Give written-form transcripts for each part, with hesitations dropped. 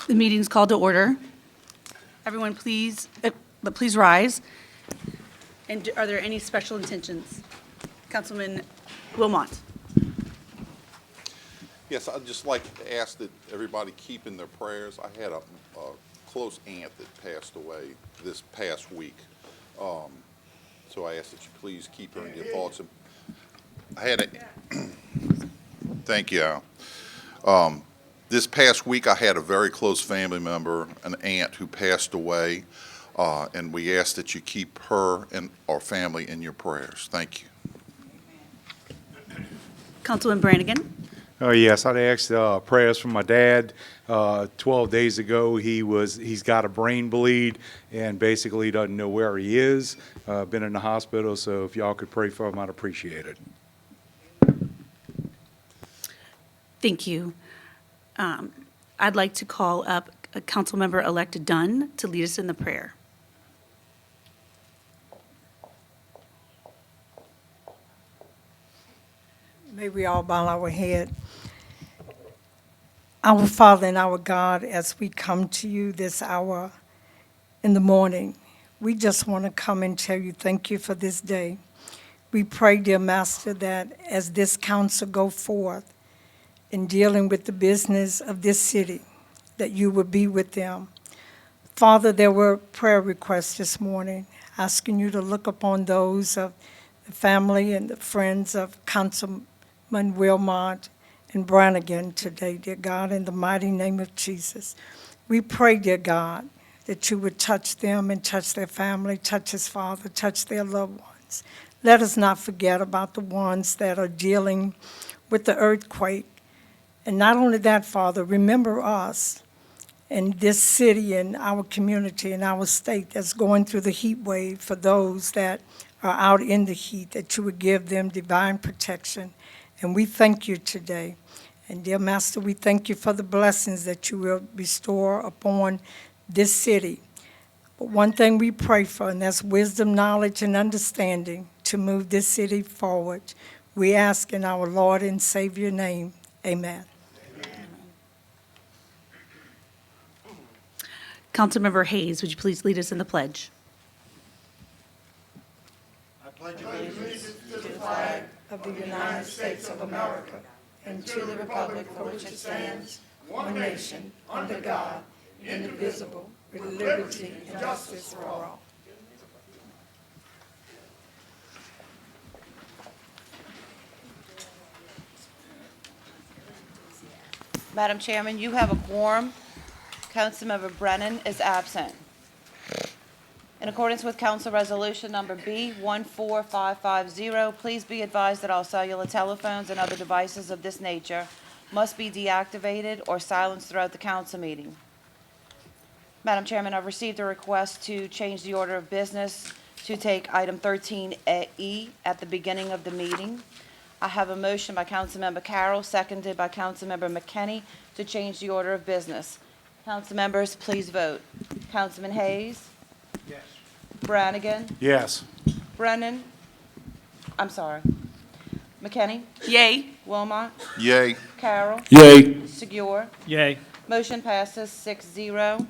The meeting's called to order. Everyone, please rise. And are there any special intentions? Councilman Wilmot. Yes, I'd just like to ask that everybody keep in their prayers. I had a close aunt that passed away this past week. So I ask that you please keep her in your thoughts. I had a, thank you, Al. This past week, I had a very close family member, an aunt who passed away, and we ask that you keep her and our family in your prayers. Thank you. Councilman Brannigan. Yes, I'd asked prayers for my dad. 12 days ago, he's got a brain bleed and basically doesn't know where he is. Been in the hospital, so if y'all could pray for him, I'd appreciate it. Thank you. I'd like to call up Councilmember-elect Dunn to lead us in the prayer. May we all bow our head. Our Father and our God, as we come to you this hour in the morning, we just want to come and tell you thank you for this day. We pray, dear Master, that as this council go forth in dealing with the business of this city, that you would be with them. Father, there were prayer requests this morning, asking you to look upon those of the family and the friends of Councilman Wilmot and Brannigan today, dear God, in the mighty name of Jesus. We pray, dear God, that you would touch them and touch their family, touch his father, touch their loved ones. Let us not forget about the ones that are dealing with the earthquake. And not only that, Father, remember us in this city and our community and our state that's going through the heat wave, for those that are out in the heat, that you would give them divine protection. And we thank you today. And dear Master, we thank you for the blessings that you will bestow upon this city. But one thing we pray for, and that's wisdom, knowledge, and understanding to move this city forward. We ask in our Lord and Savior name, amen. Councilmember Hayes, would you please lead us in the pledge? I pledge allegiance to the flag of the United States of America and to the republic for which it stands, one nation, under God, indivisible, with liberty and justice for all. Madam Chairman, you have a quorum. Councilmember Brennan is absent. In accordance with Council Resolution Number B14550, please be advised that all cellular telephones and other devices of this nature must be deactivated or silenced throughout the council meeting. Madam Chairman, I've received a request to change the order of business to take item 13E at the beginning of the meeting. I have a motion by Councilmember Carroll, seconded by Councilmember McKinney, to change the order of business. Council members, please vote. Councilman Hayes? Yes. Brannigan? Yes. Brennan? I'm sorry. McKinney? Yay. Wilmot? Yay. Carroll? Yay. Segura? Yay. Motion passes 6-0.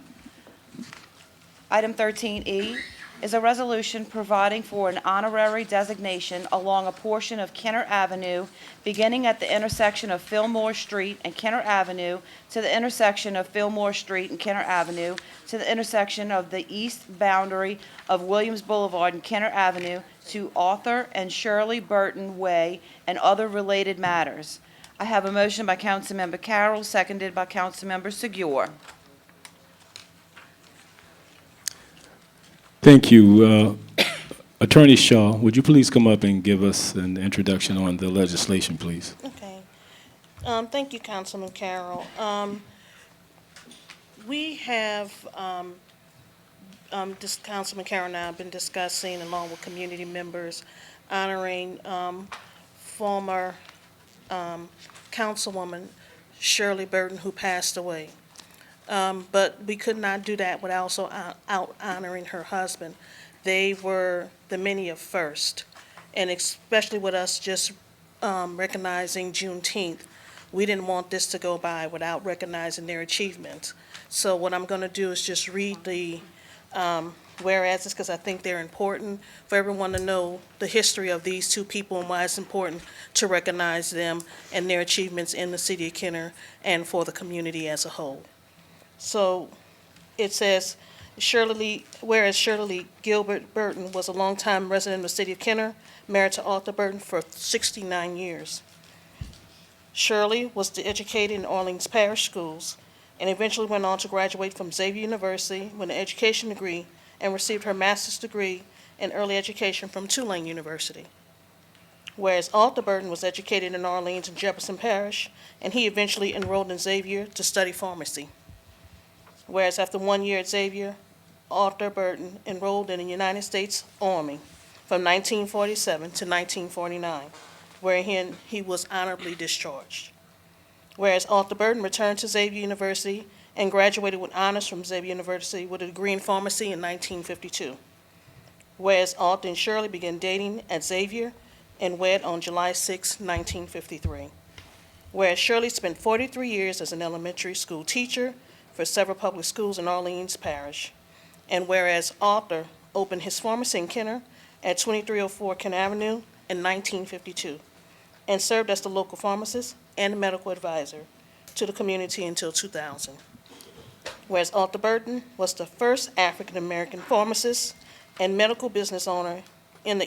Item 13E is a resolution providing for an honorary designation along a portion of Kenner Avenue, beginning at the intersection of Fillmore Street and Kenner Avenue to the intersection of Fillmore Street and Kenner Avenue to the intersection of the east boundary of Williams Boulevard and Kenner Avenue to Arthur and Shirley Burton Way and other related matters. I have a motion by Councilmember Carroll, seconded by Councilmember Segura. Thank you. Attorney Shaw, would you please come up and give us an introduction on the legislation, please? Okay. Thank you, Councilman Carroll. We have, Councilman Carroll and I have been discussing, along with community members, honoring former Councilwoman Shirley Burton, who passed away. But we could not do that without also out honoring her husband. They were the many of first, and especially with us just recognizing Juneteenth. we didn't want this to go by without recognizing their achievements. So what I'm going to do is just read the whereases, because I think they're important for everyone to know the history of these two people and why it's important to recognize them and their achievements in the city of Kenner and for the community as a whole. So it says, whereas Shirley Gilbert Burton was a longtime resident of the city of Kenner, married to Arthur Burton for 69 years. Shirley was educated in Orleans Parish schools and eventually went on to graduate from Xavier University with an education degree and received her master's degree in early education from Tulane University. Whereas Arthur Burton was educated in Orleans and Jefferson Parish, and he eventually enrolled in Xavier to study pharmacy. Whereas after 1 year at Xavier, Arthur Burton enrolled in the United States Army from 1947 to 1949, where he was honorably discharged. Whereas Arthur Burton returned to Xavier University and graduated with honors from Xavier University with a degree in pharmacy in 1952. Whereas Arthur and Shirley began dating at Xavier and wed on July 6, 1953. Whereas Shirley spent 43 years as an elementary school teacher for several public schools in Orleans Parish. And whereas Arthur opened his pharmacy in Kenner at 2304 Kenner Avenue in 1952 and served as the local pharmacist and medical advisor to the community until 2000. Whereas Arthur Burton was the first African-American pharmacist and medical business owner in the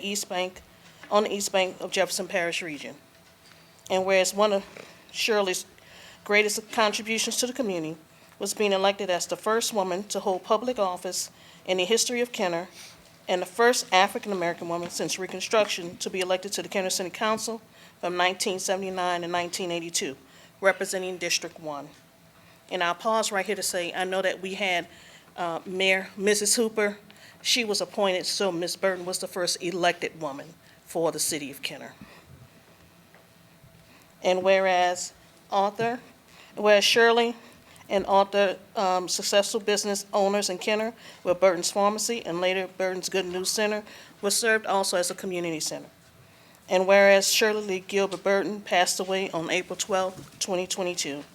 on the East Bank of Jefferson Parish region. And whereas one of Shirley's greatest contributions to the community was being elected as the first woman to hold public office in the history of Kenner and the first African-American woman since Reconstruction to be elected to the Kenner City Council from 1979 to 1982, representing District 1. And I'll pause right here to say, I know that we had Mayor Mrs. Hooper. She was appointed, so Ms. Burton was the first elected woman for the city of Kenner. And whereas Shirley and Arthur, successful business owners in Kenner with Burton's Pharmacy and later Burton's Good News Center, was served also as a community center. And whereas Shirley Gilbert Burton passed away on April 12, 2022.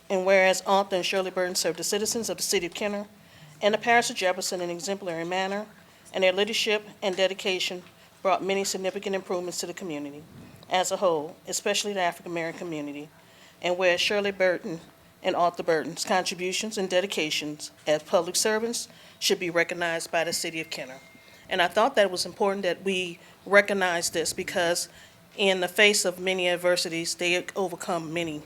And whereas Arthur and Shirley Burton served the citizens of the city of Kenner and the parish of Jefferson in an exemplary manner, and their leadership and dedication brought many significant improvements to the community as a whole, especially the African American community. And whereas Shirley Burton and Arthur Burton's contributions and dedications as public servants should be recognized by the city of Kenner. And I thought that it was important that we recognize this because in the face of many adversities, they overcome many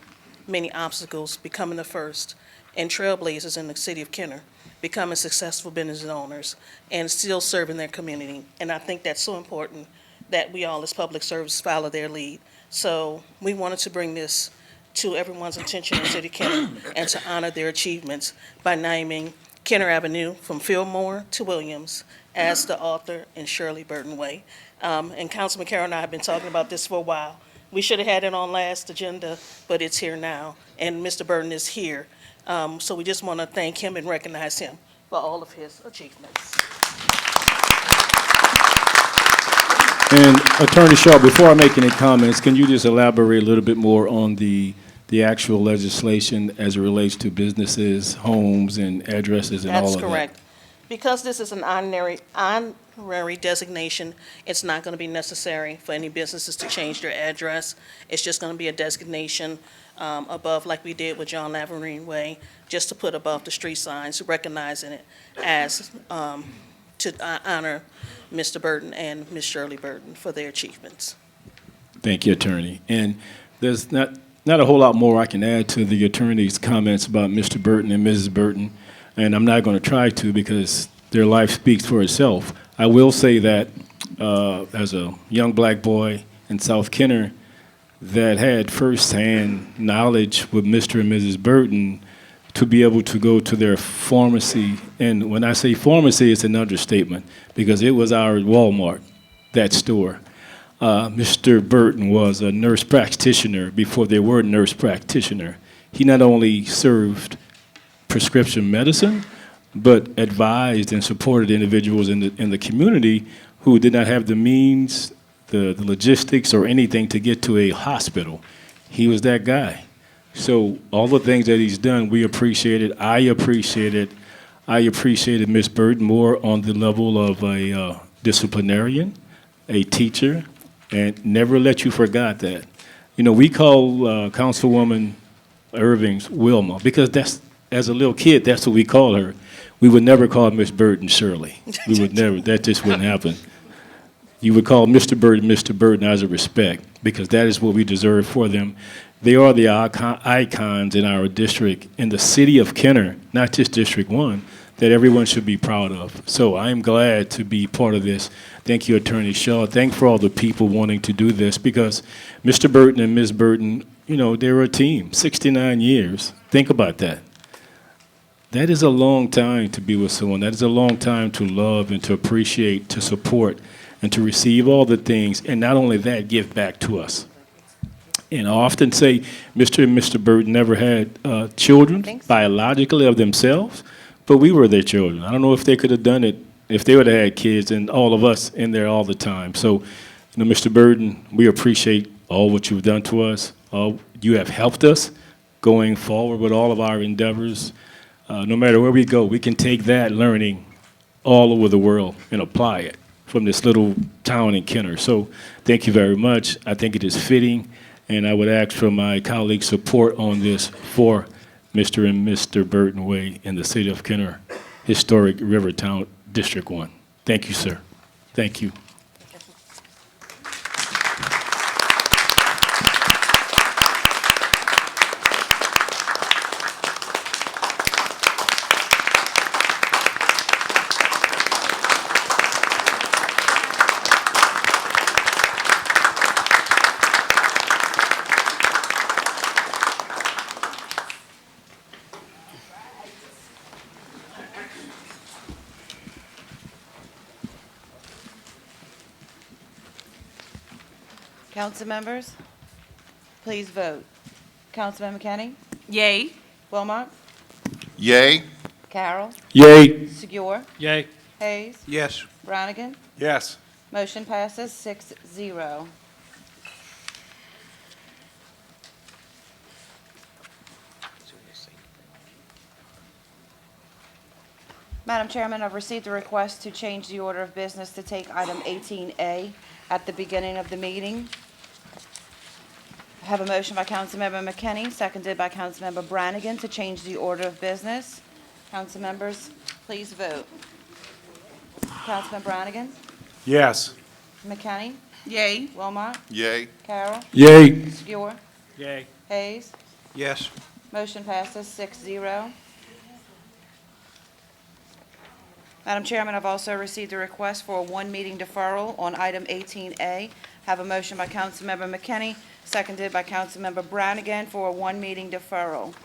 obstacles, becoming the first and trailblazers in the city of Kenner, becoming successful business owners and still serving their community. And I think that's so important that we all as public servants follow their lead. So we wanted to bring this to everyone's attention in the city of Kenner and to honor their achievements by naming Kenner Avenue from Fillmore to Williams as the Arthur and Shirley Burton Way. And Councilman Carroll and I have been talking about this for a while. We should have had it on last agenda, but it's here now, and Mr. Burton is here. So we just want to thank him and recognize him for all of his achievements. And Attorney Shaw, before I make any comments, can you just elaborate a little bit more on the actual legislation as it relates to businesses, homes, and addresses and all of that? That's correct. Because this is an honorary designation, it's not going to be necessary for any businesses to change their address. It's just going to be a designation above, like we did with John Laverine Way, just to put above the street signs, recognizing it as to honor Mr. Burton and Ms. Shirley Burton for their achievements. Thank you, Attorney. And there's not a whole lot more I can add to the attorney's comments about Mr. Burton and Mrs. Burton, and I'm not going to try to because their life speaks for itself. I will say that as a young black boy in South Kenner that had firsthand knowledge with Mr. and Mrs. Burton, to be able to go to their pharmacy, and when I say pharmacy, it's an understatement, because it was our Walmart, that store. Mr. Burton was a nurse practitioner before they were nurse practitioner. He not only served prescription medicine, but advised and supported individuals in the community who did not have the means, the logistics, or anything to get to a hospital. he was that guy. So all the things that he's done, we appreciate it. I appreciate it. I appreciated Ms. Burton more on the level of a disciplinarian, a teacher, and never let you forget that. You know, we call Councilwoman Irving's Wilma because that's, as a little kid, that's what we call her. We would never call Miss Burton Shirley. We would never. That just wouldn't happen. You would call Mr. Burton as a respect because that is what we deserve for them. They are the icons in our district, in the city of Kenner, not just District 1, that everyone should be proud of. So I'm glad to be part of this. Thank you, Attorney Shaw. Thank for all the people wanting to do this because Mr. Burton and Ms. Burton, you know, they're a team, 69 years. Think about that. That is a long time to be with someone. That is a long time to love and to appreciate, to support, and to receive all the things. And not only that, give back to us. And I often say Mr. and Mr. Burton never had children biologically of themselves, but we were their children. I don't know if they could have done it if they would have had kids and all of us in there all the time. So, you know, Mr. Burton, we appreciate all what you've done to us. You have helped us going forward with all of our endeavors. No matter where we go, we can take that learning all over the world and apply it from this little town in Kenner. So thank you very much. I think it is fitting, and I would ask for my colleagues' support on this for Mr. and Mr. Burton Way in the city of Kenner, historic Rivertown, District 1. Thank you, sir. Thank you. Council members, please vote. Councilman McKinney? Yay. Wilmot? Yay. Carroll? Yay. Segura? Yay. Hayes? Yes. Brannigan? Yes. Motion passes 6-0. Madam Chairman, I've received a request to change the order of business to take item 18A at the beginning of the meeting. I have a motion by Councilmember McKinney, seconded by Councilmember Brannigan to change the order of business. Council members, please vote. Councilman Brannigan? Yes. McKinney? Yay. Wilmot? Yay. Carroll? Yay. Segura? Yay. Hayes? Yes. Motion passes 6-0. Madam Chairman, I've also received a request for a one-meeting deferral on item 18A. Have a motion by Councilmember McKinney, seconded by Councilmember Brannigan for a one-meeting deferral.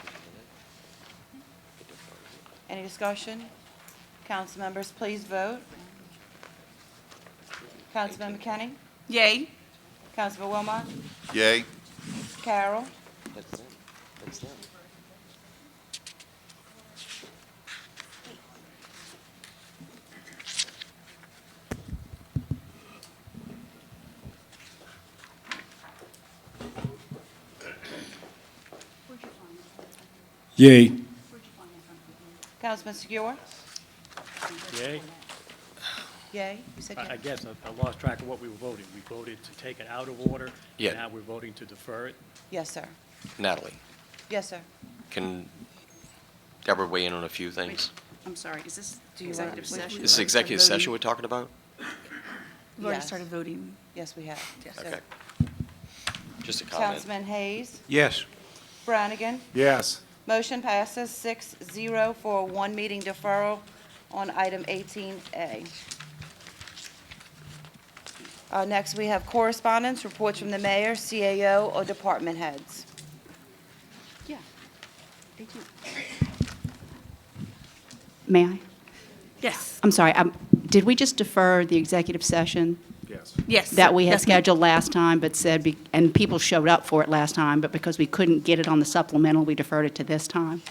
Any discussion? Council members, please vote. Councilman McKinney? Yay. Councilman Wilmot? Yay. Carroll? Yay. Councilman Segura? Yay. Yay? You said I yay? guess I lost track of what we were voting. We voted to take it out of order. Yeah. Now we're voting to defer it. Yes, sir. Natalie, Yes, sir. can Deborah weigh in on a few Wait, things? I'm sorry, is this Do you executive want- session? This is executive session we're talking about? We've already Yes. started voting. Yes, we have. Yes. Sir. Okay. Just a comment. Councilman Hayes? Yes. Brannigan? Yes. Motion passes 6-0 for a one-meeting deferral on item 18A. Next, we have correspondence, reports from the mayor, CAO, or department heads. Yeah. Thank you. May I? Yes. I'm sorry, did we just defer the executive session Yes. Yes. that we had Yes, ma'am. scheduled last time, but said, and people showed up for it last time, but because we couldn't get it on the supplemental, we deferred it to this time?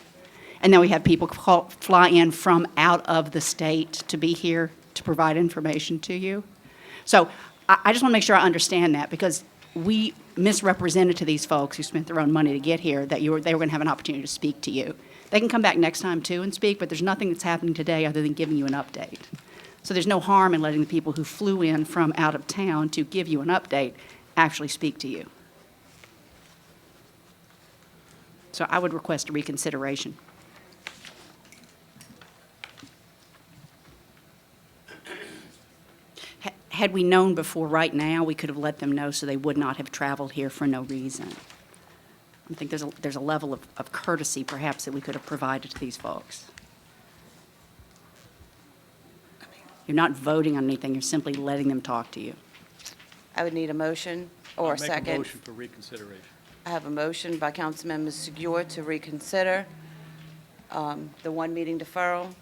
And then we had people fly in from out of the state to be here to provide information to you. So I just want to make sure I understand that, because we misrepresented to these folks who spent their own money to get here that they were going to have an opportunity to speak to you. They can come back next time too and speak, but there's nothing that's happening today other than giving you an update. So there's no harm in letting the people who flew in from out of town to give you an update actually speak to you. So I would request a reconsideration. Had we known before right now, we could have let them know so they would not have traveled here for no reason. I think there's a level of courtesy perhaps that we could have provided to these folks. You're not voting on anything, you're simply letting them talk to you. I would need a motion or a I'll make a second. motion for reconsideration. I have a motion by Councilmember Segura to reconsider the one meeting deferral.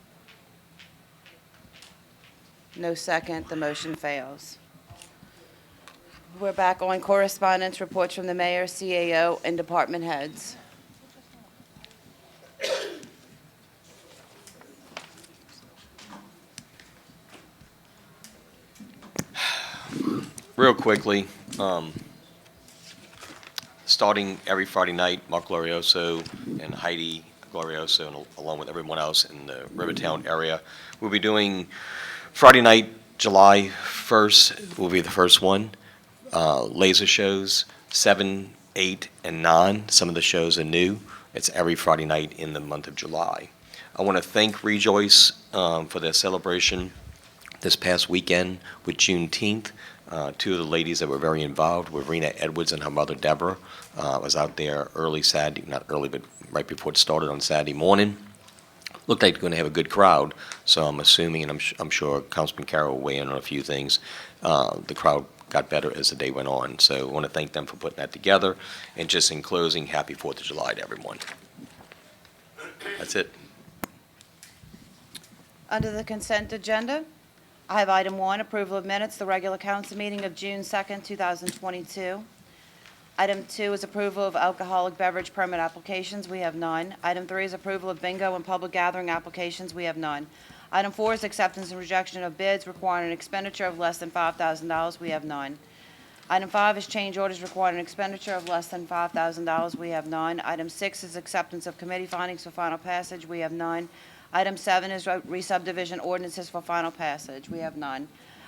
No second, the motion fails. We're back on correspondence, reports from the mayor, CAO, and department heads. Real quickly, starting every Friday night, Mark Glorioso and Heidi Glorioso, and along with everyone else in the Rivertown area, we'll be doing Friday night, July 1st will be the first one. Laser shows, 7, 8, and 9. Some of the shows are new. It's every Friday night in the month of July. I want to thank Rejoice for their celebration this past weekend with Juneteenth. Two of the ladies that were very involved were Rena Edwards and her mother Deborah. Was out there early Saturday, not early, but right before it started on Saturday morning. Looked like they're going to have a good crowd, so I'm assuming, and I'm sure Councilman Carroll will weigh in on a few things, the crowd got better as the day went on. So I want to thank them for putting that together. And just in closing, happy 4th of July to everyone. That's it. Under the consent agenda, I have item 1, approval of minutes, the regular council meeting of June 2nd, 2022. Item 2 is approval of alcoholic beverage permit applications. We have none. Item 3 is approval of bingo and public gathering applications. We have none. Item 4 is acceptance and rejection of bids requiring an expenditure of less than $5,000. We have none. Item 5 is change orders requiring an expenditure of less than $5,000. We have none. Item 6 is acceptance of committee findings for final passage. We have none. Item 7 is re-subdivision ordinances for final passage. We have none.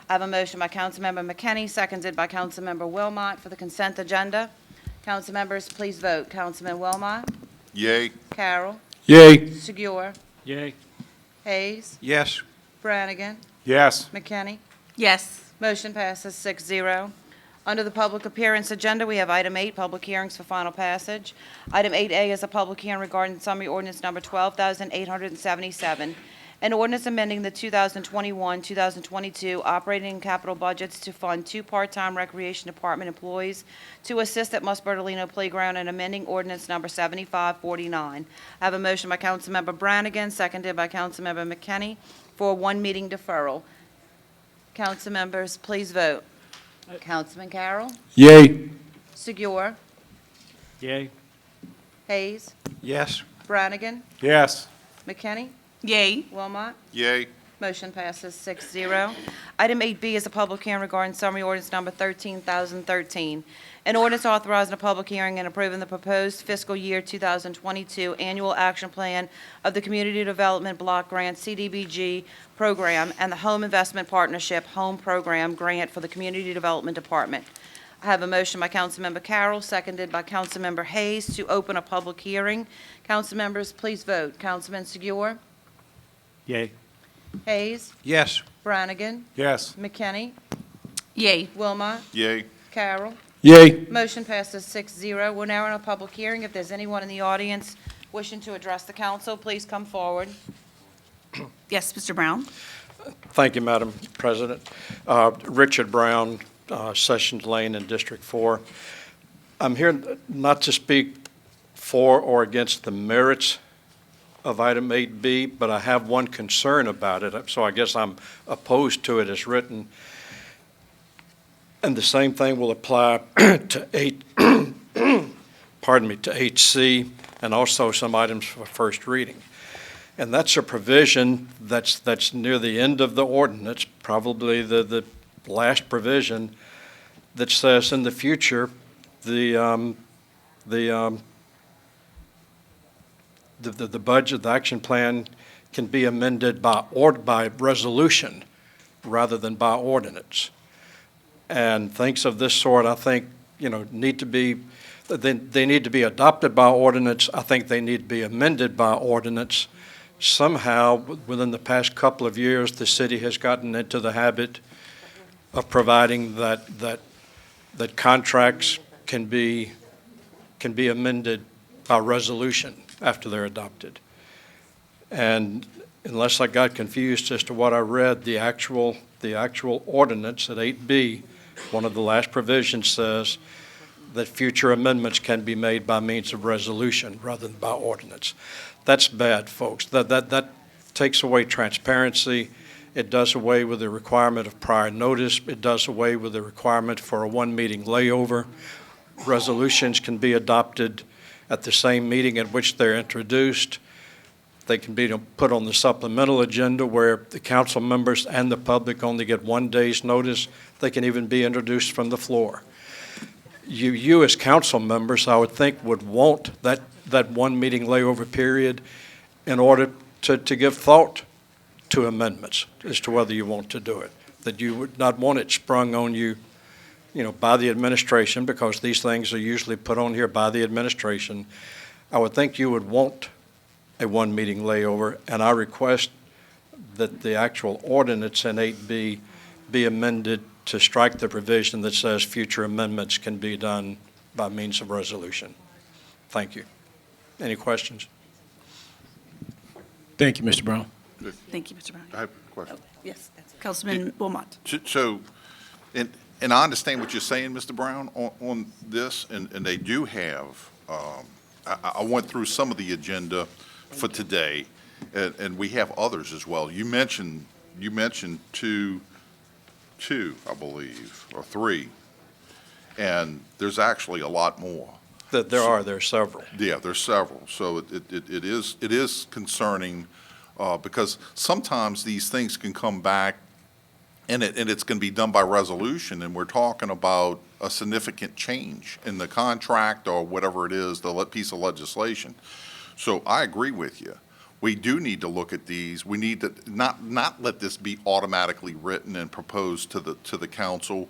I have a motion by Councilmember McKinney, seconded by Councilmember Wilmot for the consent agenda. Council members, please vote. Councilman Wilmot? Yay. Carroll? Yay. Segura? Yay. Hayes? Yes. Brannigan? Yes. McKinney? Yes. Motion passes 6-0. Under the public appearance agenda, we have item 8, public hearings for final passage. Item 8A is a public hearing regarding summary ordinance number 12,877, an ordinance amending the 2021-2022 operating and capital budgets to fund 2 part-time recreation department employees to assist at Mus Bertolino Playground and amending ordinance number 7549. I have a motion by Councilmember Brannigan, seconded by Councilmember McKinney, for a 1-meeting deferral. Council members, please vote. Councilman Carroll? Yay. Segura? Yay. Hayes? Yes. Brannigan? Yes. McKinney? Yay. Wilmot? Yay. Motion passes 6-0. Item 8B is a public hearing regarding summary ordinance number 13,013. An ordinance authorizing a public hearing and approving the proposed fiscal year 2022 annual action plan of the Community Development Block Grant CDBG program and the Home Investment Partnership Home Program Grant for the Community Development Department. I have a motion by Councilmember Carroll, seconded by Councilmember Hayes, to open a public hearing. Council members, please vote. Councilman Segura? Yay. Hayes? Yes. Brannigan? Yes. McKinney? Yay. Wilmot? Yay. Carroll? Yay. Motion passes 6-0. We're now in a public hearing. If there's anyone in the audience wishing to address the council, please come forward. Yes, Mr. Brown? Thank you, Madam President. Richard Brown, Sessions Lane in District 4. I'm here not to speak for or against the merits of item 8B, but I have one concern about it, so I guess I'm opposed to it as written. And the same thing will apply to 8C, and also some items for first reading. And that's a provision that's near the end of the ordinance, probably the last provision, that says in the future, the budget, the action plan can be amended by resolution rather than by ordinance. And things of this sort, I think, need to be, they need to be adopted by ordinance. I think they need to be amended by ordinance. Somehow, within the past couple of years, the city has gotten into the habit of providing that contracts can be amended by resolution after they're adopted. And unless I got confused as to what I read, the actual ordinance at 8B, one of the last provisions says that future amendments can be made by means of resolution rather than by ordinance. That's bad, folks. That takes away transparency. It does away with the requirement of prior notice. It does away with the requirement for a one-meeting layover. Resolutions can be adopted at the same meeting at which they're introduced. They can be put on the supplemental agenda where the council members and the public only get 1 day's notice. They can even be introduced from the floor. You as council members, I would think, would want that one meeting layover period in order to give thought to amendments as to whether you want to do it. That you would not want it sprung on you, by the administration, because these things are usually put on here by the administration. I would think you would want a one meeting layover, and I request that the actual ordinance in 8B be amended to strike the provision that says future amendments can be done by means of resolution. Thank you. Any questions? Thank you, Mr. Brown. Thank you, Mr. Brown. I have a question. Yes, Councilman Wilmot. So, and I understand what you're saying, Mr. Brown, on this, and they do have, I went through some of the agenda for today, and we have others as well. You mentioned two, I believe, or three, and there's actually a lot more. There are several. Yeah, there's several. So it is concerning because sometimes these things can come back and it's going to be done by resolution, and we're talking about a significant change in the contract or whatever it is, the piece of legislation. So I agree with you. We do need to look at these. We need to not let this be automatically written and proposed to the council.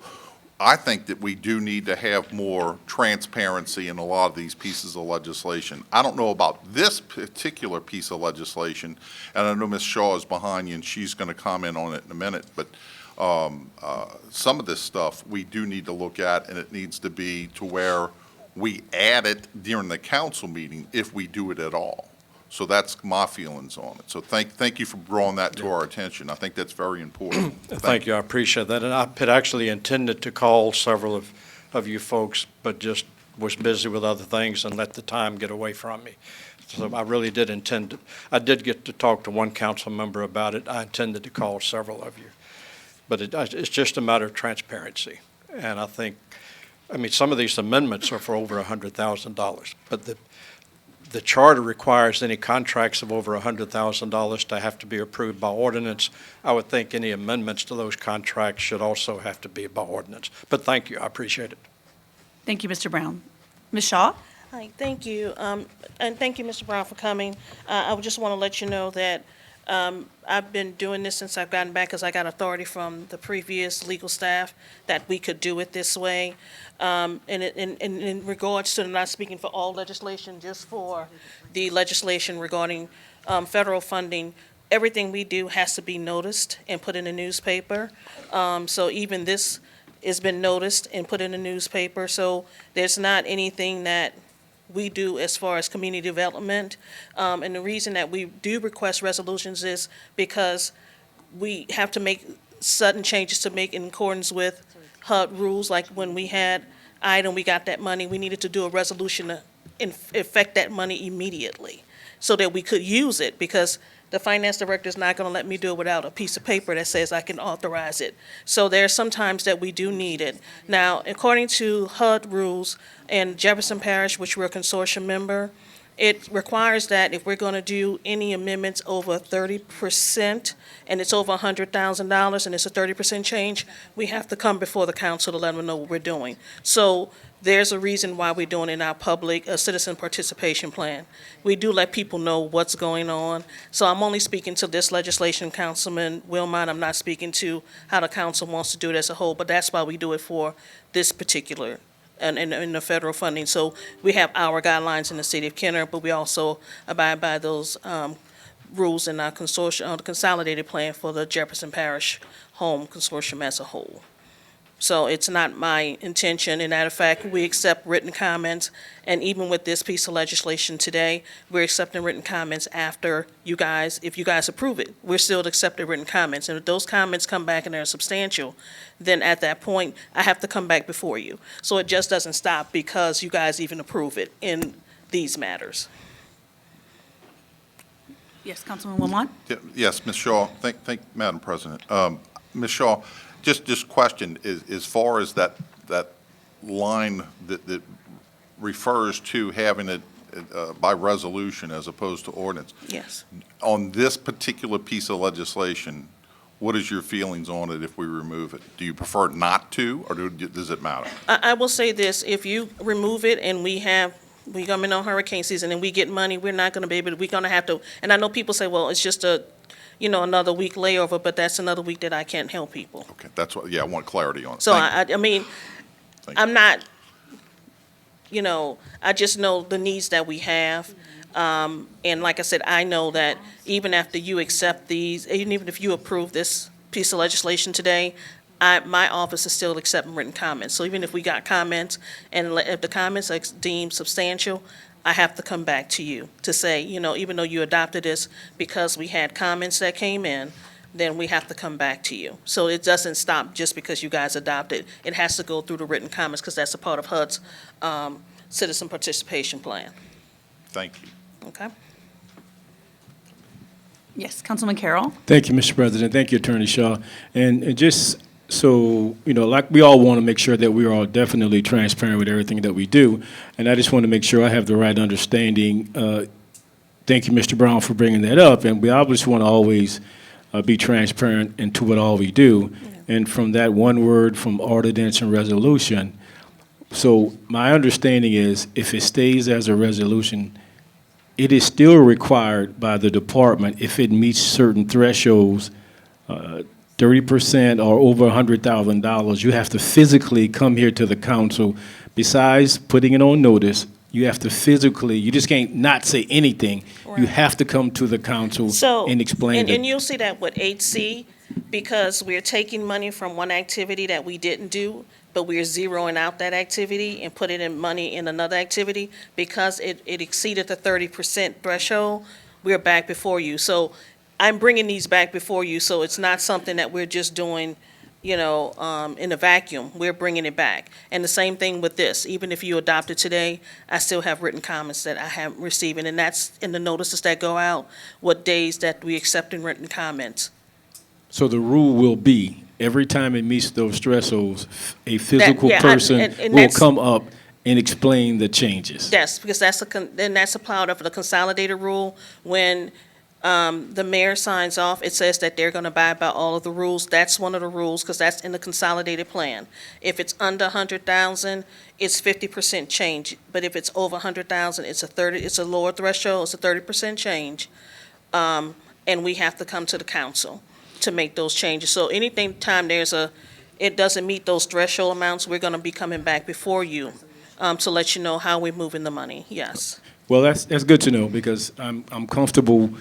I think that we do need to have more transparency in a lot of these pieces of legislation. I don't know about this particular piece of legislation, and I know Ms. Shaw is behind you and she's going to comment on it in a minute, but some of this stuff we do need to look at, and it needs to be to where we add it during the council meeting if we do it at all. So that's my feelings on it. So thank you for drawing that to our attention. I think that's very important. Thank you. I appreciate that. And I had actually intended to call several of you folks, but just was busy with other things and let the time get away from me. So I really did intend to. I did get to talk to one council member about it. I intended to call several of you. But it's just a matter of transparency. And I think, some of these amendments are for over $100,000, but the charter requires any contracts of over $100,000 to have to be approved by ordinance. I would think any amendments to those contracts should also have to be by ordinance. But thank you, I appreciate it. Thank you, Mr. Brown. Ms. Shaw? Hi, thank you. And thank you, Mr. Brown, for coming. I would just want to let you know that I've been doing this since I've gotten back because I got authority from the previous legal staff that we could do it this way. And in regards to not speaking for all legislation, just for the legislation regarding federal funding, everything we do has to be noticed and put in the newspaper. So even this has been noticed and put in the newspaper. So there's not anything that we do as far as community development. And the reason that we do request resolutions is because we have to make sudden changes to make in accordance with HUD rules. Like when we had item, we got that money, we needed to do a resolution to affect that money immediately so that we could use it, because the finance director is not going to let me do it without a piece of paper that says I can authorize it. So there are some times that we do need it. Now, according to HUD rules and Jefferson Parish, which we're a consortium member, it requires that if we're going to do any amendments over 30%, and it's over $100,000 and it's a 30% change, we have to come before the council to let them know what we're doing. So there's a reason why we're doing in our public a citizen participation plan. We do let people know what's going on. So I'm only speaking to this legislation, Councilman Wilmot. I'm not speaking to how the council wants to do it as a whole, but that's why we do it for this particular and in the federal funding. So we have our guidelines in the city of Kenner, but we also abide by those rules in our consortium, the consolidated plan for the Jefferson Parish Home Consortium as a whole. So it's not my intention. In matter of fact, we accept written comments, and even with this piece of legislation today, we're accepting written comments after you guys, if you guys approve it, we're still accepting written comments. And if those comments come back and they're substantial, then at that point, I have to come back before you. So it just doesn't stop because you guys even approve it in these matters. Yes, Councilman Wilmot? Yes, Ms. Shaw. Thank Madam President. Ms. Shaw, just question, as far as that line that refers to having it by resolution as opposed to ordinance. Yes. On this particular piece of legislation, what is your feelings on it if we remove it? Do you prefer not to, or does it matter? I will say this, if you remove it and we come in on hurricane season and we get money, we're not going to be able to, we're going to have to, and I know people say, well, it's just another week layover, but that's another week that I can't help people. Okay, that's what, I want clarity on it. So Thank you. I mean, Thank you. I'm not, I just know the needs that we have. And like I said, I know that even after you accept these, even if you approve this piece of legislation today, my office is still accepting written comments. So even if we got comments, and if the comments are deemed substantial, I have to come back to you to say, even though you adopted this, because we had comments that came in, then we have to come back to you. So it doesn't stop just because you guys adopted. It has to go through the written comments because that's a part of HUD's citizen participation plan. Thank you. Okay? Yes, Councilman Carroll? Thank you, Mr. President. Thank you, Attorney Shaw. And just so, like we all want to make sure that we are all definitely transparent with everything that we do. And I just want to make sure I have the right understanding. Thank you, Mr. Brown, for bringing that up. And we obviously want to always be transparent into what all we do. Yeah. And from that one word from ordinance and resolution, so my understanding is if it stays as a resolution, it is still required by the department if it meets certain thresholds, 30% or over $100,000, you have to physically come here to the council. Besides putting it on notice, you have to physically, you just can't not say anything. Right. You have to come to the council and explain it. And you'll see that with 8C, because we're taking money from one activity that we didn't do, but we're zeroing out that activity and putting in money in another activity, because it exceeded the 30% threshold, we're back before you. So I'm bringing these back before you, so it's not something that we're just doing, in a vacuum. We're bringing it back. And the same thing with this. Even if you adopt it today, I still have written comments that I haven't received, and that's in the notices that go out, what days that we accept in written comments. So the rule will be, every time it meets those thresholds, a physical person will come up and explain the changes. Yes, because that's a part of the consolidated rule. When the mayor signs off, it says that they're going to abide by all of the rules. That's one of the rules, because that's in the consolidated plan. If it's under 100,000, it's 50% change. But if it's over 100,000, it's a lower threshold. It's a 30% change, and we have to come to the council to make those changes. So time it doesn't meet those threshold amounts, we're going to be coming back before you to let you know how we're moving the money. Yes. Well, that's good to know, because I'm comfortable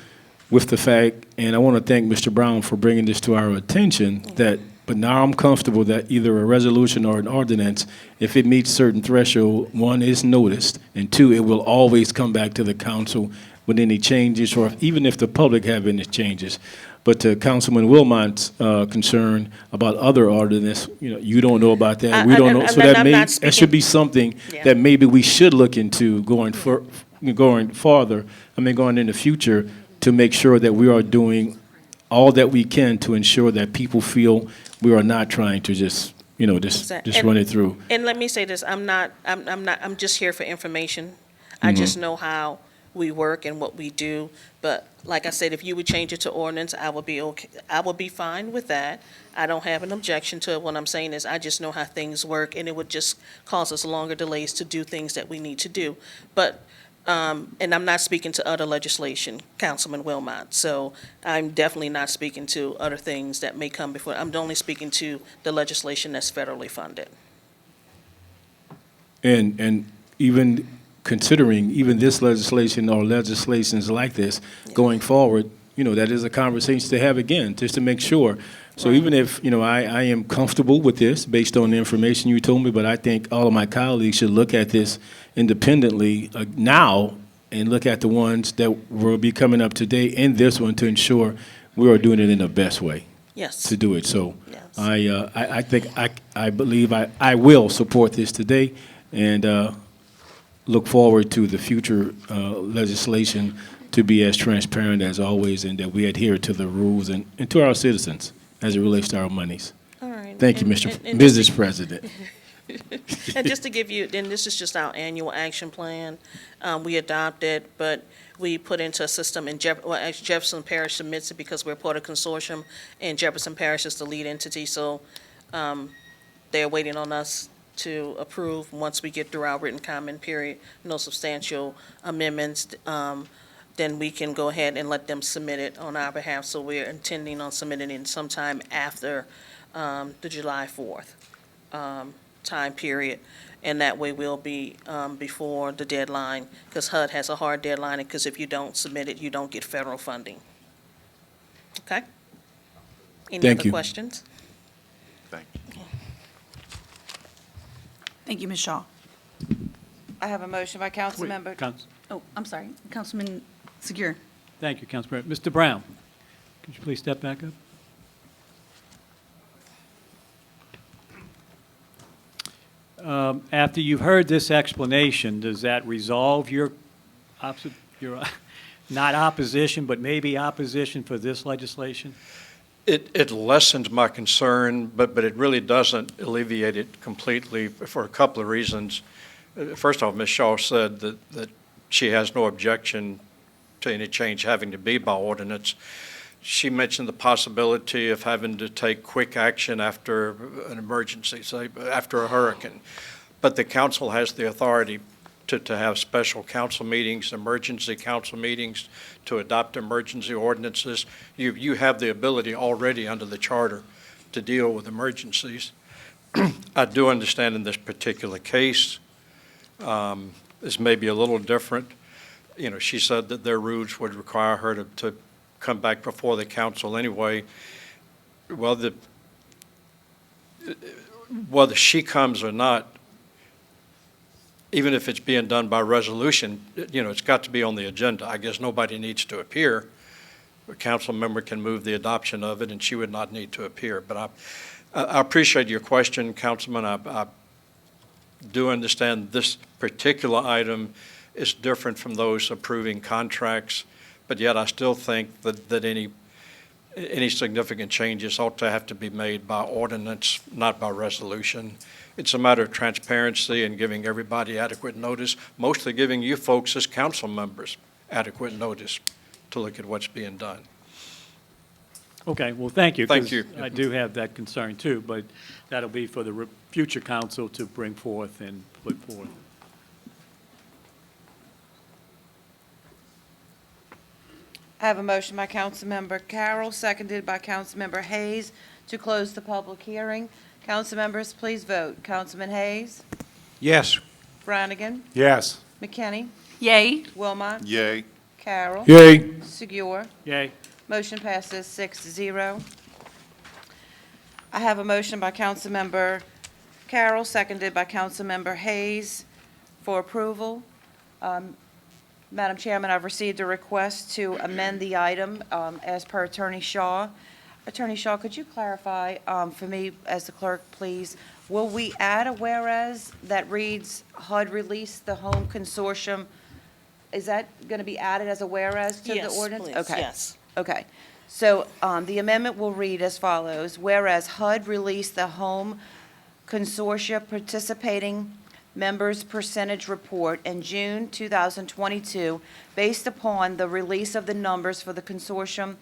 with the fact, and I want to thank Mr. Brown for bringing this to our attention, but now I'm comfortable that either a resolution or an ordinance, if it meets certain threshold, one, is noticed, and two, it will always come back to the council with any changes, or even if the public have any changes. But to Councilman Wilmot's concern about other ordinance, you don't know about that. We don't know. So that should be something that maybe we should look into going farther. Going in the future, to make sure that we are doing all that we can to ensure that people feel we are not trying to just run it through. And let me say this: I'm just here for information. I just know how we work and what we do. But like I said, if you would change it to ordinance, I would be okay. I would be fine with that. I don't have an objection to it. What I'm saying is I just know how things work, and it would just cause us longer delays to do things that we need to do. But, and I'm not speaking to other legislation, Councilman Wilmot. So I'm definitely not speaking to other things that may come before. I'm only speaking to the legislation that's federally funded. And even considering even this legislation or legislations like this going forward, that is a conversation to have again, just to make sure. So even if, I am comfortable with this based on the information you told me, but I think all of my colleagues should look at this independently now and look at the ones that will be coming up today and this one to ensure we are doing it in the best way Yes. to do it. So Yes. I think I believe I will support this today and look forward to the future legislation to be as transparent as always and that we adhere to the rules and to our citizens as it relates to our monies. All right. Thank you, And Mrs. President. And just to give you, then this is just our annual action plan. We adopted, but we put into a system in actually Jefferson Parish submits it because we're part of consortium, and Jefferson Parish is the lead entity, so they're waiting on us to approve. Once we get through our written comment period, no substantial amendments, then we can go ahead and let them submit it on our behalf. So we're intending on submitting it sometime after the July 4th time period. And that way we'll be before the deadline, because HUD has a hard deadline, because if you don't submit it, you don't get federal funding. Okay? Any Thank other you. questions? Thank you. Thank you, Ms. Shaw. I have a motion by Councilmember. Oh, I'm sorry, Councilman Segura. Thank you, Council President. Mr. Brown, could you please step back up? After you've heard this explanation, does that resolve your not opposition, but maybe opposition for this legislation? It lessens my concern, but it really doesn't alleviate it completely for a couple of reasons. First off, Ms. Shaw said that she has no objection to any change having to be by ordinance. She mentioned the possibility of having to take quick action after an emergency, say after a hurricane. But the council has the authority to have special council meetings, emergency council meetings, to adopt emergency ordinances. You have the ability already under the charter to deal with emergencies. I do understand in this particular case, this may be a little different. She said that their rules would require her to come back before the council anyway. Well, whether she comes or not, even if it's being done by resolution, it's got to be on the agenda. I guess nobody needs to appear. A council member can move the adoption of it, and she would not need to appear. But I appreciate your question, Councilman. I do understand this particular item is different from those approving contracts, but yet I still think that any significant changes ought to have to be made by ordinance, not by resolution. It's a matter of transparency and giving everybody adequate notice, mostly giving you folks as council members adequate notice to look at what's being done. Okay, well, thank you. Thank 'cause you. I do have that concern too, but that'll be for the future council to bring forth and put forth. I have a motion by Councilmember Carroll, seconded by Councilmember Hayes, to close the public hearing. Council members, please vote. Councilman Hayes, Yes. Brannigan, Yes. McKinney, Yay. Wilmot, Yay. Carroll, Yay. Segura. Yay. Motion passes 6-0. I have a motion by Councilmember Carroll, seconded by Councilmember Hayes, for approval. Madam Chairman, I've received a request to amend the item as per Attorney Shaw. Attorney Shaw, could you clarify for me as the clerk, please? Will we add a whereas that reads HUD released the home consortium? Is that going to be added as a whereas to the Yes, ordinance? please. Okay. Yes. Okay. So the amendment will read as follows. Whereas HUD released the home consortia participating Members Percentage Report in June 2022 based upon the release of the numbers for the consortium.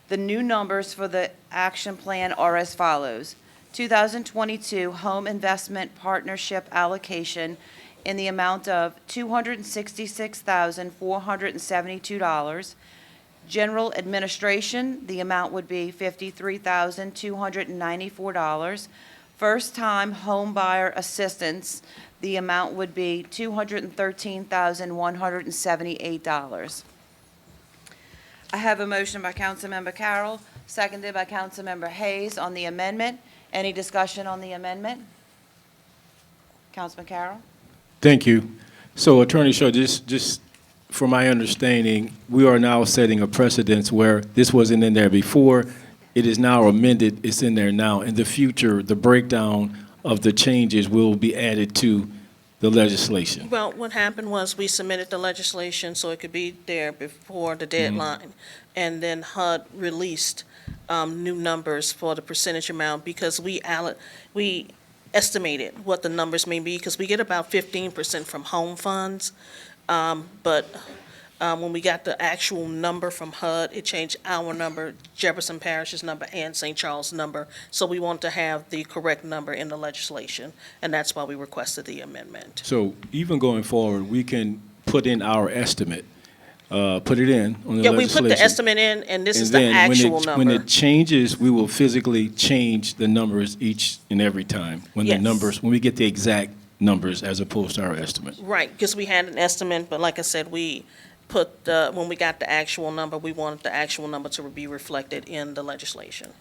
The new numbers for the action plan are as follows. 2022 Home Investment Partnership allocation in the amount of $266,472. General Administration, the amount would be $53,294. First-time home buyer assistance, the amount would be $213,178. I have a motion by Councilmember Carroll, seconded by Councilmember Hayes on the amendment. Any discussion on the amendment? Councilman Carroll? Thank you. So, Attorney Shaw, just from my understanding, we are now setting a precedence where this wasn't in there before. It is now amended. It's in there now. In the future, the breakdown of the changes will be added to the legislation. Well, what happened was we submitted the legislation so it could be there before the deadline. And then HUD released new numbers for the percentage amount because we estimated what the numbers may be because we get about 15% from home funds. But when we got the actual number from HUD, it changed our number, Jefferson Parish's number, and St. Charles' number. So we want to have the correct number in the legislation, and that's why we requested the amendment. So even going forward, we can put in our estimate, put it in on the Yeah, we legislation. put the estimate in, and this is And the then actual when number. it changes, we will physically change the numbers each and every time. When the Yes. numbers, when we get the exact numbers as opposed to our estimate. Right, because we had an estimate, but like I said, we put, when we got the actual number, we wanted the actual number to be reflected in the legislation.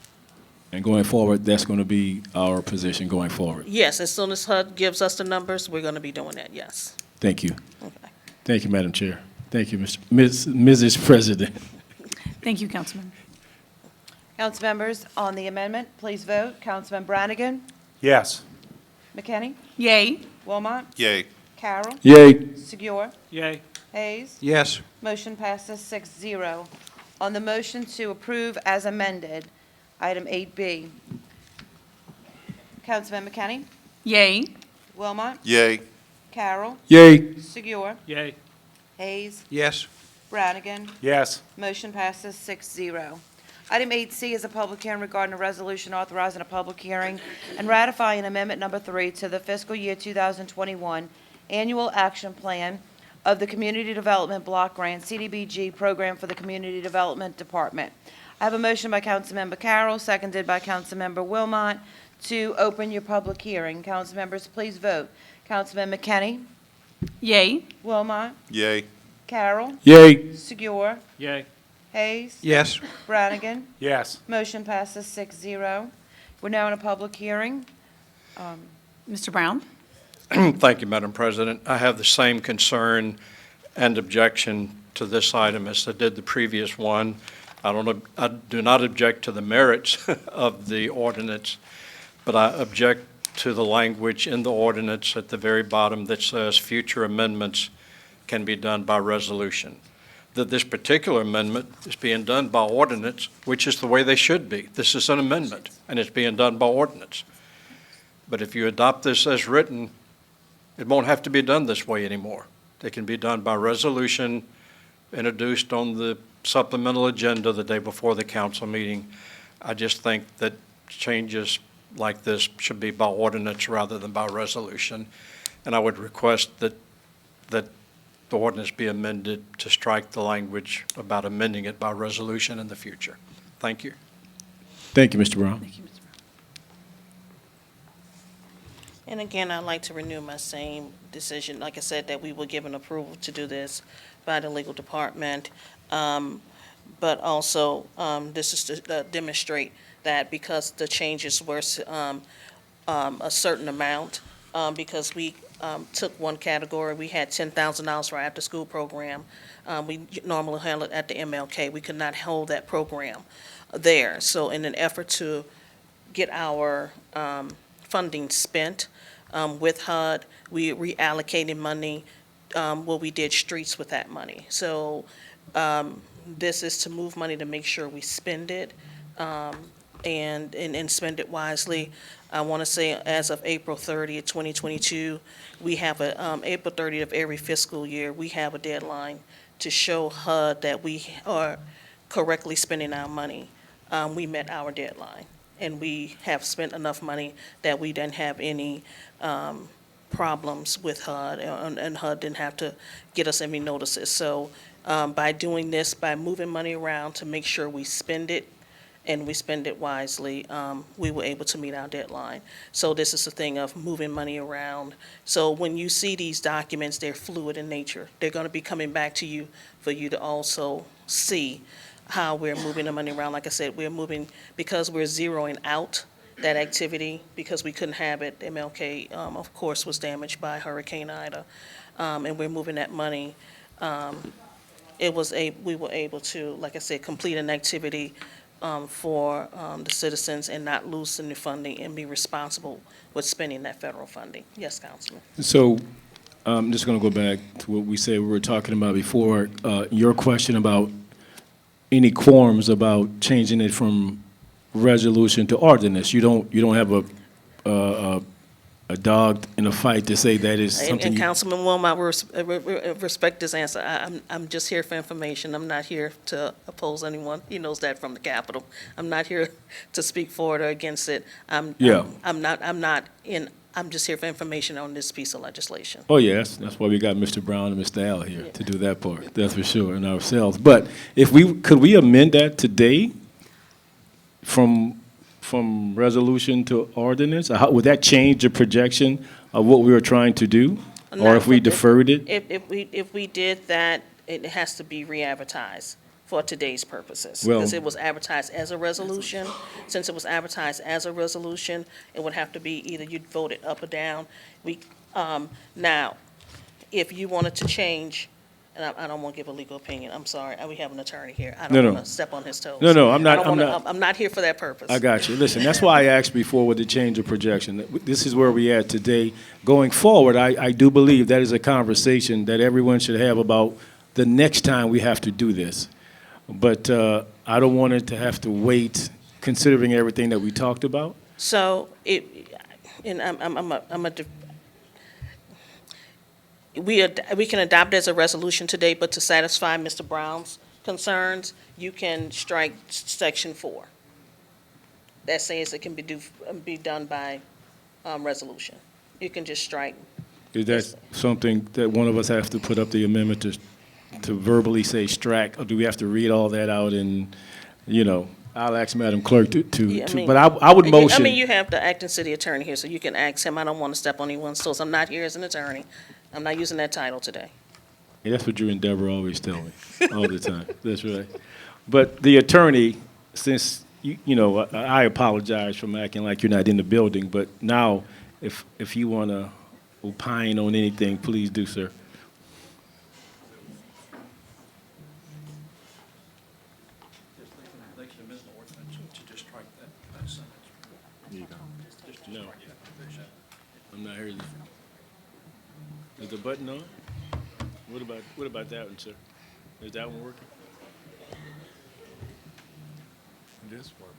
And going forward, that's going to be our position going forward. Yes, as soon as HUD gives us the numbers, we're going to be doing that, yes. Thank you. Okay. Thank you, Madam Chair. Thank you, Mrs. President. Thank you, Councilman. Council members, on the amendment, please vote. Councilman Brannigan? Yes. McKinney? Yay. Wilmot? Yay. Carroll? Yay. Segura? Yay. Hayes? Yes. Motion passes 6-0. On the motion to approve as amended, item 8B. Councilman McKinney? Yay. Wilmot? Yay. Carroll? Yay. Segura? Yay. Hayes? Yes. Brannigan? Yes. Motion passes 6-0. Item 8C is a public hearing regarding a resolution authorizing a public hearing and ratifying Amendment Number 3 to the fiscal year 2021 Annual Action Plan of the Community Development Block Grant CDBG Program for the Community Development Department. I have a motion by Councilmember Carroll, seconded by Councilmember Wilmot, to open your public hearing. Council members, please vote. Councilman McKinney? Yay. Wilmot? Yay. Carroll? Yay. Segura? Yay. Hayes? Yes. Brannigan? Yes. Motion passes 6-0. We're now in a public hearing. Mr. Brown? Thank you, Madam President. I have the same concern and objection to this item as I did the previous one. I do not object to the merits of the ordinance, but I object to the language in the ordinance at the very bottom that says future amendments can be done by resolution. That this particular amendment is being done by ordinance, which is the way they should be. This is an amendment, and it's being done by ordinance. But if you adopt this as written, it won't have to be done this way anymore. They can be done by resolution introduced on the supplemental agenda the day before the council meeting. I just think that changes like this should be by ordinance rather than by resolution. And I would request that the ordinance be amended to strike the language about amending it by resolution in the future. Thank you. Thank you, Mr. Brown. Thank you, Mr. Brown. And again, I'd like to renew my same decision. Like I said, that we were given approval to do this by the legal department. But also, this is to demonstrate that because the changes were a certain amount, because we took one category, we had $10,000 for our after-school program. We normally handle it at the MLK. We could not hold that program there. So in an effort to get our funding spent with HUD, we reallocated money where we did streets with that money. So this is to move money to make sure we spend it and spend it wisely. I want to say as of April 30th, 2022, we have April 30th of every fiscal year, we have a deadline to show HUD that we are correctly spending our money. We met our deadline, and we have spent enough money that we didn't have any problems with HUD, and HUD didn't have to get us any notices. So by doing this, by moving money around to make sure we spend it, and we spend it wisely, we were able to meet our deadline. So this is a thing of moving money around. So when you see these documents, they're fluid in nature. They're going to be coming back to you for you to also see how we're moving the money around. Like I said, we're moving, because we're zeroing out that activity, because we couldn't have it. MLK, of course, was damaged by Hurricane Ida, and we're moving that money. We were able to, like I said, complete an activity for the citizens and not loosen the funding and be responsible with spending that federal funding. Yes, Councilman. So I'm just going to go back to what we said we were talking about before. Your question about any quorums about changing it from resolution to ordinance. You don't have a dog in a fight to say that is something. And Councilman Wilmot, respect this answer. I'm just here for information. I'm not here to oppose anyone. He knows that from the Capitol. I'm not here to speak for it or against it. I'm just here for information on this piece of legislation. Oh, yes, that's why we got Mr. Brown and Mr. Al here to do that part. That's for sure, and ourselves. But could we amend that today from resolution to ordinance? Would that change the projection of what we were trying to do? Or if we deferred it? If we did that, it has to be re-advertised for today's purposes. Well- Because it was advertised as a resolution. Since it was advertised as a resolution, it would have to be either you'd vote it up or down. Now, if you wanted to change, and I don't want to give a legal opinion, I'm sorry, we have an attorney here. I No, don't no. want to step on his toes. No, I'm not- I'm not here for that purpose. I got you. Listen, that's why I asked before with the change of projection. This is where we at today. Going forward, I do believe that is a conversation that everyone should have about the next time we have to do this. But I don't want it to have to wait, considering everything that we talked about. So we can adopt it as a resolution today, but to satisfy Mr. Brown's concerns, you can strike section 4. That says it can be done by resolution. You can just strike. Is that something that one of us have to put up the amendment to verbally say strike, or do we have to read all that out and, I'll ask Madam Clerk but I would motion. You have the acting city attorney here, so you can ask him. I don't want to step on anyone's toes. I'm not here as an attorney. I'm not using that title today. Yeah, that's what your endeavor always tell me, all the time. That's right. But the attorney, since, I apologize for acting like you're not in the building, but now, if you want to opine on anything, please do, sir. No, I'm not hearing you. Is the button on? What about that one, sir? Is that one working? This work.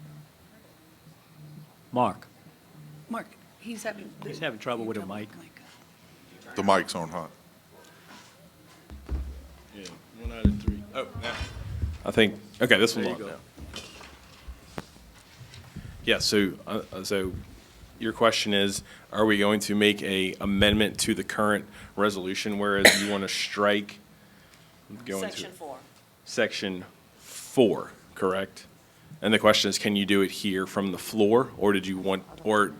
Mark, Mark, he's having trouble with a mic. The mic's on hot. Yeah, 1 out of 3. Oh, yeah. I think, okay, this one's There on you go. now. Yeah, so your question is, are we going to make a amendment to the current resolution, whereas you want to strike? Section 4. Section 4, correct? And the question is, can you do it here from the floor, or did you want, or,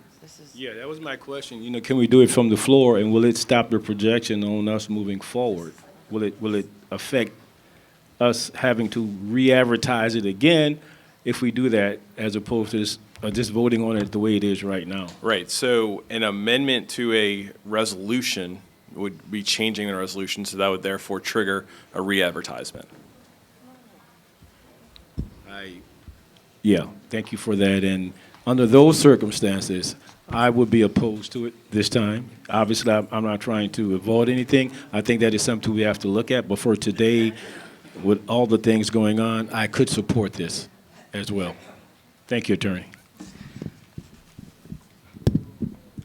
Yeah, that was my question. Can we do it from the floor, and will it stop the projection on us moving forward? Will it affect us having to re-advertise it again if we do that, as opposed to just voting on it the way it is right now? right, so an amendment to a resolution would be changing the resolution, so that would therefore trigger a re-advertisement. Yeah, thank you for that. And under those circumstances, I would be opposed to it this time. Obviously, I'm not trying to avoid anything. I think that is something we have to look at. But for today, with all the things going on, I could support this as well. Thank you, Attorney.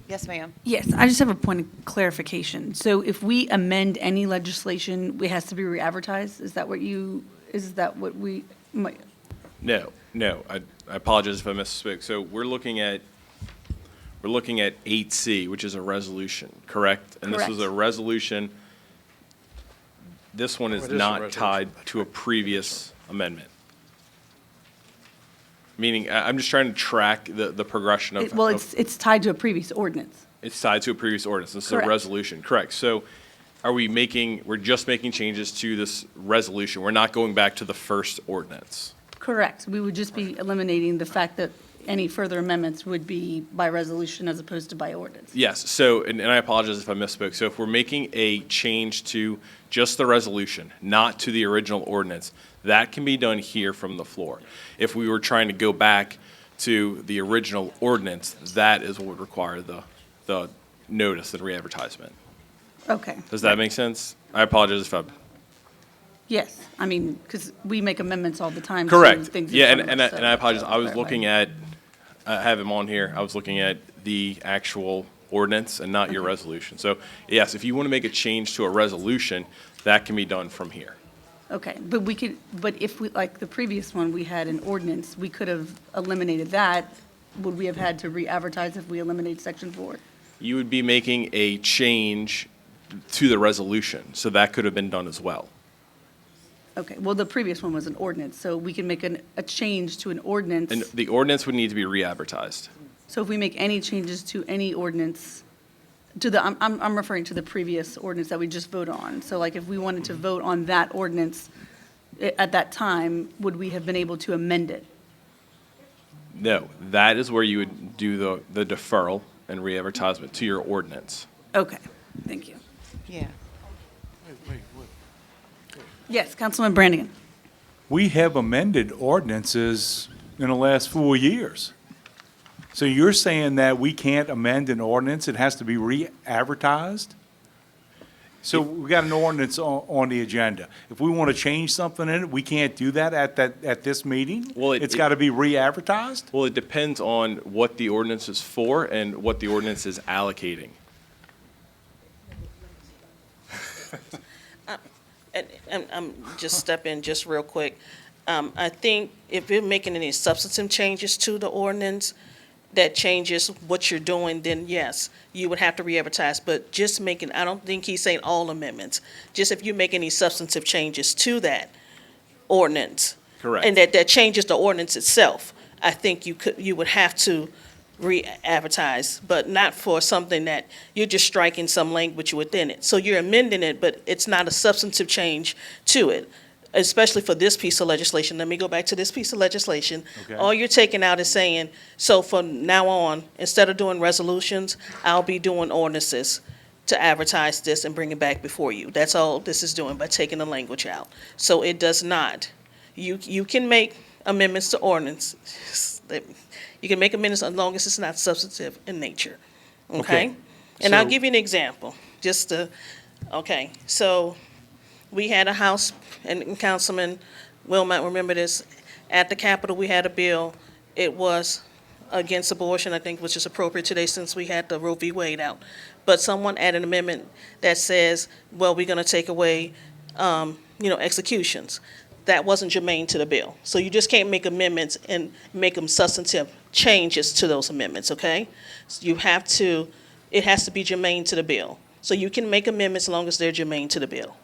Yes, ma'am. Yes, I just have a point of clarification. So if we amend any legislation, it has to be re-advertised? Is that what we might? No, I apologize if I misspoke. So we're looking at 8C, which is a resolution, correct? And this is Correct. a resolution, this one is It is a not resolution. tied to a previous amendment. Meaning, I'm just trying to track the progression of. Well, of- it's tied to a previous ordinance. It's tied to a previous ordinance. This is a Correct. resolution, correct. So we're just making changes to this resolution. We're not going back to the first ordinance. Correct. We would just be eliminating the fact that any further amendments would be by resolution as opposed to by ordinance. Yes, so, and I apologize if I misspoke. So if we're making a change to just the resolution, not to the original ordinance, that can be done here from the floor. If we were trying to go back to the original ordinance, that is what would require the notice, the re-advertisement. Okay. Does that make sense? I apologize if I. Yes, I mean, because we make amendments all the time. to Correct. things in Yeah, front of and us, I apologize. so I was clarify. looking at, I have him on here. I was looking at the actual ordinance and not your resolution. So, yes, if you want to make a change to a resolution, that can be done from here. Okay, but if we, like the previous one, we had an ordinance, we could have eliminated that. Would we have had to re-advertise if we eliminated section 4? You would be making a change to the resolution, so that could have been done as well. Okay, well, the previous one was an ordinance, so we can make a change to an ordinance. And the ordinance would need to be re-advertised. So if we make any changes to any ordinance, I'm referring to the previous ordinance that we just voted on. So like if we wanted to vote on that ordinance at that time, would we have been able to amend it? No, that is where you would do the deferral and re-advertisement to your ordinance. Okay, thank you. Yeah. Yes, Councilman Brannigan. We have amended ordinances in the last 4 years. So you're saying that we can't amend an ordinance, it has to be re-advertised? So we got an ordinance on the agenda. If we want to change something in it, we can't do that at this meeting? Well, It's got to be re-advertised? Well, it depends on what the ordinance is for and what the ordinance is allocating. And I'm just step in just real quick. I think if you're making any substantive changes to the ordinance that changes what you're doing, then yes, you would have to re-advertise. But just making, I don't think he's saying all amendments. Just if you make any substantive changes to that ordinance. Correct. And that changes the ordinance itself, I think you would have to re-advertise, but not for something that you're just striking some language within it. So you're amending it, but it's not a substantive change to it, especially for this piece of legislation. Let me go back to this piece of legislation. Okay. All you're taking out is saying, so from now on, instead of doing resolutions, I'll be doing ordinances to advertise this and bring it back before you. That's all this is doing by taking the language out. So it does not. You can make amendments to ordinance. You can make amendments as long as it's not substantive in nature, okay? Okay, And I'll so- give you an example, okay, so we had a house, and Councilman Will might remember this, at the Capitol, we had a bill, it was against abortion, I think, which is appropriate today since we had the Roe v. Wade out. But someone added an amendment that says, well, we're gonna take away, executions. That wasn't germane to the bill. So you just can't make amendments and make them substantive changes to those amendments, okay? So it has to be germane to the bill. So you can make amendments as long as they're germane to the bill.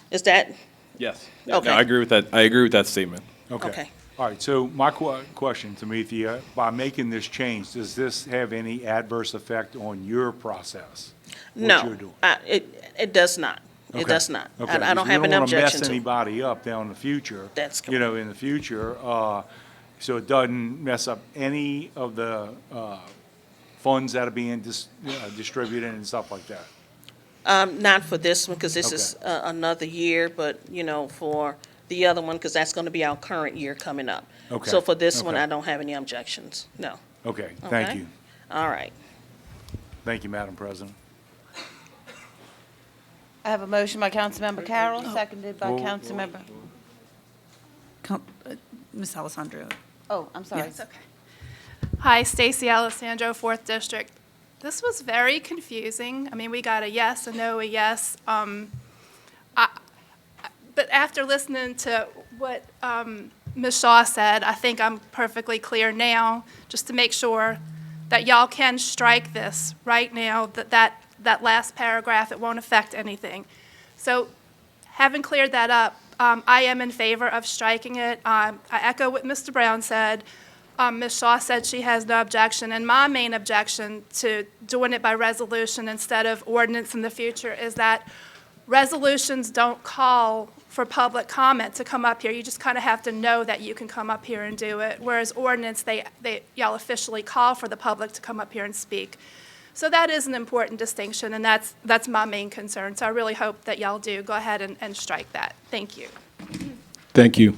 Is that, Yes. Okay. No, I agree with that. I agree with that statement. okay. All right, so my question, Tamithia, by making this change, does this have any adverse effect on your process? What No, you're doing? it does not. It Okay. does not. Okay, I don't because have we an wanna objection mess to it. anybody up down the future. That's in the future, so it doesn't mess up any of the funds that are being distributed and stuff like that. Not for this one, because this Okay. is another year, but, for the other one, because that's going to be our current year coming up. Okay. So for this one, Okay. I don't have any objections, no. Okay, Okay. thank you. All right. Thank you, Madam President. I have a motion by Councilmember Carroll, seconded by Whoa. Councilmember, Ms. Alessandro. oh, I'm sorry. Yes. Hi, Stacy Alessandro, 4th District. This was very confusing. I mean, we got a yes, a no, a yes. But after listening to what Ms. Shaw said, I think I'm perfectly clear now, just to make sure that y'all can strike this right now, that last paragraph, it won't affect anything. So having cleared that up, I am in favor of striking it. I echo what Mr. Brown said. Ms. Shaw said she has no objection, and my main objection to doing it by resolution instead of ordinance in the future is that resolutions don't call for public comment to come up here. You just kind of have to know that you can come up here and do it, whereas ordinance, y'all officially call for the public to come up here and speak. So that is an important distinction, and that's my main concern. So I really hope that y'all do go ahead and strike that. Thank you. Thank you.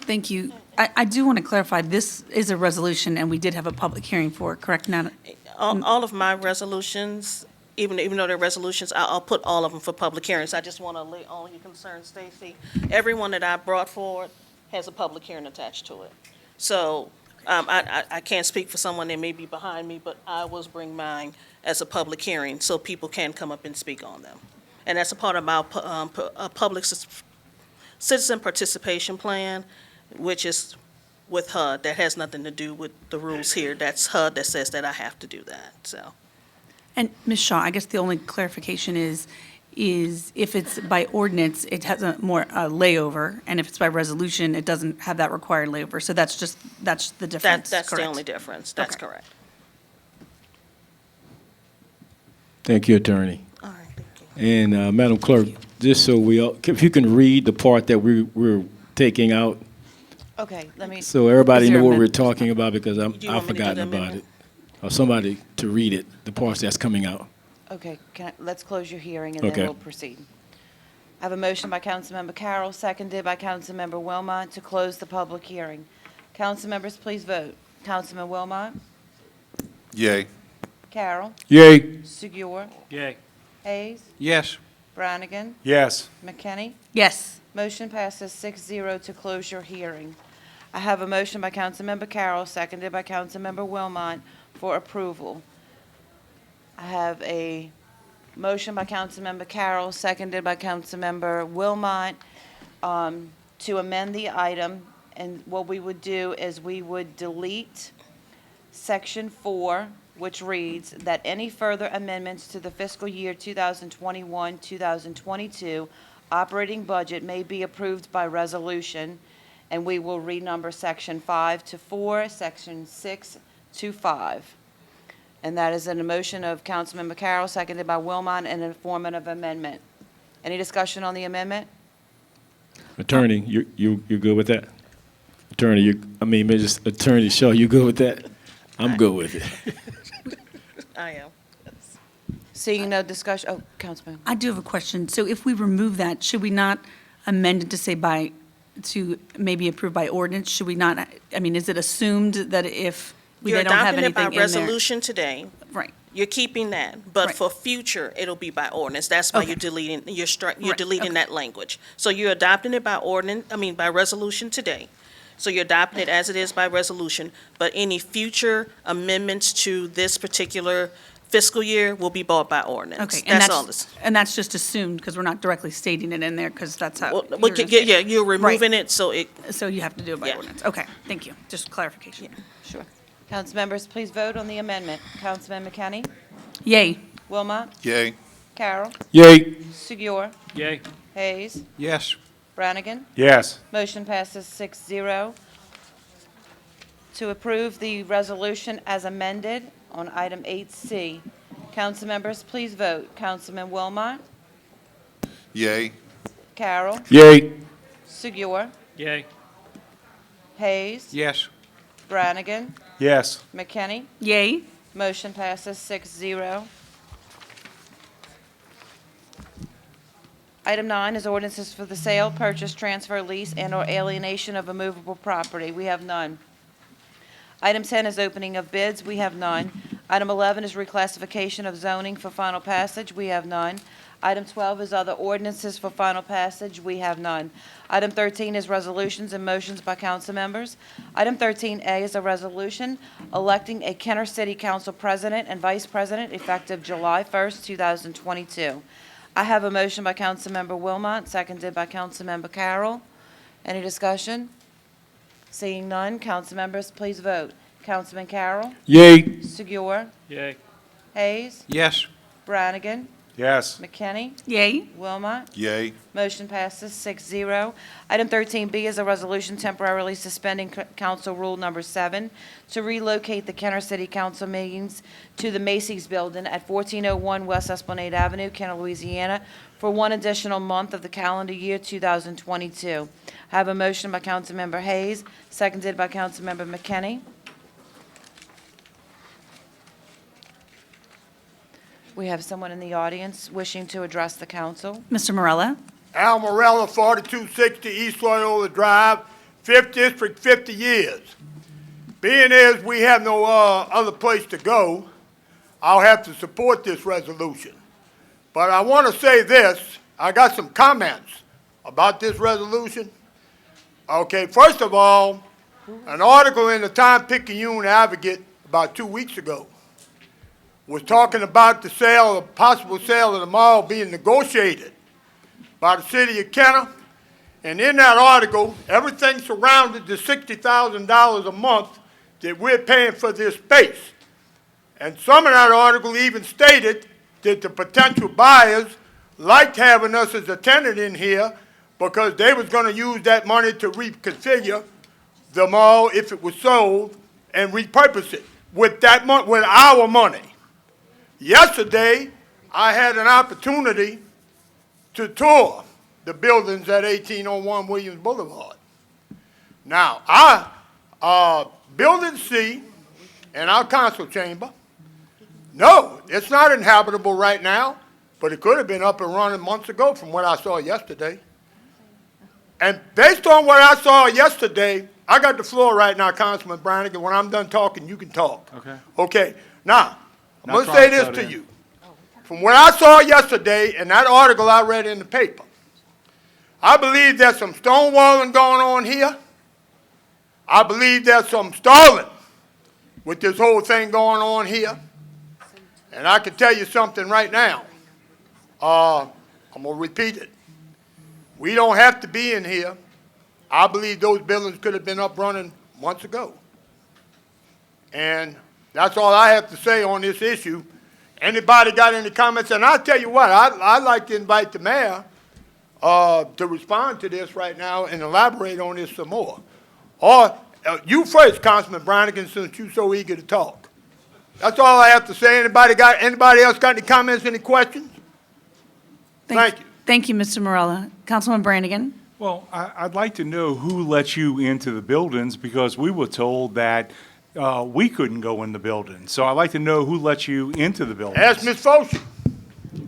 Thank you. I do want to clarify, this is a resolution, and we did have a public hearing for it, correct, Nana? All of my resolutions, even though they're resolutions, I'll put all of them for public hearings. I just want to lay all your concerns, Stacy. Everyone that I brought forward has a public hearing attached to it. So I can't speak for someone that may be behind me, but I will bring mine as a public hearing so people can come up and speak on them. And that's a part of our public citizen participation plan, which is with HUD. That has nothing to do with the rules here. That's HUD that says that I have to do that, so. And Ms. Shaw, I guess the only clarification is if it's by ordinance, it has a more layover, and if it's by resolution, it doesn't have that required layover. So that's the difference, That's the correct? only difference. That's Okay. correct. Thank you, Attorney. All right, thank you. And Madam Clerk, just so if you can read the part that we're taking out, Okay, let me, so everybody Is there know what we're amendments? talking about, because Do you I've want me to do forgotten the about it. amendment? Or somebody to read it, the parts that's coming out. okay, let's close your hearing and Okay. then we'll proceed. I have a motion by Councilmember Carroll, seconded by Councilmember Wilmot to close the public hearing. Council members, please vote. Councilman Wilmot? Yay. Carroll? Yay. Sugiur? Yay. Hayes? Yes. Brannigan? Yes. McKinney? Yes. Motion passes 6-0 to close your hearing. I have a motion by Councilmember Carroll, seconded by Councilmember Wilmot for approval. I have a motion by Councilmember Carroll, seconded by Councilmember Wilmot, to amend the item. And what we would do is we would delete Section 4, which reads that any further amendments to the fiscal year 2021-2022 operating budget may be approved by resolution, and we will renumber Section 5 to 4, Section 6 to 5. And that is an motion of Councilmember Carroll, seconded by Wilmot, in the form of amendment. Any discussion on the amendment? Attorney, you good with that? Attorney, Mrs. Attorney Shaw, you good with that? I'm good with it. I am. Seeing no discussion, oh, Councilman. I do have a question. So if we remove that, should we not amend it to say to maybe approve by ordinance? Should we not, is it assumed that if they You're don't have adopting it by anything in there? resolution today. Right. You're keeping that, but Right. for future, it'll be by ordinance. That's why Okay. you're deleting, you're Right, deleting okay. that language. So you're adopting it by by resolution today. So you're adopting it as it is by resolution, but any future amendments to this particular fiscal year will be bought by ordinance. Okay. And That's all this. And that's just assumed because we're not directly stating it in there because that's how. Well, you're gonna say it. yeah, you're removing it, so it, So you have to do it by Yeah. ordinance. Okay, thank you. Just clarification. Sure. Council members, please vote on the amendment. Councilman McKinney? Yay. Wilmot? Yay. Carroll? Yay. Sugiur? Yay. Hayes? Yes. Brannigan? Yes. Motion passes 6-0. To approve the resolution as amended on item 8C. Council members, please vote. Councilman Wilmot? Yay. Carroll? Yay. Sugiur? Yay. Hayes? Yes. Brannigan? Yes. McKinney? Yay. Motion passes 6-0. Item 9 is ordinances for the sale, purchase, transfer, lease, and/or alienation of a movable property. We have none. Item 10 is opening of bids. We have none. Item 11 is reclassification of zoning for final passage. We have none. Item 12 is other ordinances for final passage. We have none. Item 13 is resolutions and motions by council members. Item 13A is a resolution electing a Kenner City Council President and Vice President effective July 1st, 2022. I have a motion by Councilmember Wilmot, seconded by Councilmember Carroll. Any discussion? Seeing none, council members, please vote. Councilman Carroll? Yay. Segura? Yay. Hayes? Yes. Brannigan? Yes. McKinney? Yay. Wilmot? Yay. Motion passes 6-0. Item 13B is a resolution temporarily suspending Council Rule Number 7 to relocate the Kenner City Council meetings to the Macy's Building at 1401 West Esplanade Avenue, Kenner, Louisiana, for one additional month of the calendar year 2022. I have a motion by Councilmember Hayes, seconded by Councilmember McKinney. We have someone in the audience wishing to address the council. Mr. Morella? Al Morella, 4260 East Loyola Drive, 5th District, 50 years. Being as we have no other place to go, I'll have to support this resolution. But I want to say this, I got some comments about this resolution. Okay, first of all, an article in the Time-Picayune Advocate about 2 weeks ago was talking about the sale, the possible sale of the mall being negotiated by the city of Kenner. And in that article, everything surrounded the $60,000 a month that we're paying for this space. And some of that article even stated that the potential buyers liked having us as a tenant in here because they was going to use that money to reconfigure the mall if it was sold and repurpose it with that with our money. Yesterday, I had an opportunity to tour the buildings at 1801 Williams Boulevard. Now, Building C and our council chamber, no, it's not inhabitable right now, but it could have been up and running months ago from what I saw yesterday. And based on what I saw yesterday, I got the floor right now, Councilman Brannigan. When I'm done talking, you can talk. Okay. Okay. Now, I'm Not going to say trying to this cut to in. you. From what I saw yesterday and that article I read in the paper, I believe there's some stonewalling going on here. I believe there's some stalling with this whole thing going on here. And I can tell you something right now. I'm going to repeat it. We don't have to be in here. I believe those buildings could have been up running months ago. And that's all I have to say on this issue. Anybody got any comments? And I'll tell you what, I'd like to invite the mayor to respond to this right now and elaborate on this some more. Or you first, Councilman Brannigan, since you're so eager to talk. That's all I have to say. Anybody else got any comments, any questions? Thank you. Thank you, Mr. Morella. Councilman Brannigan? Well, I'd like to know who let you into the buildings because we were told that we couldn't go in the building. So I'd like to know who let you into the building. Ask Ms. Foshi.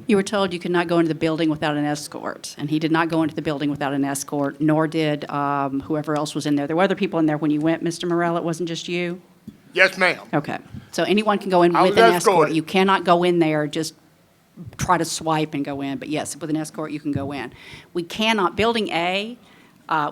You were told you could not go into the building without an escort, and he did not go into the building without an escort, nor did whoever else was in there. There were other people in there when you went, Mr. Morella. It wasn't just you? Yes, ma'am. Okay. So anyone can go in I with was an escort. escorted. You cannot go in there, just try to swipe and go in. But yes, with an escort, you can go in. We cannot, Building A,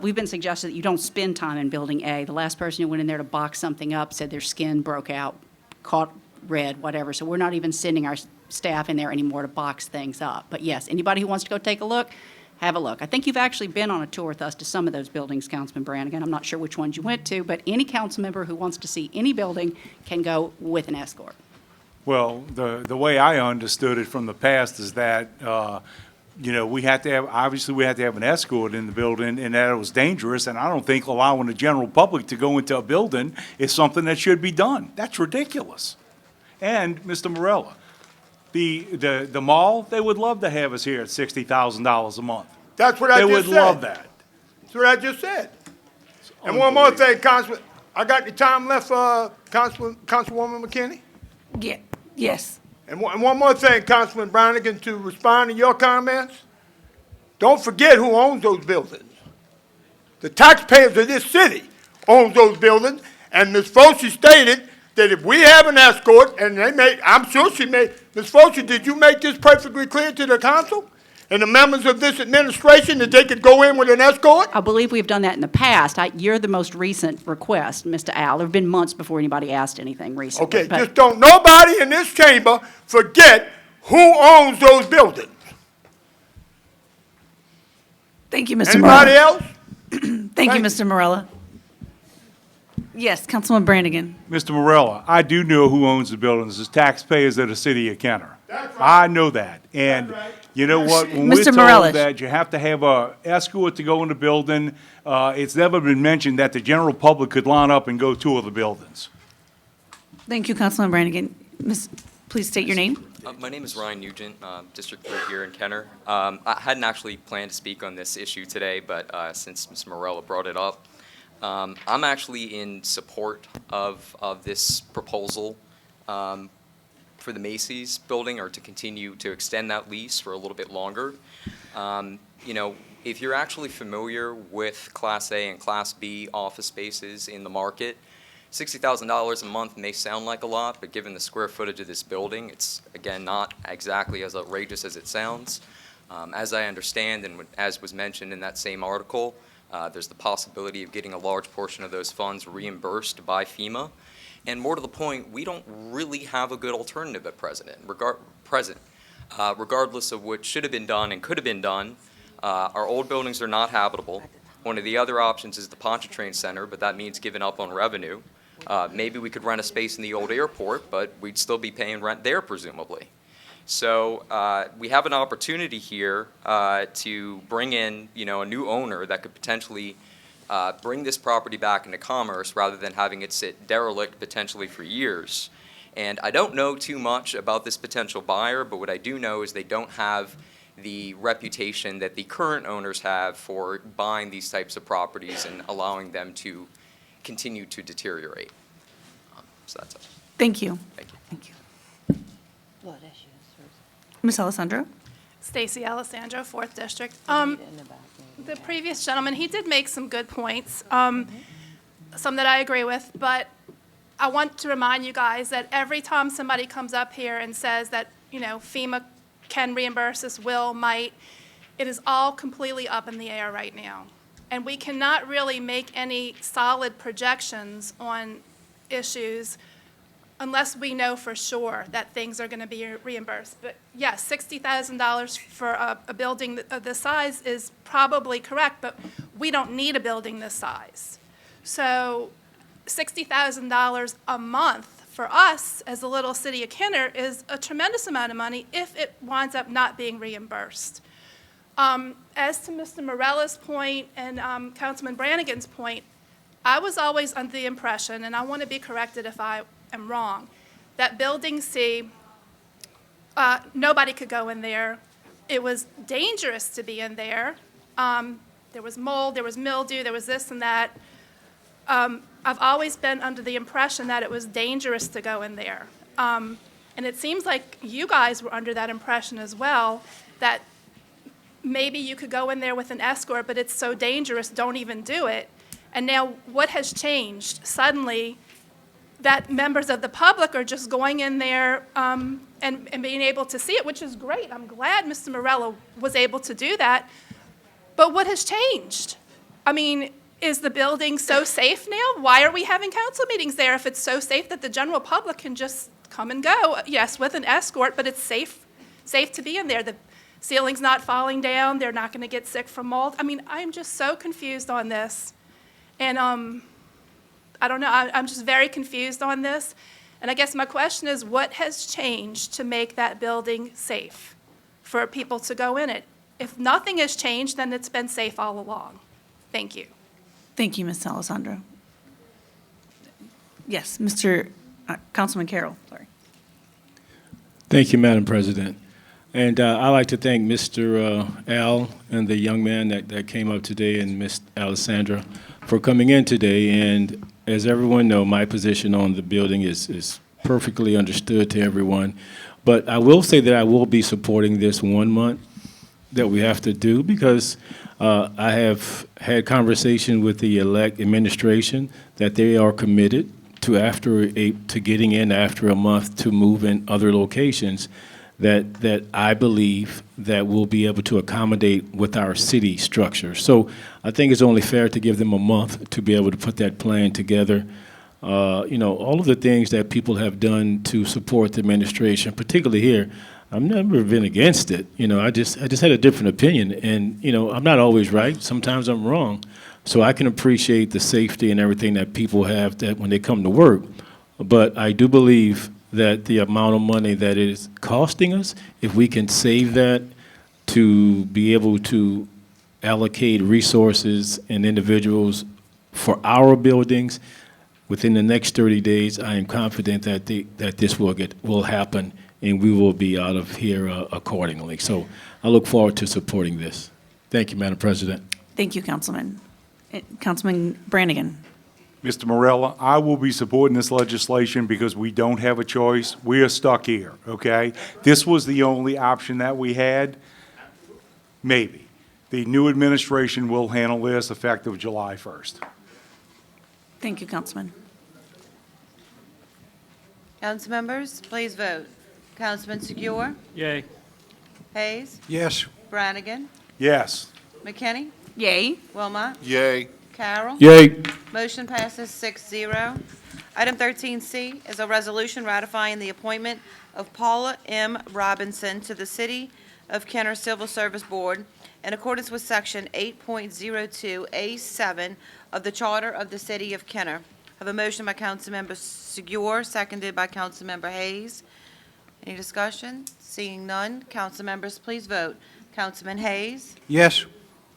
we've been suggested that you don't spend time in Building A. The last person who went in there to box something up said their skin broke out, caught red, whatever. So we're not even sending our staff in there anymore to box things up. But yes, anybody who wants to go take a look, have a look. I think you've actually been on a tour with us to some of those buildings, Councilman Brannigan. I'm not sure which ones you went to, but any council member who wants to see any building can go with an escort. Well, the way I understood it from the past is that, we had to have an escort in the building and that it was dangerous. And I don't think allowing the general public to go into a building is something that should be done. That's ridiculous. And, Mr. Morella, the mall, they would love to have us here at $60,000 a month. That's what I They just would said. love that. That's what I just said. And one more thing, Councilman, I got any time left, Councilwoman McKinney? Yeah. Yes. And one more thing, Councilman Brannigan, to respond to your comments. Don't forget who owns those buildings. The taxpayers of this city own those buildings, and Ms. Foshi stated that if we have an escort, and I'm sure she may, Ms. Fulcher, did you make this perfectly clear to the council and the members of this administration that they could go in with an escort? I believe we've done that in the past. You're the most recent request, Mr. Al. There have been months before anybody asked anything recently. Okay, but- just don't nobody in this chamber forget who owns those buildings. Thank you, Mr. Anybody Morella. else? Thank you, Mr. Morella. Yes, Councilman Brannigan. Mr. Morella, I do know who owns the buildings, it's taxpayers of the city of Kenner. I know that, and you know what? When we're Mr. Morales. told that you have to have a escort to go in the building, it's never been mentioned that the general public could line up and go tour the buildings. Thank you, Councilman Brannigan. Please state your name. My name is Ryan Nugent, District 4 here in Kenner. I hadn't actually planned to speak on this issue today, but since Ms. Morella brought it up, I'm actually in support of this proposal for the Macy's building, or to continue to extend that lease for a little bit longer. You know, if you're actually familiar with Class A and Class B office spaces in the market, $60,000 a month may sound like a lot, but given the square footage of this building, it's, again, not exactly as outrageous as it sounds. As I understand, and as was mentioned in that same article, there's the possibility of getting a large portion of those funds reimbursed by FEMA. And more to the point, we don't really have a good alternative at present, regardless of what should have been done and could have been done. Our old buildings are not habitable. One of the other options is the Pontchartrain Center, but that means giving up on revenue. Maybe we could rent a space in the old airport, but we'd still be paying rent there, presumably. So we have an opportunity here to bring in, you know, a new owner that could potentially bring this property back into commerce rather than having it sit derelict potentially for years. And I don't know too much about this potential buyer, but what I do know is they don't have the reputation that the current owners have for buying these types of properties and allowing them to continue to deteriorate. So that's it. Thank you. Thank you. Thank you. Ms. Alessandro? Stacy Alessandro, 4th District. The previous gentleman, he did make some good points, some that I agree with, but I want to remind you guys that every time somebody comes up here and says that, you know, FEMA can reimburse us, will, might, it is all completely up in the air right now. And we cannot really make any solid projections on issues unless we know for sure that things are going to be reimbursed. But yes, $60,000 for a building of this size is probably correct, but we don't need a building this size. So $60,000 a month for us as a little city of Kenner is a tremendous amount of money if it winds up not being reimbursed. As to Mr. Morella's point and Councilman Brannigan's point, I was always under the impression, and I want to be corrected if I am wrong, that Building C, nobody could go in there. It was dangerous to be in there. There was mold, there was mildew, there was this and that. I've always been under the impression that it was dangerous to go in there. And it seems like you guys were under that impression as well, that maybe you could go in there with an escort, but it's so dangerous, don't even do it. And now what has changed? Suddenly, that members of the public are just going in there and being able to see it, which is great. I'm glad Mr. Morella was able to do that. But what has changed? I mean, is the building so safe now? Why are we having council meetings there if it's so safe that the general public can just come and go? Yes, with an escort, but it's safe to be in there. The ceiling's not falling down. They're not going to get sick from mold. I mean, I'm just so confused on this. And I don't know, I'm just very confused on this. And I guess my question is, what has changed to make that building safe for people to go in it? If nothing has changed, then it's been safe all along. Thank you. Thank you, Ms. Alessandro. Yes, Councilman Carroll, sorry. Thank you, Madam President. And I'd like to thank Mr. Al and the young man that came up today, and Ms. Alessandra, for coming in today. And as everyone knows, my position on the building is perfectly understood to everyone. But I will say that I will be supporting this 1 month that we have to do, because I have had conversation with the elect administration that they are committed to getting in after a month to move in other locations that I believe that we'll be able to accommodate with our city structure. So I think it's only fair to give them a month to be able to put that plan together. All of the things that people have done to support the administration, particularly here, I've never been against it. I just had a different opinion, and I'm not always right. Sometimes I'm wrong. So I can appreciate the safety and everything that people have that when they come to work. But I do believe that the amount of money that it is costing us, if we can save that to be able to allocate resources and individuals for our buildings within the next 30 days, I am confident that that this will happen, and we will be out of here accordingly. So I look forward to supporting this. Thank you, Madam President. Thank you, Councilman. Councilman Brannigan. Mr. Morella, I will be supporting this legislation because we don't have a choice. We are stuck here, okay? This was the only option that we had. Maybe. The new administration will handle this effective July 1st. Thank you, Councilman. Council members, please vote. Councilman Segura? Yay. Hayes? Yes. Brannigan? Yes. McKinney? Yay. Wilmot? Yay. Carroll? Yay. Motion passes 6-0. Item 13C is a resolution ratifying the appointment of Paula M. Robinson to the City of Kenner Civil Service Board in accordance with Section 8.02A7 of the Charter of the City of Kenner. Have a motion by Councilmember Segura, seconded by Councilmember Hayes. Any discussion? Seeing none, council members, please vote. Councilman Hayes? Yes.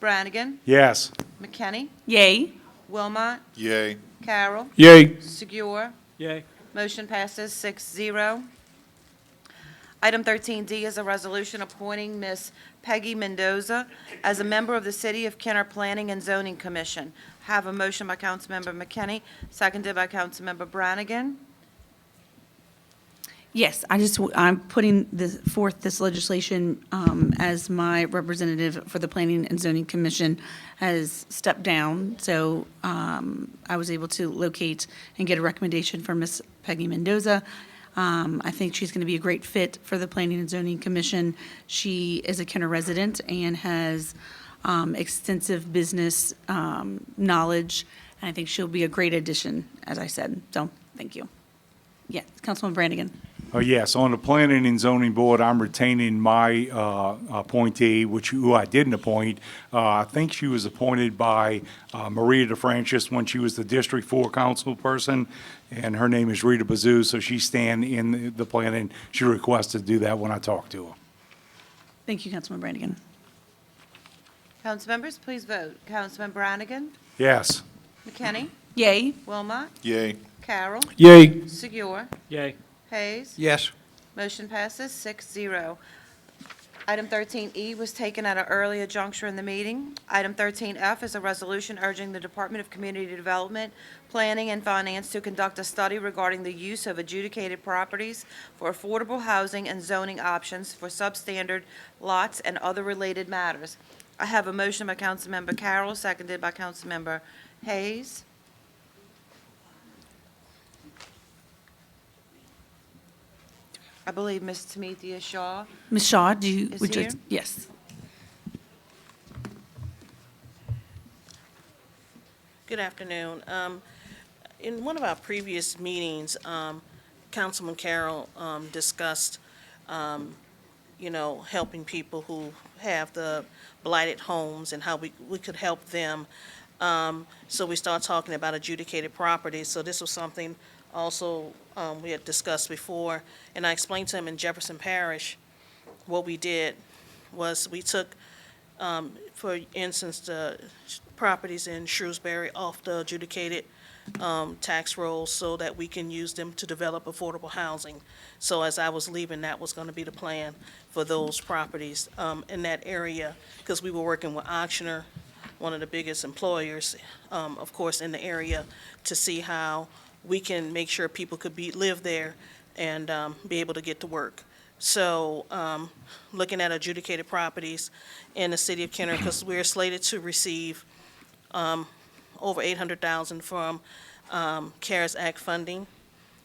Brannigan? Yes. McKinney? Yay. Wilmot? Yay. Carroll? Yay. Segura? Yay. Motion passes 6-0. Item 13D is a resolution appointing Miss Peggy Mendoza as a member of the City of Kenner Planning and Zoning Commission. Have a motion by Councilmember McKinney, seconded by Councilmember Brannigan. Yes, I'm putting forth this legislation as my representative for the Planning and Zoning Commission has stepped down. So I was able to locate and get a recommendation from Ms. Peggy Mendoza. I think she's going to be a great fit for the Planning and Zoning Commission. She is a Kenner resident and has extensive business knowledge, and I think she'll be a great addition, as I said. So, thank you. Yeah, Councilman Brannigan. Yes, on the Planning and Zoning Board, I'm retaining my appointee, who I didn't appoint. I think she was appointed by Maria DeFrancis when she was the District 4 council person, and her name is Rita Bazoo, so she's staying in the planning. She requested to do that when I talked to her. Thank you, Councilman Brannigan. Council members, please vote. Councilman Brannigan? Yes. McKinney? Yay. Wilmot? Yay. Carroll? Yay. Segura? Yay. Hayes? Yes. Motion passes 6-0. Item 13E was taken at an earlier juncture in the meeting. Item 13F is a resolution urging the Department of Community Development, Planning, and Finance to conduct a study regarding the use of adjudicated properties for affordable housing and zoning options for substandard lots and other related matters. I have a motion by Councilmember Carroll, seconded by Councilmember Hayes. I believe Ms. Tamithia Shaw. Ms. Shaw, Is would you? here? Yes. Good afternoon. In one of our previous meetings, Councilman Carroll discussed, helping people who have the blighted homes and how we could help them. So we started talking about adjudicated properties. So this was something also we had discussed before, and I explained to him in Jefferson Parish, what we did was we took, for instance, the properties in Shrewsbury off the adjudicated tax rolls so that we can use them to develop affordable housing. So as I was leaving, that was going to be the plan for those properties in that area, because we were working with Auctioner, one of the biggest employers, of course, in the area, to see how we can make sure people could live there and be able to get to work. So looking at adjudicated properties in the city of Kenner, because we're slated to receive over $800,000 from CARES Act funding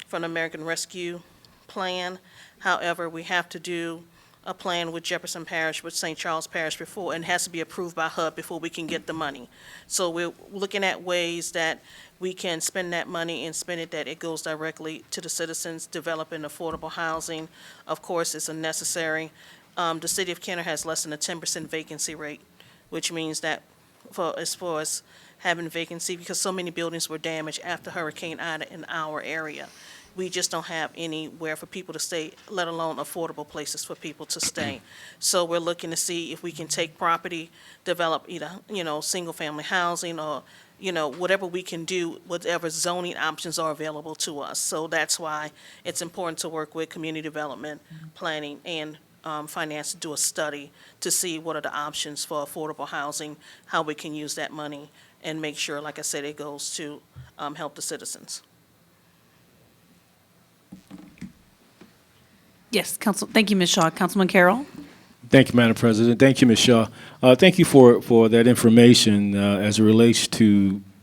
from the American Rescue Plan. However, we have to do a plan with Jefferson Parish, with St. Charles Parish before, and it has to be approved by HUD before we can get the money. So we're looking at ways that we can spend that money and spend it that it goes directly to the citizens, developing affordable housing. Of course, it's a necessary. The city of Kenner has less than a 10% vacancy rate, which means that as far as having vacancy, because so many buildings were damaged after Hurricane Ida in our area. We just don't have anywhere for people to stay, let alone affordable places for people to stay. So we're looking to see if we can take property, develop either, single-family housing or, whatever we can do, whatever zoning options are available to us. So that's why it's important to work with community development, planning, and finance to do a study to see what are the options for affordable housing, how we can use that money, and make sure, like I said, it goes to help the citizens. Yes, thank you, Ms. Shaw. Councilman Carroll? Thank you, Madam President. Thank you, Ms. Shaw. Thank you for that information as it relates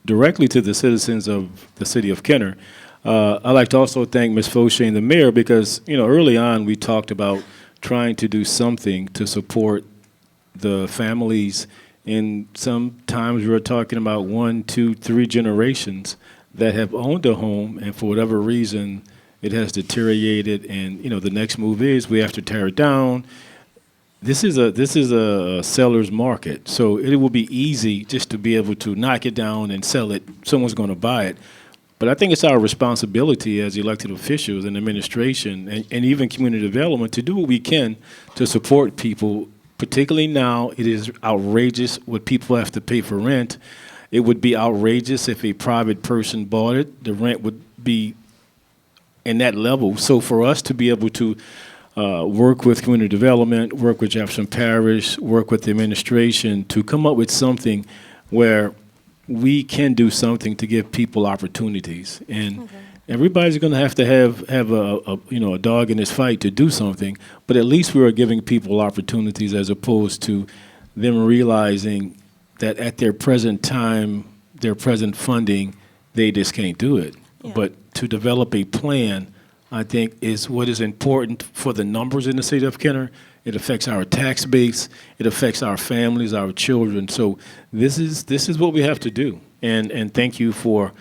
directly to the citizens of the city of Kenner. I'd like to also thank Ms. Fauché and the mayor because, early on we talked about trying to do something to support the families, and sometimes we're talking about 1, 2, 3 generations that have owned a home, and for whatever reason, it has deteriorated, and the next move is we have to tear it down. This is a seller's market, so it will be easy just to be able to knock it down and sell it. Someone's going to buy it, but I think it's our responsibility as elected officials and administration and even community development to do what we can to support people. Particularly now, it is outrageous what people have to pay for rent. It would be outrageous if a private person bought it. The rent would be in that level. So for us to be able to work with community development, work with Jefferson Parish, work with the administration to come up with something where we can do something to give people opportunities. And everybody's going to have a dog in this fight to do something, but at least we are giving people opportunities as opposed to them realizing that at their present time, their present funding, they just can't do it. Yeah. But to develop a plan, I think, is what is important for the numbers in the city of Kenner. It affects our tax base. It affects our families, our children. So this is what we have to do. And thank you for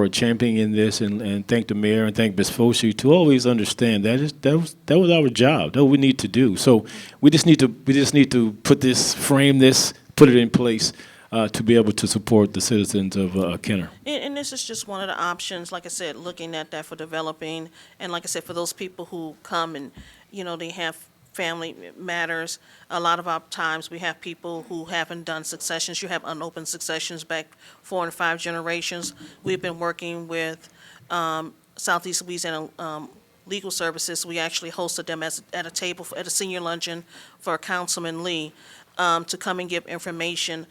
championing this, and thank the mayor and thank Ms. Fauché to always understand that was our job. That what we need to do. So we just need to put it in place to be able to support the citizens of Kenner. And this is just one of the options, like I said, looking at that for developing, and like I said, for those people who come and, they have family matters. A lot of our times, we have people who haven't done successions. You have unopened successions back 4 and 5 generations. We've been working with Southeast Louisiana Legal Services. We actually hosted them at a table at a senior luncheon for Councilman Lee to come and give information.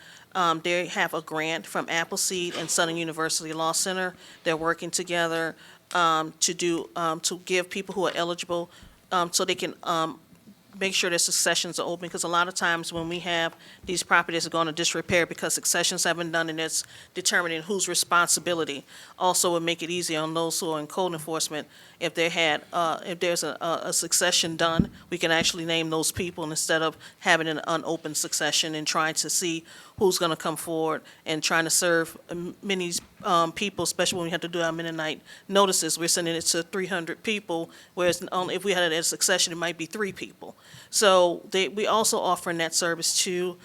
They have a grant from Appleseed and Southern University Law Center. They're working together to give people who are eligible so they can make sure their successions are open, because a lot of times when we have these properties that are going to disrepair because successions haven't done, and it's determining whose responsibility. Also would make it easier on those who are in code enforcement. If there's a succession done, we can actually name those people instead of having an unopened succession and trying to see who's going to come forward and trying to serve many people, especially when we have to do our Mennonite notices. We're sending it to 300 people, whereas if we had a succession, it might be 3 people. So we also offering that service too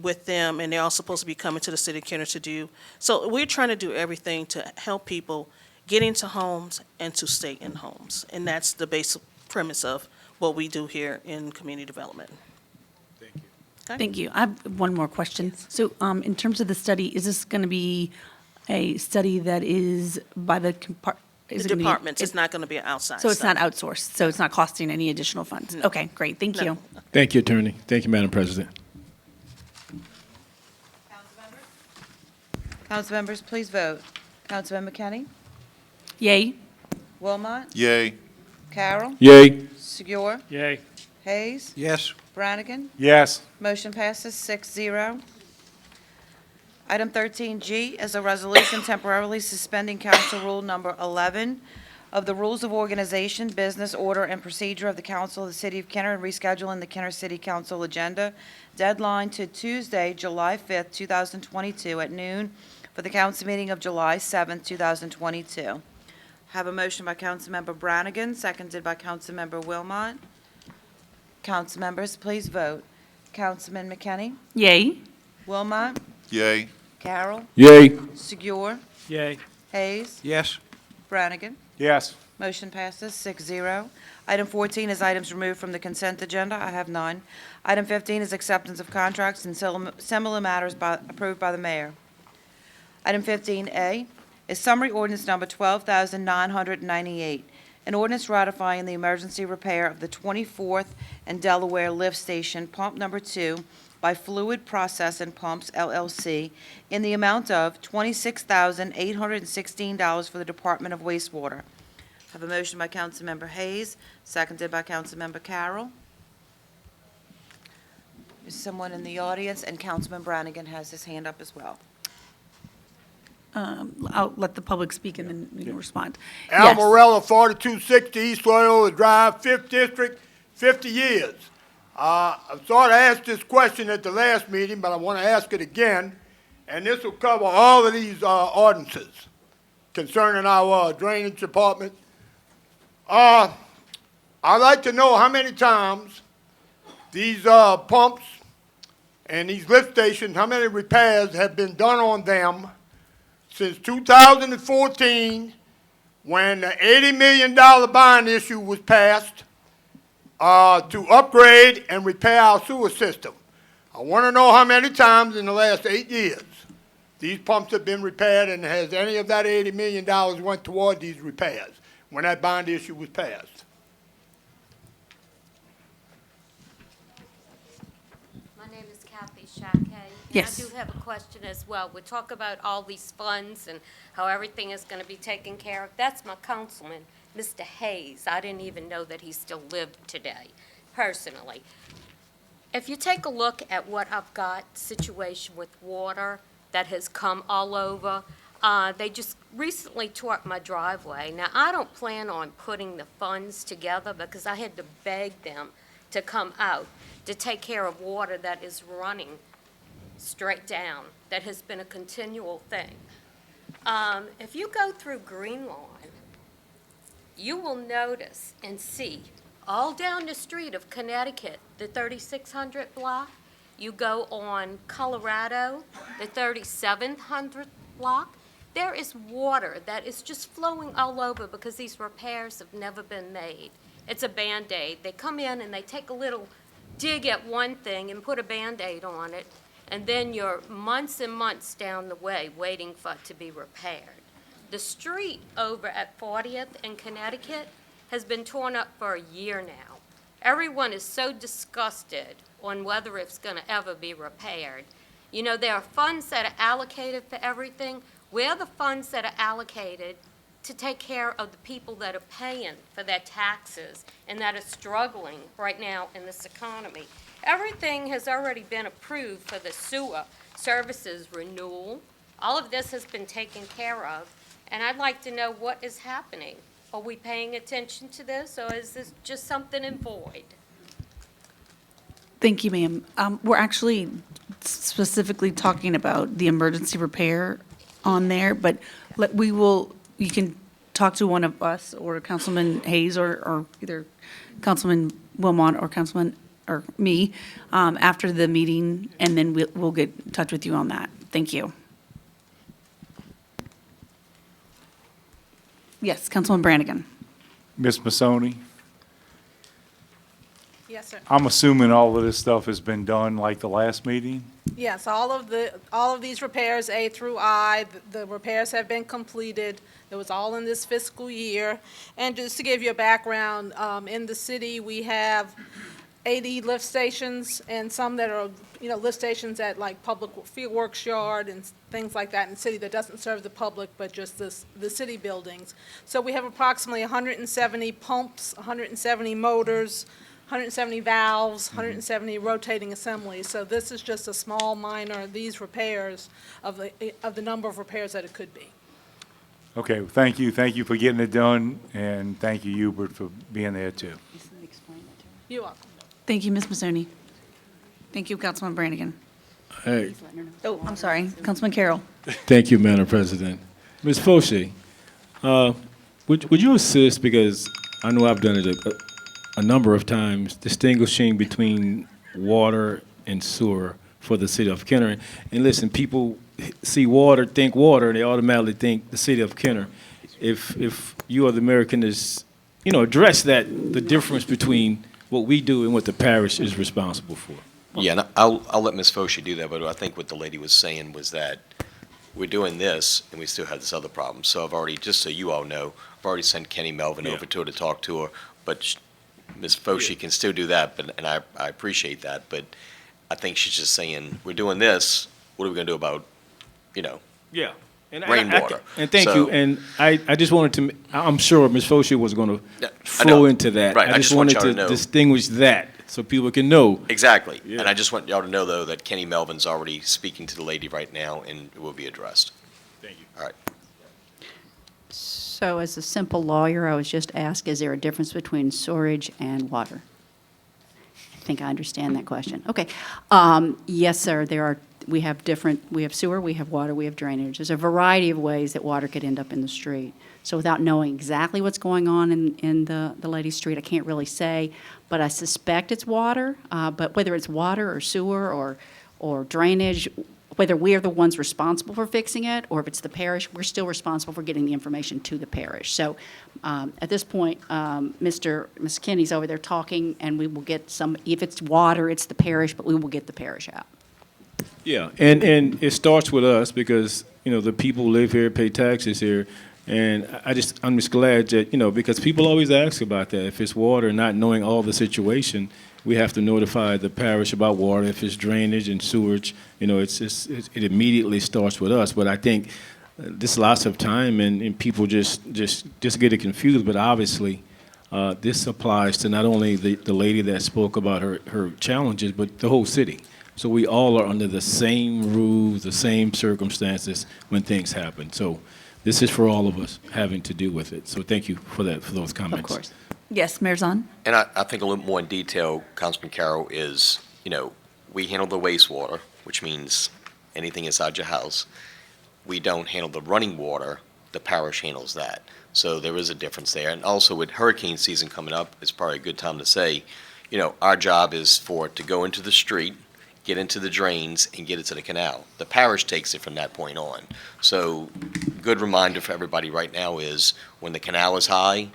with them, and they're all supposed to be coming to the city of Kenner to do. So we're trying to do everything to help people get into homes and to stay in homes. And that's the basic premise of what we do here in community development. Thank you. I have one more question. So in terms of the study, is this going to be a study that is by the departments? It's not going to be an outside So it's study. not outsourced, so it's not costing any additional funds? No. Okay, great, thank you. Thank you, Attorney. Thank you, Madam President. Council members, please vote. Councilmember Kenny? Yay? Wilmot? Yay. Carroll? Yay. Segur? Yay. Hayes? Yes. Brannigan? Yes. Motion passes 6-0. Item 13G is a resolution temporarily suspending Council Rule Number 11 of the Rules of Organization, Business, Order, and Procedure of the Council of the City of Kenner and rescheduling the Kenner City Council agenda deadline to Tuesday, July 5th, 2022 at noon for the council meeting of July 7th, 2022. Have a motion by Councilmember Brannigan, seconded by Councilmember Wilmot. Council members, please vote. Councilman McKinney? Yay. Wilmot? Yay. Carroll? Yay. Segur? Yay. Hayes? Yes. Brannigan? Yes. Motion passes 6-0. Item 14 is items removed from the consent agenda. I have none. Item 15 is acceptance of contracts and similar matters approved by the mayor. Item 15A is summary ordinance number 12,998, an ordinance ratifying the emergency repair of the 24th and Delaware Lift Station, pump number 2, by Fluid Process and Pumps, LLC, in the amount of $26,816 for the Department of Wastewater. Have a motion by Councilmember Hayes, seconded by Councilmember Carroll. Is someone in the audience? And Councilman Brannigan has his hand up as well. I'll let the public speak and then you can respond. Al Yes. Morella, 4260 East Loyola Drive, 5th District, 50 years. I'm sorry I asked this question at the last meeting, but I want to ask it again, and this will cover all of these ordinances concerning our drainage department. I'd like to know how many times these pumps and these lift stations, how many repairs have been done on them since 2014, when the $80 million bond issue was passed to upgrade and repair our sewer system. I want to know how many times in the last 8 years these pumps have been repaired, and has any of that $80 million went toward these repairs when that bond issue was passed? My name is Kathy Shackay. Yes. And I do have a question as well. We talk about all these funds and how everything is going to be taken care of. That's my councilman, Mr. Hayes. I didn't even know that he still lived today, personally. If you take a look at what I've got, situation with water that has come all over, they just recently tore up my driveway. Now, I don't plan on putting the funds together because I had to beg them to come out to take care of water that is running straight down, that has been a continual thing. If you go through Green Lawn, you will notice and see all down the street of Connecticut, the 3600 block, you go on Colorado, the 3700 block, there is water that is just flowing all over because these repairs have never been made. It's a Band-Aid. They come in and they take a little dig at one thing and put a Band-Aid on it, and then you're months and months down the way waiting for it to be repaired. The street over at 40th in Connecticut has been torn up for a year now. Everyone is so disgusted on whether it's going to ever be repaired. You know, there are funds that are allocated for everything. Where are the funds that are allocated to take care of the people that are paying for their taxes and that are struggling right now in this economy? Everything has already been approved for the sewer services renewal. All of this has been taken care of, and I'd like to know what is happening. Are we paying attention to this, or is this just something in void? Thank you, ma'am. We're actually specifically talking about the emergency repair on there, but you can talk to one of us or Councilman Hayes or either Councilman Wilmot or Councilman or me after the meeting, and then we'll get in touch with you on that. Thank you. Yes, Councilman Brannigan. Ms. Massoni, Yes, sir. I'm assuming all of this stuff has been done like the last meeting? Yes, all of these repairs, A through I, the repairs have been completed. It was all in this fiscal year. And just to give you a background, in the city, we have 80 lift stations and some that are, lift stations at like public field works yard and things like that in the city that doesn't serve the public, but just the city buildings. So we have approximately 170 pumps, 170 motors, 170 valves, 170 rotating assemblies. So this is just a small, minor, these repairs of the number of repairs that it could be. Okay, thank you. Thank you for getting it done, and thank you, Hubert, for being there, too. You're welcome. Thank you, Ms. Mazzoni. Thank you, Councilman Brannigan. Hey, Oh, I'm sorry, Councilman Carroll. thank you, Madam President. Ms. Fauci, would you assist, because I know I've done it a number of times, distinguishing between water and sewer for the city of Kenner. And listen, people see water, think water, and they automatically think the city of Kenner. If you or the mayor can just, address that, the difference between what we do and what the parish is responsible for. Yeah, and I'll let Ms. Foshee do that, but I think what the lady was saying was that we're doing this, and we still have this other problem. So I've already, just so you all know, I've already sent Kenny Melvin over to her to talk to her, but Ms. Foshee can still do that, and I appreciate that, but I think she's just saying, we're doing this, what are we gonna do about, Yeah. And rainwater? And thank So- you. And I just wanted to, I'm sure Ms. Foshee was going to Yeah, I flow know. into that. Right, I just want wanted y'all to to know. distinguish that so people can know. Exactly, Yeah. and I just want y'all to know, though, that Kenny Melvin's already speaking to the lady right now, and it will be addressed. Thank you. All right. So as a simple lawyer, I was just asked, is there a difference between sewerage and water? I think I understand that question. Okay. Yes, sir, we have sewer, we have water, we have drainage. There's a variety of ways that water could end up in the street. So without knowing exactly what's going on in the lady's street, I can't really say, but I suspect it's water. But whether it's water or sewer or drainage, whether we're the ones responsible for fixing it, or if it's the parish, we're still responsible for getting the information to the parish. So at this point, Ms. Kenny's over there talking, and we will get some, if it's water, it's the parish, but we will get the parish out. Yeah, and it starts with us because, the people who live here, pay taxes here. And I'm just glad that, because people always ask about that. If it's water, not knowing all the situation, we have to notify the parish about water. If it's drainage and sewage, it immediately starts with us. But I think this lots of time and people just get it confused. But obviously, this applies to not only the lady that spoke about her challenges, but the whole city. So we all are under the same rules, the same circumstances when things happen. So this is for all of us having to do with it. So thank you for those comments. Of course. Yes, Mayor Zahn? And I think a little more in detail, Councilman Carroll, is, we handle the wastewater, which means anything inside your house. We don't handle the running water, the parish handles that. So there is a difference there. And also with hurricane season coming up, it's probably a good time to say, our job is for it to go into the street, get into the drains, and get it to the canal. The parish takes it from that point on. So good reminder for everybody right now is when the canal is high,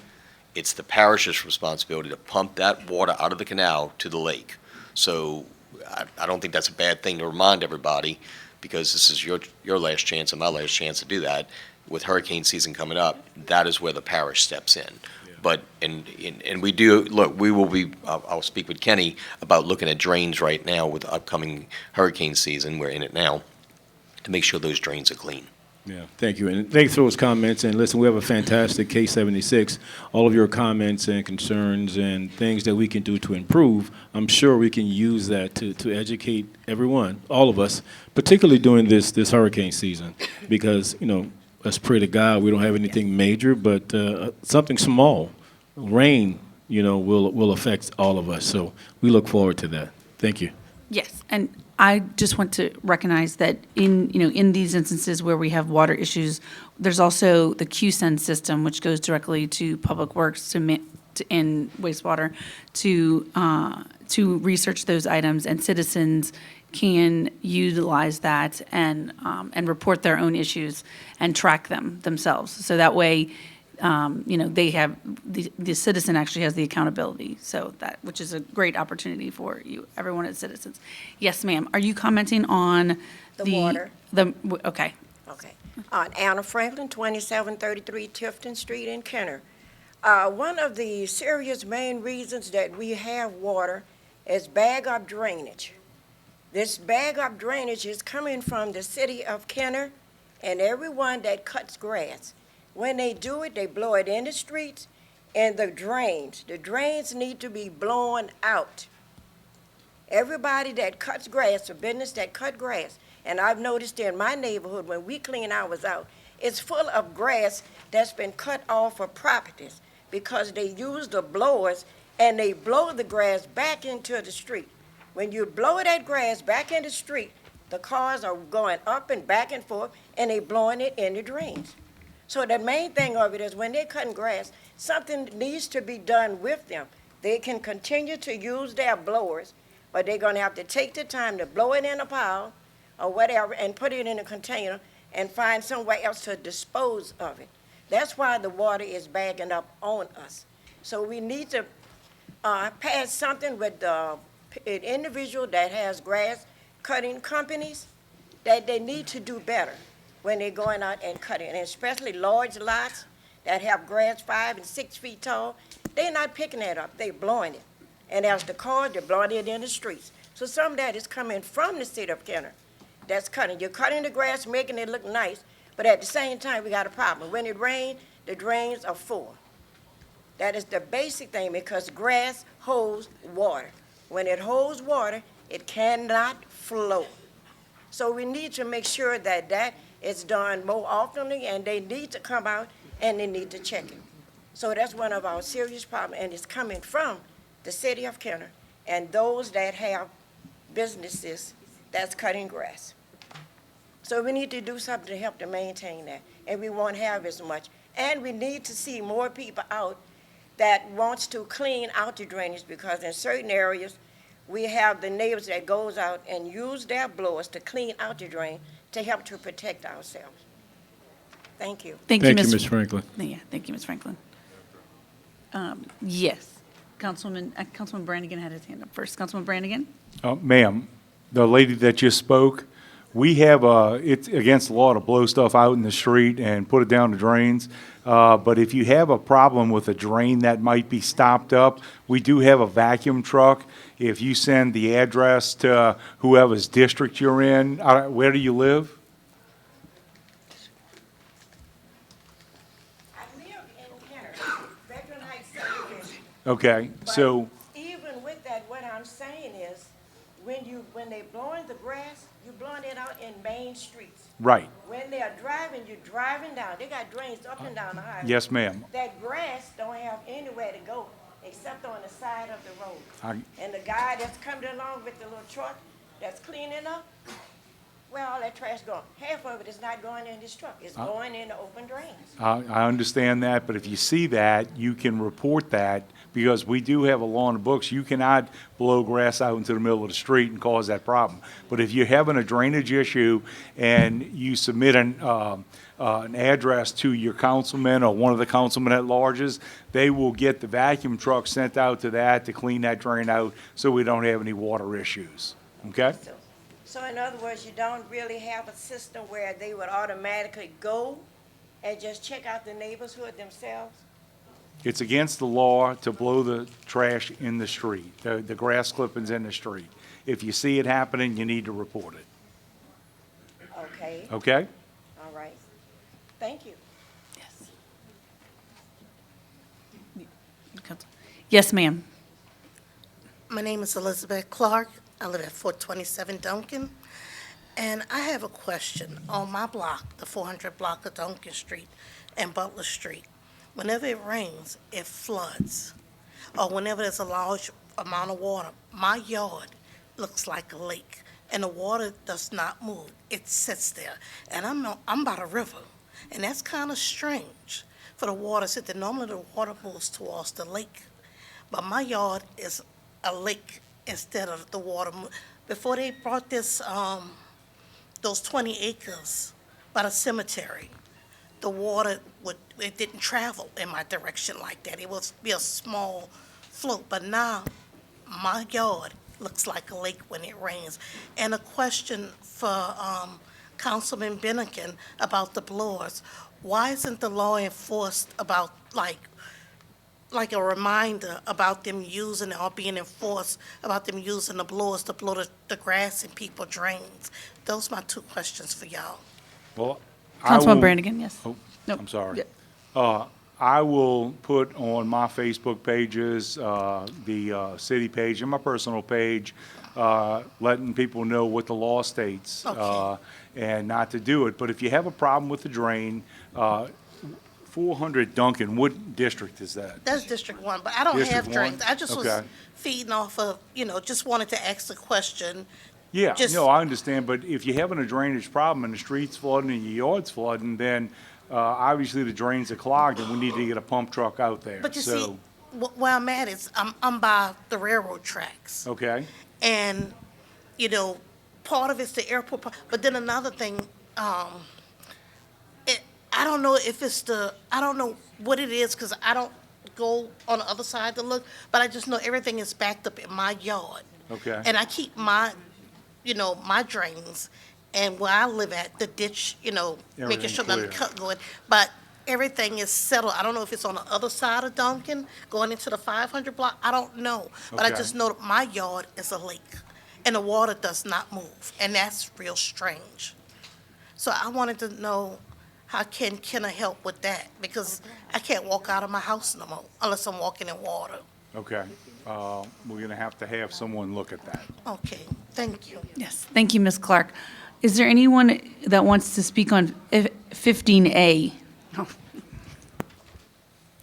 it's the parish's responsibility to pump that water out of the canal to the lake. So I don't think that's a bad thing to remind everybody, because this is your last chance and my last chance to do that. With hurricane season coming up, that is where the parish steps in. But, and we do, look, we will be, I'll speak with Kenny about looking at drains right now with the upcoming hurricane season, we're in it now, to make sure those drains are clean. Yeah, thank you. And thanks for those comments. And listen, we have a fantastic case 76. All of your comments and concerns and things that we can do to improve, I'm sure we can use that to educate everyone, all of us, particularly during this hurricane season. Because, let's pray to God we don't have anything major, but something small, rain, will affect all of us. So we look forward to that. Thank you. Yes, and I just want to recognize that in these instances where we have water issues, there's also the QSEN system, which goes directly to Public Works in wastewater to research those items, and citizens can utilize that and report their own issues and track them themselves. So that way, they have, the citizen actually has the accountability. So which is a great opportunity for you, everyone as citizens. Yes, ma'am. Are you commenting on The water. Okay. Okay. Anna Franklin, 2733 Tifton Street in Kenner. One of the serious main reasons that we have water is bag-up drainage. This bag-up drainage is coming from the city of Kenner and everyone that cuts grass. When they do it, they blow it in the streets, in the drains. The drains need to be blown out. Everybody that cuts grass, a business that cut grass, and I've noticed in my neighborhood, when we clean ours out, it's full of grass that's been cut off of properties because they use the blowers and they blow the grass back into the street. When you blow that grass back in the street, the cars are going up and back and forth, and they blowing it in the drains. So the main thing of it is when they're cutting grass, something needs to be done with them. They can continue to use their blowers, but they're gonna have to take the time to blow it in a pile or whatever and put it in a container and find somewhere else to dispose of it. That's why the water is bagging up on us. So we need to pass something with an individual that has grass cutting companies, that they need to do better when they're going out and cutting, and especially large lots that have grass 5 and 6 feet tall. They're not picking that up, they're blowing it. And as the cars, they're blowing it in the streets. So some of that is coming from the city of Kenner. That's cutting. You're cutting the grass, making it look nice, but at the same time, we got a problem. When it rains, the drains are full. That is the basic thing, because grass holds water. When it holds water, it cannot flow. So we need to make sure that that is done more oftenly, and they need to come out and they need to check it. So that's one of our serious problems, and it's coming from the city of Kenner and those that have businesses that's cutting grass. So we need to do something to help to maintain that, and we won't have as much. And we need to see more people out that wants to clean out the drainage, because in certain areas, we have the neighbors that goes out and use their blowers to clean out the drain to help to protect ourselves. Thank you. Thank you, Ms. Franklin. Yeah, thank you, Ms. Franklin. Yes, Councilman Brannigan had his hand up first. Councilman Brannigan? Ma'am, the lady that just spoke, we have, it's against the law to blow stuff out in the street and put it down the drains. But if you have a problem with a drain that might be stopped up, we do have a vacuum truck. If you send the address to whoever's district you're in, where do you live? I live in Kenner, Veteran Heights subdivision. Okay, so, Even with that, what I'm saying is, when they blowing the grass, you're blowing it out in main streets. right, When they are driving, you're driving down. They got drains up and down the highway. yes, ma'am. That grass don't have anywhere to go except on the side of the road. I- And the guy that's coming along with the little truck that's cleaning up, where all that trash going? Half of it is not going in this truck. It's going in the open drains. I understand that, but if you see that, you can report that, because we do have a law in the books. You cannot blow grass out into the middle of the street and cause that problem. But if you're having a drainage issue and you submit an address to your councilman or one of the councilmen at larges, they will get the vacuum truck sent out to that to clean that drain out so we don't have any water issues, okay? So in other words, you don't really have a system where they would automatically go and just check out the neighborhood themselves? It's against the law to blow the trash in the street, the grass clippings in the street. If you see it happening, you need to report it, Okay, okay? all right. Thank you. Yes, ma'am. My name is Elizabeth Clark. I live at 427 Duncan. And I have a question. On my block, the 400 block of Duncan Street and Butler Street, whenever it rains, it floods. Or whenever there's a large amount of water, my yard looks like a lake. And the water does not move. It sits there. And I'm by the river. And that's kind of strange for the water to sit there. Normally the water moves towards the lake. But my yard is a lake instead of the water. Before they brought this, those 20 acres by the cemetery, the water it didn't travel in my direction like that. It would be a small float. But now my yard looks like a lake when it rains. And a question for Councilman Bennigan about the blowers. Why isn't the law enforced about like a reminder about them using it, or being enforced about them using the blowers to blow the grass in people's drains? Those are my two questions for y'all. Well, Councilman Brannigan, yes. Oh, Nope. I'm sorry. Yeah. I will put on my Facebook pages, the city page and my personal page, letting people know what the law states. Okay. And not to do it. But if you have a problem with the drain, 400 Duncan, what district is that? That's District 1, but I don't District have drains. one? I just was Okay. feeding off of, just wanted to ask the question. Yeah, Just- no, I understand, but if you're having a drainage problem and the street's flooding and your yard's flooding, then obviously the drains are clogged and we need to get a pump truck out there. But you So, see, where I'm at is, I'm by the railroad tracks. okay, And, part of it's the airport, but then another thing, I don't know if it's I don't know what it is, because I don't go on the other side to look, but I just know everything is backed up in my yard. okay. And I keep my drains, and where I live at, the ditch, making Everything sure nothing clear. going. But everything is settled. I don't know if it's on the other side of Duncan, going into the 500 block. I don't know. But I Okay. just know that my yard is a lake, and the water does not move, and that's real strange. So I wanted to know, how can I help with that? Because I can't walk out of my house no more unless I'm walking in water. Okay, we're gonna have to have someone look at that. Okay, thank you. Yes, thank you, Ms. Clark. Is there anyone that wants to speak on 15A?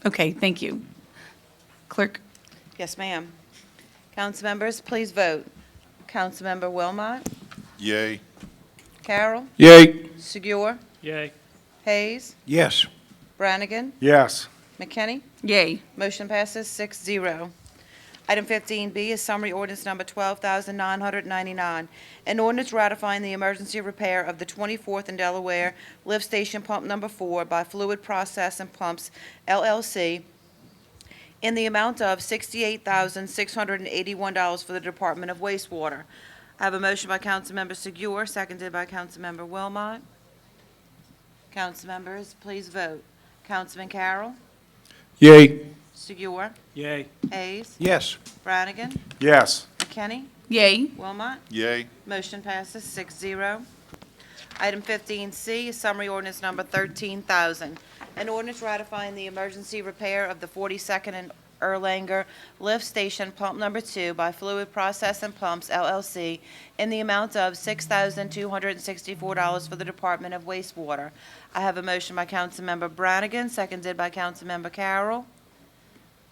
Okay, thank you. Clerk? Yes, ma'am. Council members, please vote. Councilmember Wilmot, Yay. Carroll, Yay. Segura, Yay. Hayes, Yes. Brannigan, Yes, McKinney. Yay. Motion passes 6-0. Item 15B is summary ordinance number 12,999, an ordinance ratifying the emergency repair of the 24th and Delaware Lift Station Pump Number 4 by Fluid Process and Pumps, LLC, in the amount of $68,681 for the Department of Wastewater. I have a motion by Councilmember Segura, seconded by Councilmember Wilmot. Council members, please vote. Councilman Carroll, Yay. Segura, Yay. Hayes, Yes. Brannigan, yes, McKinney, Yay. Wilmot. Yay. Motion passes 6-0. Item 15C is summary ordinance number 13,000. An ordinance ratifying the emergency repair of the 42nd and Erlanger Lift Station Pump Number 2 by Fluid Process and Pumps, LLC, in the amount of $6,264 for the Department of Wastewater. I have a motion by Councilmember Brannigan, seconded by Councilmember Carroll.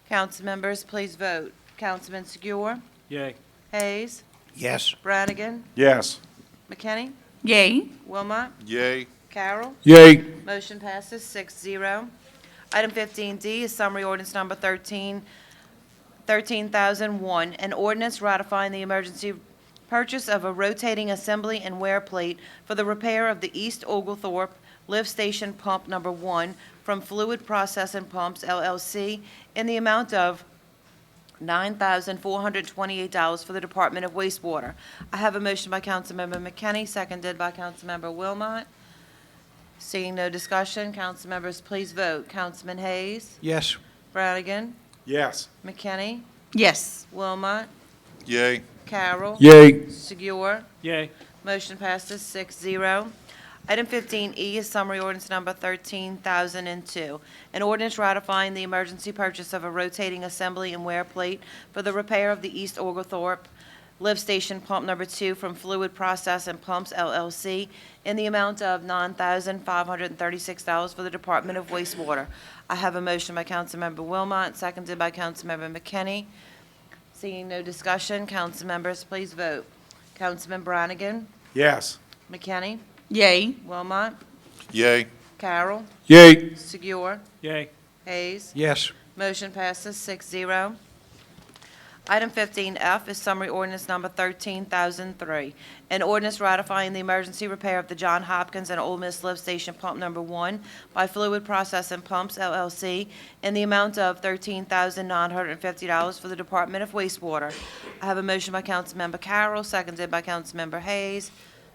Council members, please vote. Councilman Segura, Yay. Hayes, Yes. Brannigan, yes, McKinney, Yay. Wilmot, Yay. Carroll. Yay. Motion passes 6-0. Item 15D is summary ordinance number 13,001, an ordinance ratifying the emergency purchase of a rotating assembly and wear plate for the repair of the East Oglethorpe Lift Station Pump Number 1 from Fluid Process and Pumps, LLC, in the amount of $9,428 for the Department of Wastewater. I have a motion by Councilmember McKinney, seconded by Councilmember Wilmot. Seeing no discussion, council members, please vote. Councilman Hayes, Yes. Brannigan, yes, McKinney, Yes. Wilmot, Yay. Carroll. Yay. Segura. Yay. Motion passes 6-0. Item 15E is summary ordinance number 13,002, an ordinance ratifying the emergency purchase of a rotating assembly and wear plate for the repair of the East Oglethorpe Lift Station Pump Number 2 from Fluid Process and Pumps, LLC, in the amount of $9,536 for the Department of Wastewater. I have a motion by Councilmember Wilmot, seconded by Councilmember McKinney. Seeing no discussion, council members, please vote. Councilman Brannigan, yes, McKinney, Yay. Wilmot, Yay. Carroll, Yay. Segura, Yay. Hayes. Yes. Motion passes 6-0. Item 15F is summary ordinance number 13,003, an ordinance ratifying the emergency repair of the John Hopkins and Ole Miss Lift Station Pump Number 1 by Fluid Process and Pumps, LLC, in the amount of $13,950 for the Department of Wastewater. I have a motion by Councilmember Carroll, seconded by Councilmember Hayes.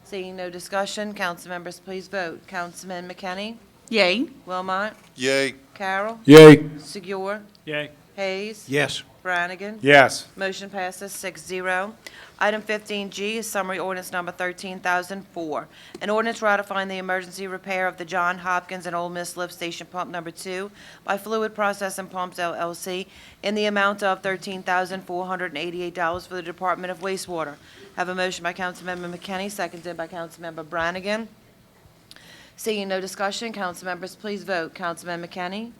Seeing no discussion, council members, please vote. Councilman McKinney, Yay. Wilmot, Yay. Carroll, Yay. Segura, Yay. Hayes, Yes. Brannigan. Yes. Motion passes 6-0. Item 15G is summary ordinance number 13,004. An ordinance ratifying the emergency repair of the John Hopkins and Ole Miss Lift Station Pump Number 2 by Fluid Process and Pumps LLC in the amount of $13,488 for the Department of Wastewater. Have a motion by Councilmember McKinney, seconded by Councilmember Brannigan. Seeing no discussion, council members, please vote. Councilman McKinney?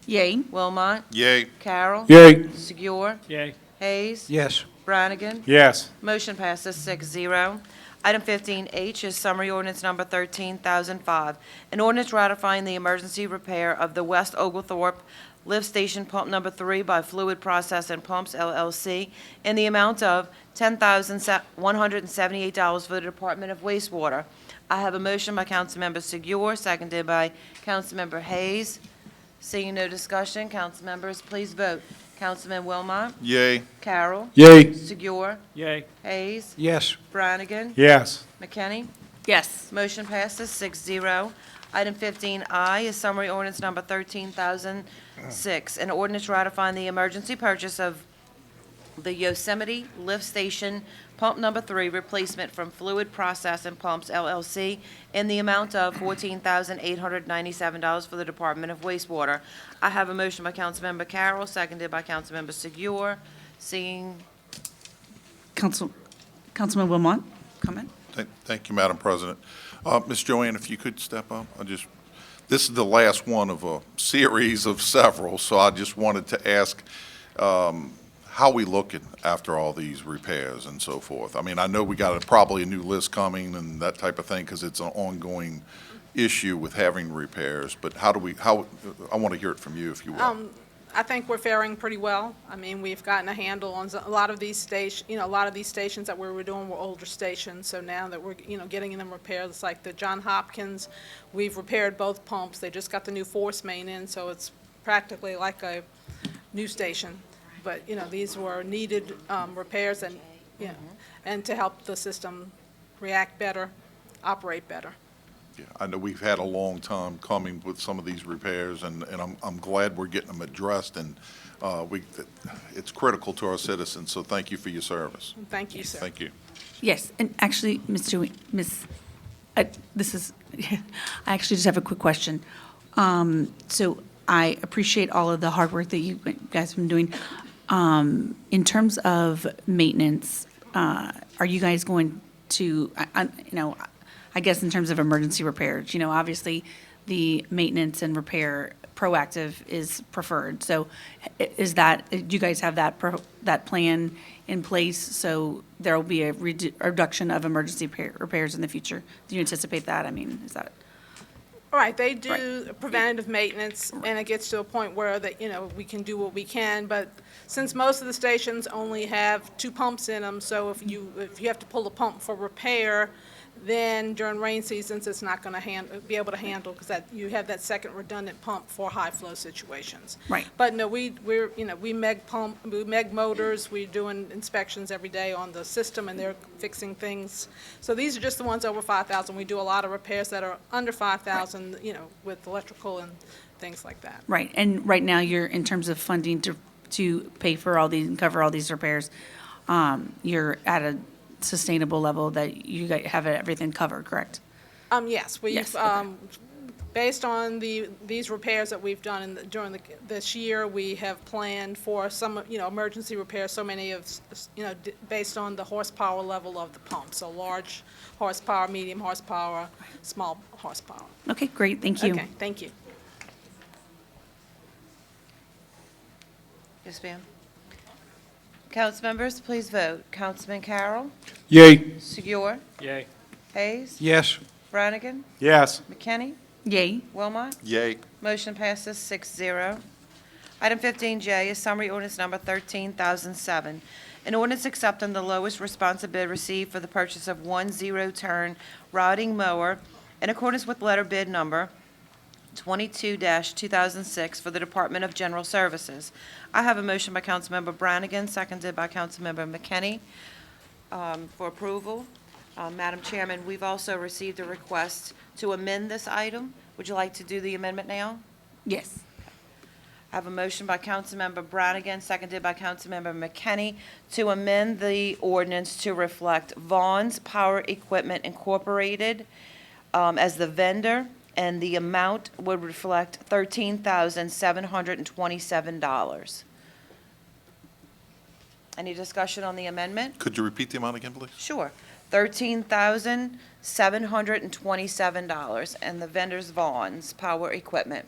Yay. Wilmot? Yay. Carroll? Yay. Segur? Yay. Hayes? Yes. Brannigan? Yes. Motion passes 6-0. Item 15H is summary ordinance number 13,005. An ordinance ratifying the emergency repair of the West Oglethorpe Lift Station Pump Number 3 by Fluid Process and Pumps LLC in the amount of $10,178 for the Department of Wastewater. I have a motion by Councilmember Segur, seconded by Councilmember Hayes. Seeing no discussion, council members, please vote. Councilman Wilmot? Yay. Carroll? Yay. Segur? Yay. Hayes? Yes. Brannigan? Yes. McKinney? Yes. Motion passes 6-0. Item 15I is summary ordinance number 13,006. An ordinance ratifying the emergency purchase of the Yosemite Lift Station Pump Number 3 replacement from Fluid Process and Pumps LLC in the amount of $14,897 for the Department of Wastewater. I have a motion by Councilmember Carroll, seconded by Councilmember Segur. Seeing, Councilman Wilmot, comment? Thank you, Madam President. Ms. Joanne, if you could step up, this is the last one of a series of several, so I just wanted to ask, how we looking after all these repairs and so forth? I mean, I know we got probably a new list coming and that type of thing, because it's an ongoing issue with having repairs, but I want to hear it from you, if you will. I think we're faring pretty well. I mean, we've gotten a handle on a lot of these stations, a lot of these stations that we were doing were older stations, so now that we're, getting them repaired, it's like the John Hopkins, we've repaired both pumps. They just got the new force main in, so it's practically like a new station. But, these were needed repairs and, and to help the system react better, operate better. Yeah, I know we've had a long time coming with some of these repairs, and I'm glad we're getting them addressed, and it's critical to our citizens, so thank you for your service. Thank you, sir. Thank you. Yes, and actually, I actually just have a quick question. So I appreciate all of the hard work that you guys have been doing. In terms of maintenance, are you guys going to, I guess in terms of emergency repairs, obviously the maintenance and repair proactive is preferred. So is that, do you guys have that plan in place? So there will be a reduction of emergency repairs in the future? Do you anticipate that? I mean, is that? All right, they do preventative maintenance, and it gets to a point where that, we can do what we can, but since most of the stations only have 2 pumps in them, so if you have to pull the pump for repair, then during rain seasons, it's not going to be able to handle, because you have that second redundant pump for high flow situations. Right. But no, we MEG motors, we're doing inspections every day on the system, and they're fixing things. So these are just the ones over 5,000. We do a lot of repairs that are under 5,000, with electrical and things like that. Right, and right now you're, in terms of funding to pay for all these and cover all these repairs, you're at a sustainable level that you guys have everything covered, correct? Yes, we've, Yes, okay. Based on these repairs that we've done during this year, we have planned for some, emergency repairs, so many of, based on the horsepower level of the pump. So large horsepower, medium horsepower, small horsepower. Okay, great, thank you. Okay, thank you. yes, ma'am. Council members, please vote. Councilman Carroll? Yay. Segur? Yay. Hayes? Yes. Brannigan? Yes. McKinney? Yay. Wilmot? Yay. Motion passes 6-0. Item 15J is summary ordinance number 13,007. An ordinance accepting the lowest responsive bid received for the purchase of 1 zero-turn riding mower in accordance with letter bid number 22-2006 for the Department of General Services. I have a motion by Councilmember Brannigan, seconded by Councilmember McKinney, for approval. Madam Chairman, we've also received a request to amend this item. Would you like to do the amendment now? Yes. I have a motion by Councilmember Brannigan, seconded by Councilmember McKinney, to amend the ordinance to reflect Vaughn's Power Equipment Incorporated as the vendor, and the amount would reflect $13,727. Any discussion on the amendment? Could you repeat the amount again, please? Sure. $13,727, and the vendor's Vaughn's Power Equipment.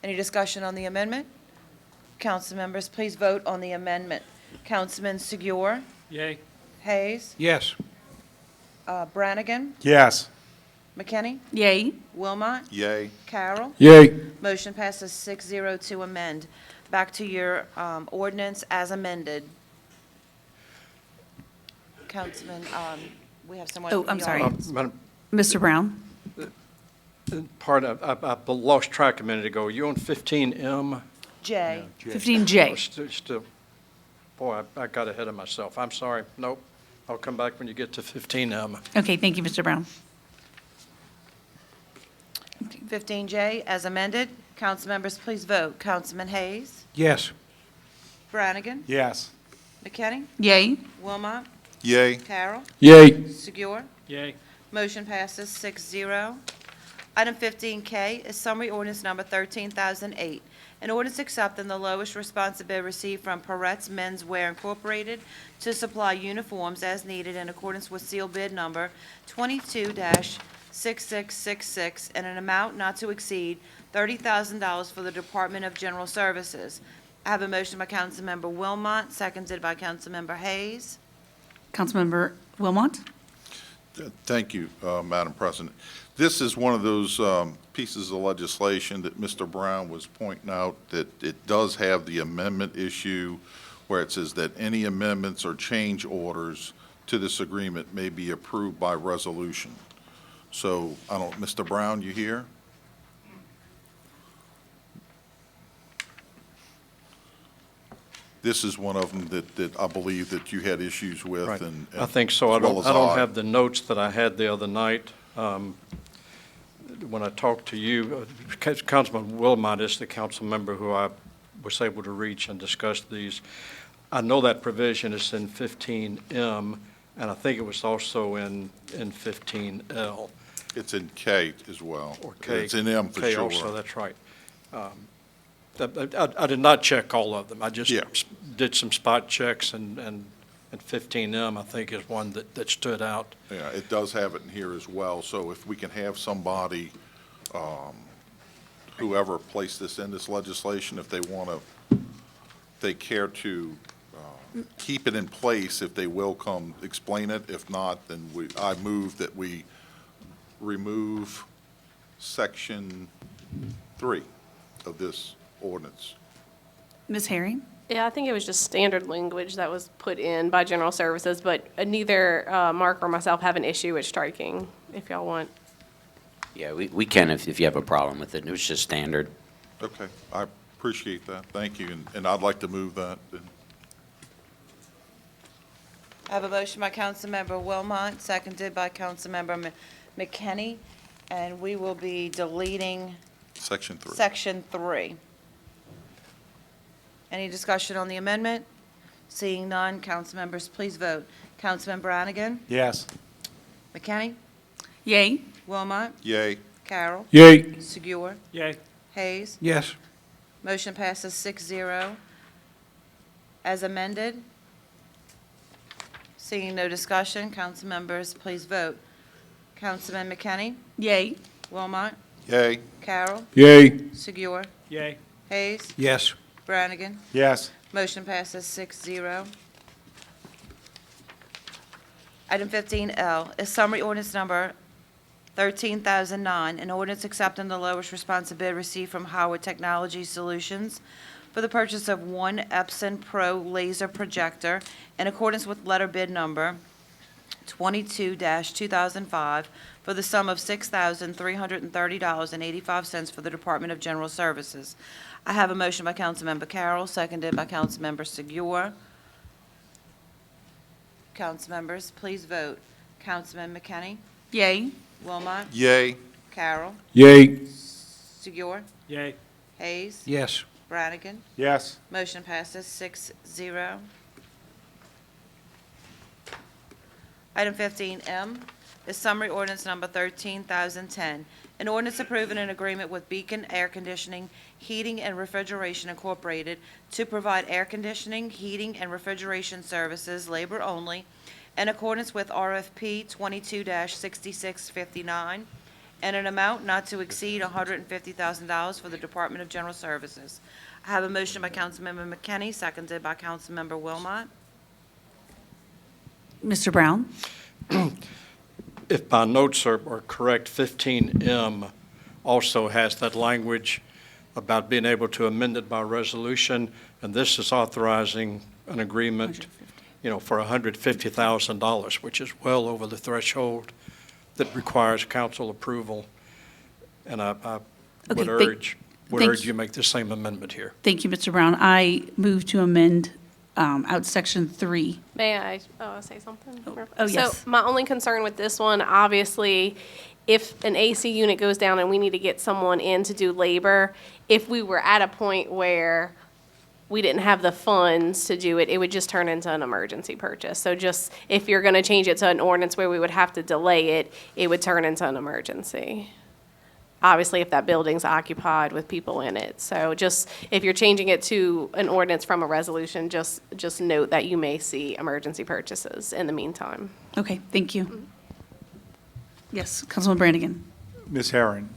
Any discussion on the amendment? Council members, please vote on the amendment. Councilman Segura? Yay. Hayes? Yes. Brannigan? Yes. McKinney? Yay. Wilmot? Yay. Carroll? Yay. Motion passes 6-0 to amend. Back to your ordinance as amended. Councilman, we have someone. Oh, from I'm the sorry. audience. Madam, Mr. Brown? I lost track a minute ago. You on 15M? J. 15J. Still, boy, I got ahead of myself. I'm sorry. Nope. I'll come back when you get to 15M. Okay, thank you, Mr. Brown. 15J as amended. Council members, please vote. Councilman Hayes? Yes. Brannigan? Yes. McKinney? Yay. Wilmot? Yay. Carroll? Yay. Segura? Yay. Motion passes 6-0. Item 15K is summary ordinance number 13,008. An ordinance accepting the lowest responsive bid received from Peretz Menswear Incorporated to supply uniforms as needed in accordance with seal bid number 22-6666 in an amount not to exceed $30,000 for the Department of General Services. I have a motion by Councilmember Wilmot, seconded by Councilmember Hayes. Councilmember Wilmot? Thank you, Madam President. This is one of those pieces of legislation that Mr. Brown was pointing out, that it does have the amendment issue where it says that any amendments or change orders to this agreement may be approved by resolution. So, Mr. Brown, you here? This is one of them that I believe that you had issues with. Right. And I think so. I as well don't as I. have the notes that I had the other night. When I talked to you, Councilman Wilmot is the council member who I was able to reach and discuss these. I know that provision is in 15M, and I think it was also in 15L. It's in K as well. Or K. It's in M for K sure. also, that's right. I did not check all of them. I just Yeah. did some spot checks, and 15M, I think, is one that stood out. Yeah, it does have it in here as well, so if we can have somebody, whoever placed this in this legislation, if they want to, they care to keep it in place, if they will come explain it. If not, then I move that we remove Section 3 of this ordinance. Ms. Herring? Yeah, I think it was just standard language that was put in by General Services, but neither Mark or myself have an issue with striking, if y'all want. Yeah, we can if you have a problem with it. It was just standard. Okay, I appreciate that. Thank you, and I'd like to move that. I have a motion by Councilmember Wilmot, seconded by Councilmember McKinney, and we will be deleting Section 3. Section 3. Any discussion on the amendment? Seeing none, council members, please vote. Councilman Brannigan? Yes. McKinney? Yay. Wilmot? Yay. Carroll? Yay. Segura? Yay. Hayes? Yes. Motion passes 6-0. As amended? Seeing no discussion, council members, please vote. Councilman McKinney? Yay. Wilmot? Yay. Carroll? Yay. Segura? Yay. Hayes? Yes. Brannigan? Yes. Motion passes 6-0. Item 15L is summary ordinance number 13,009, an ordinance accepting the lowest responsive bid received from Howard Technology Solutions for the purchase of one Epson Pro laser projector in accordance with letter bid number 22-2005 for the sum of $6,330.85 for the Department of General Services. I have a motion by Councilmember Carroll, seconded by Councilmember Segura. Council members, please vote. Councilman McKinney? Yay. Wilmot? Yay. Carroll? Yay. Segura? Yay. Hayes. Yes. Brannigan. Yes. Motion passes 6-0. Item 15M is summary ordinance number 13,010. An ordinance approving an agreement with Beacon Air Conditioning, Heating, and Refrigeration Incorporated to provide air conditioning, heating, and refrigeration services, labor only, in accordance with RFP 22-6659, and an amount not to exceed $150,000 for the Department of General Services. I have a motion by Councilmember McKinney, seconded by Councilmember Wilmot. Mr. Brown? If my notes are correct, 15M also has that language about being able to amend it by resolution, and this is authorizing an agreement, for $150,000, which is well over the threshold that requires council approval. And I would urge you make the same amendment here. Thank you, Mr. Brown. I move to amend out section 3. May I say something? Oh, yes. So my only concern with this one, obviously, if an AC unit goes down and we need to get someone in to do labor, if we were at a point where we didn't have the funds to do it, it would just turn into an emergency purchase. So just, if you're going to change it to an ordinance where we would have to delay it, it would turn into an emergency. Obviously, if that building's occupied with people in it. So just, if you're changing it to an ordinance from a resolution, just note that you may see emergency purchases in the meantime. Okay, thank you. Yes, Councilman Brannigan. Ms. Herron,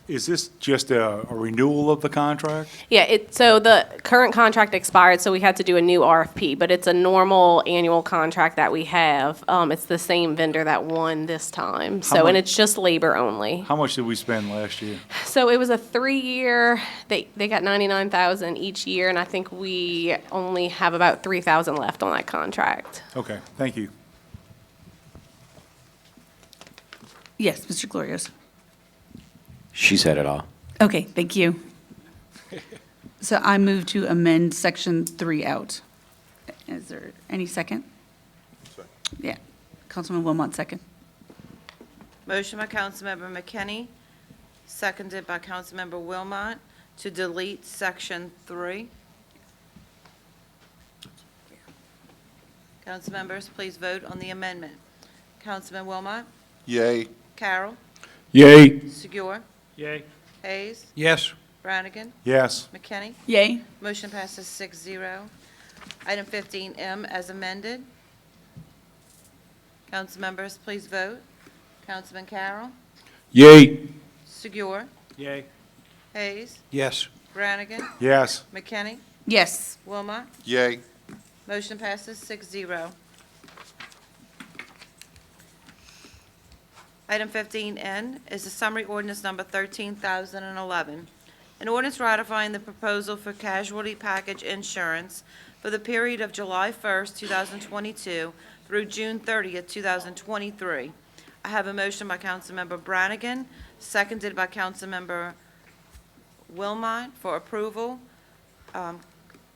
is this just a renewal of the contract? Yeah, so the current contract expired, so we had to do a new RFP, but it's a normal annual contract that we have. It's the same vendor that won this time. So, and it's just labor only. How much did we spend last year? So it was a 3-year, they got $99,000 each year, and I think we only have about $3,000 left on that contract. Okay, thank you. Yes, Mr. Glorious. She said it all. Okay, thank you. So I move to amend section 3 out. Is there any second? Second. Yeah. Councilman Wilmot, second. Motion by Councilmember McKinney, seconded by Councilmember Wilmot, to delete section 3. Council members, please vote on the amendment. Councilman Wilmot? Yay. Carroll? Yay. Segura? Yay. Hayes? Yes. Brannigan? Yes. McKinney? Yay. Motion passes 6-0. Item 15M as amended. Council members, please vote. Councilman Carroll? Yay. Segura? Yay. Hayes? Yes. Brannigan? Yes. McKinney? Yes. Wilmot? Yay. Motion passes 6-0. Item 15N is the summary ordinance number 13,011. An ordinance ratifying the proposal for casualty package insurance for the period of July 1st, 2022 through June 30th, 2023. I have a motion by Councilmember Brannigan, seconded by Councilmember Wilmot for approval.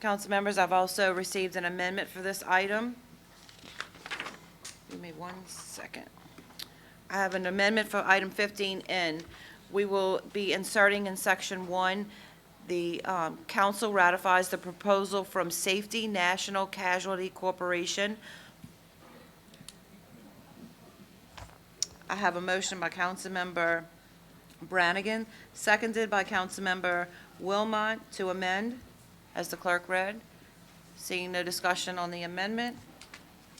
Council members, I've also received an amendment for this item. Give me 1 second. I have an amendment for item 15N. We will be inserting in section 1, the council ratifies the proposal from Safety National Casualty Corporation. I have a motion by Councilmember Brannigan, seconded by Councilmember Wilmot to amend, as the clerk read. Seeing no discussion on the amendment,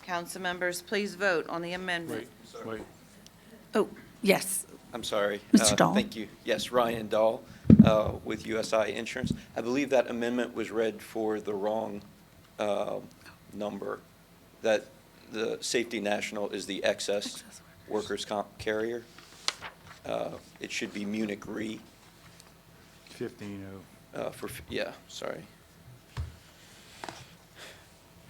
council members, please vote on the amendment. Wait. Oh, yes. I'm sorry. Mr. Dahl. Thank you. Yes, Ryan Dahl with USI Insurance. I believe that amendment was read for the wrong number, that the Safety National is the excess workers' comp carrier. It should be Munich Re. 15-0. Sorry.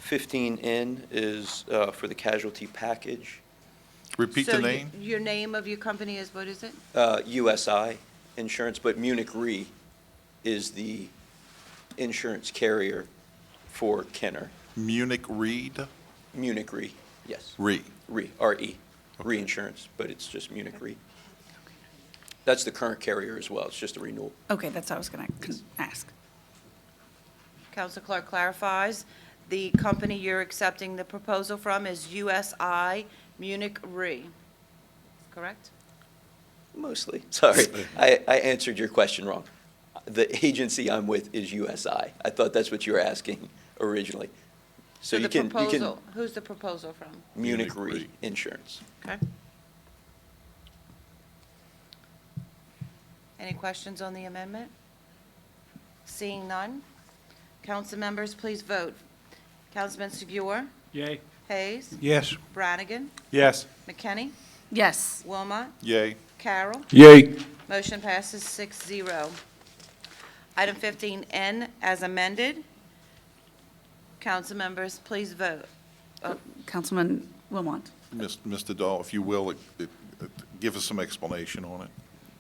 15N is for the casualty package. Repeat the name. So your name of your company is, what is it? USI Insurance, but Munich Re is the insurance carrier for Kenner. Munich Reed? Munich Re, yes. Re. Re, R-E, reinsurance, but it's just Munich Re. That's the current carrier as well. It's just a renewal. Okay, that's what I was going to ask. Council Clerk clarifies, the company you're accepting the proposal from is USI Munich Re, correct? Mostly. Sorry, I answered your question wrong. The agency I'm with is USI. I thought that's what you were asking originally. So you can, Who's the proposal from? Munich Re Insurance. Okay. Any questions on the amendment? Seeing none, council members, please vote. Councilman Sevier, Yay. Hayes, Yes. Brannigan, Yes. McKinney, Yes. Wilmot, Yay. Carroll. Yay. Motion passes 6-0. Item 15N as amended. Council members, please vote. Councilman Wilmot. Mr. Dahl, if you will, give us some explanation on it.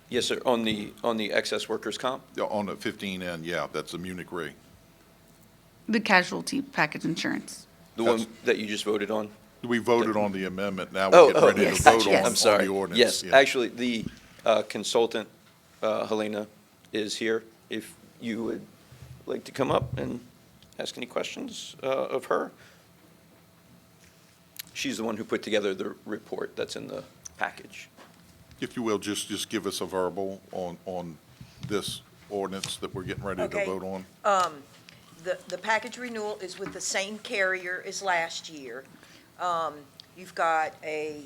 Yes, sir. On the excess workers' comp? Yeah, on the 15N, yeah, that's a Munich Re. The casualty package insurance. The one that you just voted on? We voted on the amendment, now Oh, we're getting ready yes, to vote yes. on I'm sorry. the ordinance. Yes, yeah. actually, the consultant, Helena, is here. If you would like to come up and ask any questions of her. She's the one who put together the report that's in the package. If you will, just give us a verbal on this ordinance that we're getting ready to Okay. vote on. The package renewal is with the same carrier as last year. You've got a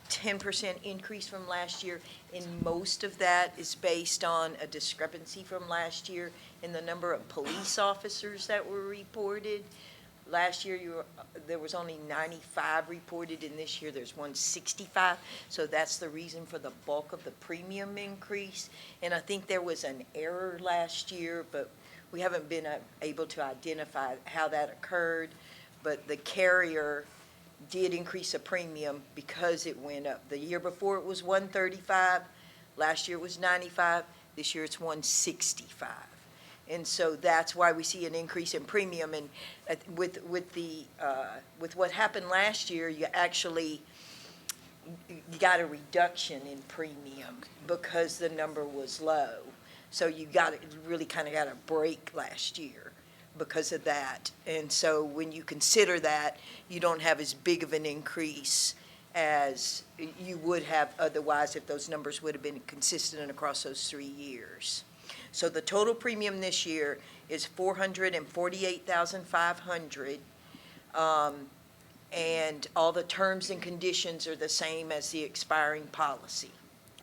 10% increase from last year, and most of that is based on a discrepancy from last year in the number of police officers that were reported. Last year, there was only 95 reported, and this year there's 165. So that's the reason for the bulk of the premium increase. And I think there was an error last year, but we haven't been able to identify how that occurred. But the carrier did increase a premium because it went up. The year before it was 135, last year it was 95, this year it's 165. And so that's why we see an increase in premium. And with what happened last year, you got a reduction in premium because the number was low. So you really kind of got a break last year because of that. And so when you consider that, you don't have as big of an increase as you would have otherwise if those numbers would have been consistent across those 3 years. So the total premium this year is $448,500, and all the terms and conditions are the same as the expiring policy.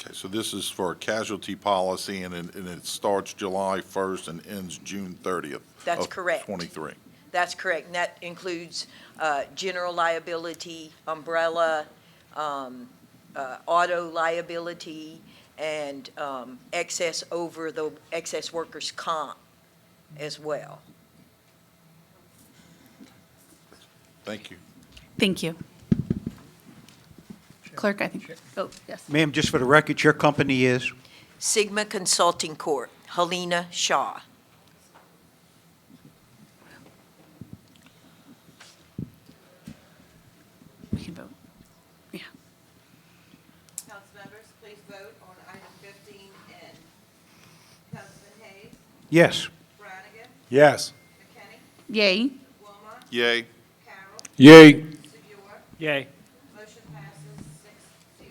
Okay, so this is for a casualty policy, and it starts July 1st and ends June 30th. That's of correct. 23. That's correct, and that includes general liability, umbrella, auto liability, and excess over the excess workers' comp as well. Thank you. Thank you. Clerk, I think. Oh, yes. Ma'am, just for the record, your company is? Sigma Consulting Corp., Helena Shaw. We can vote. Yeah. Council members, please vote on item 15N. Councilman Hayes, Yes. Brannigan, Yes. McKinney, Yay. Wilmot, Yay. Carroll, Yay. Sevier. Yay. Motion passes 6-0.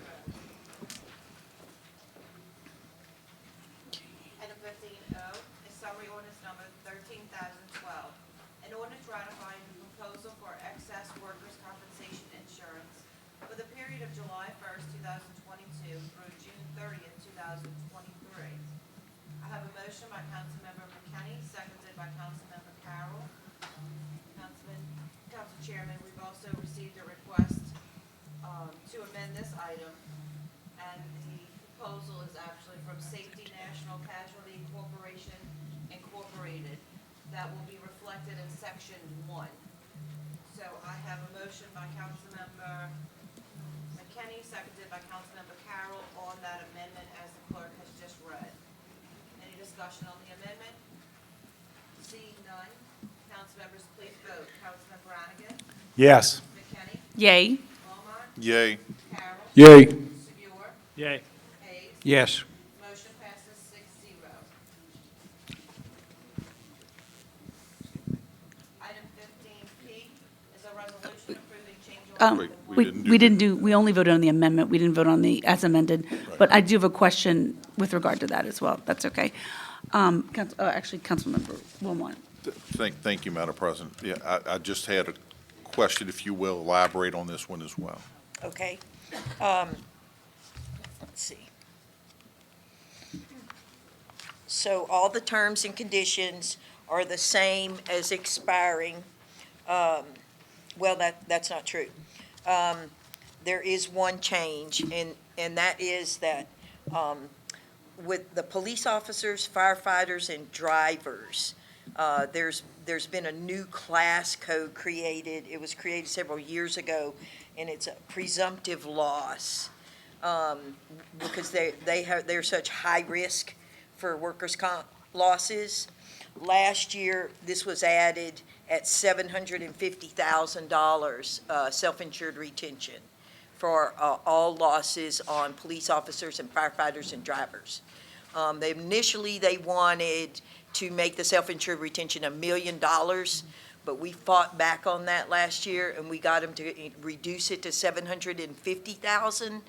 Item 15O is summary ordinance number 13,012. An ordinance ratifying the proposal for excess workers' compensation insurance for the period of July 1st, 2022 through June 30th, 2023. I have a motion by Councilmember McKinney, seconded by Councilmember Carroll. Council Chairman, we've also received a request to amend this item, and the proposal is actually from Safety National Casualty Corporation Incorporated. That will be reflected in section 1. So I have a motion by Councilmember McKinney, seconded by Councilmember Carroll on that amendment as the clerk has just read. Any discussion on the amendment? Seeing none, council members, please vote. Councilman Brannigan, Yes. McKinney, Yay. Wilmot, Yay. Carroll, Yay. Sevier, Yay. Hayes, Yes. We didn't do, we only voted on the amendment, we didn't vote on the as amended, but I do have a question with regard to that as well, that's okay. Actually, Councilmember Wilmot. Thank you, Madam President. Yeah, I just had a question, if you will, elaborate on this one as well. Okay. Let's see. So all the terms and conditions are the same as expiring. Well, that's not true. There is one change, and that is that with the police officers, firefighters, and drivers, there's been a new class code created. It was created several years ago, and it's a presumptive loss because they're such high risk for workers' comp losses. Last year, this was added at $750,000 self-insured retention for all losses on police officers and firefighters and drivers. Initially, they wanted to make the self-insured retention $1 million, but we fought back on that last year, and we got them to reduce it to $750,000.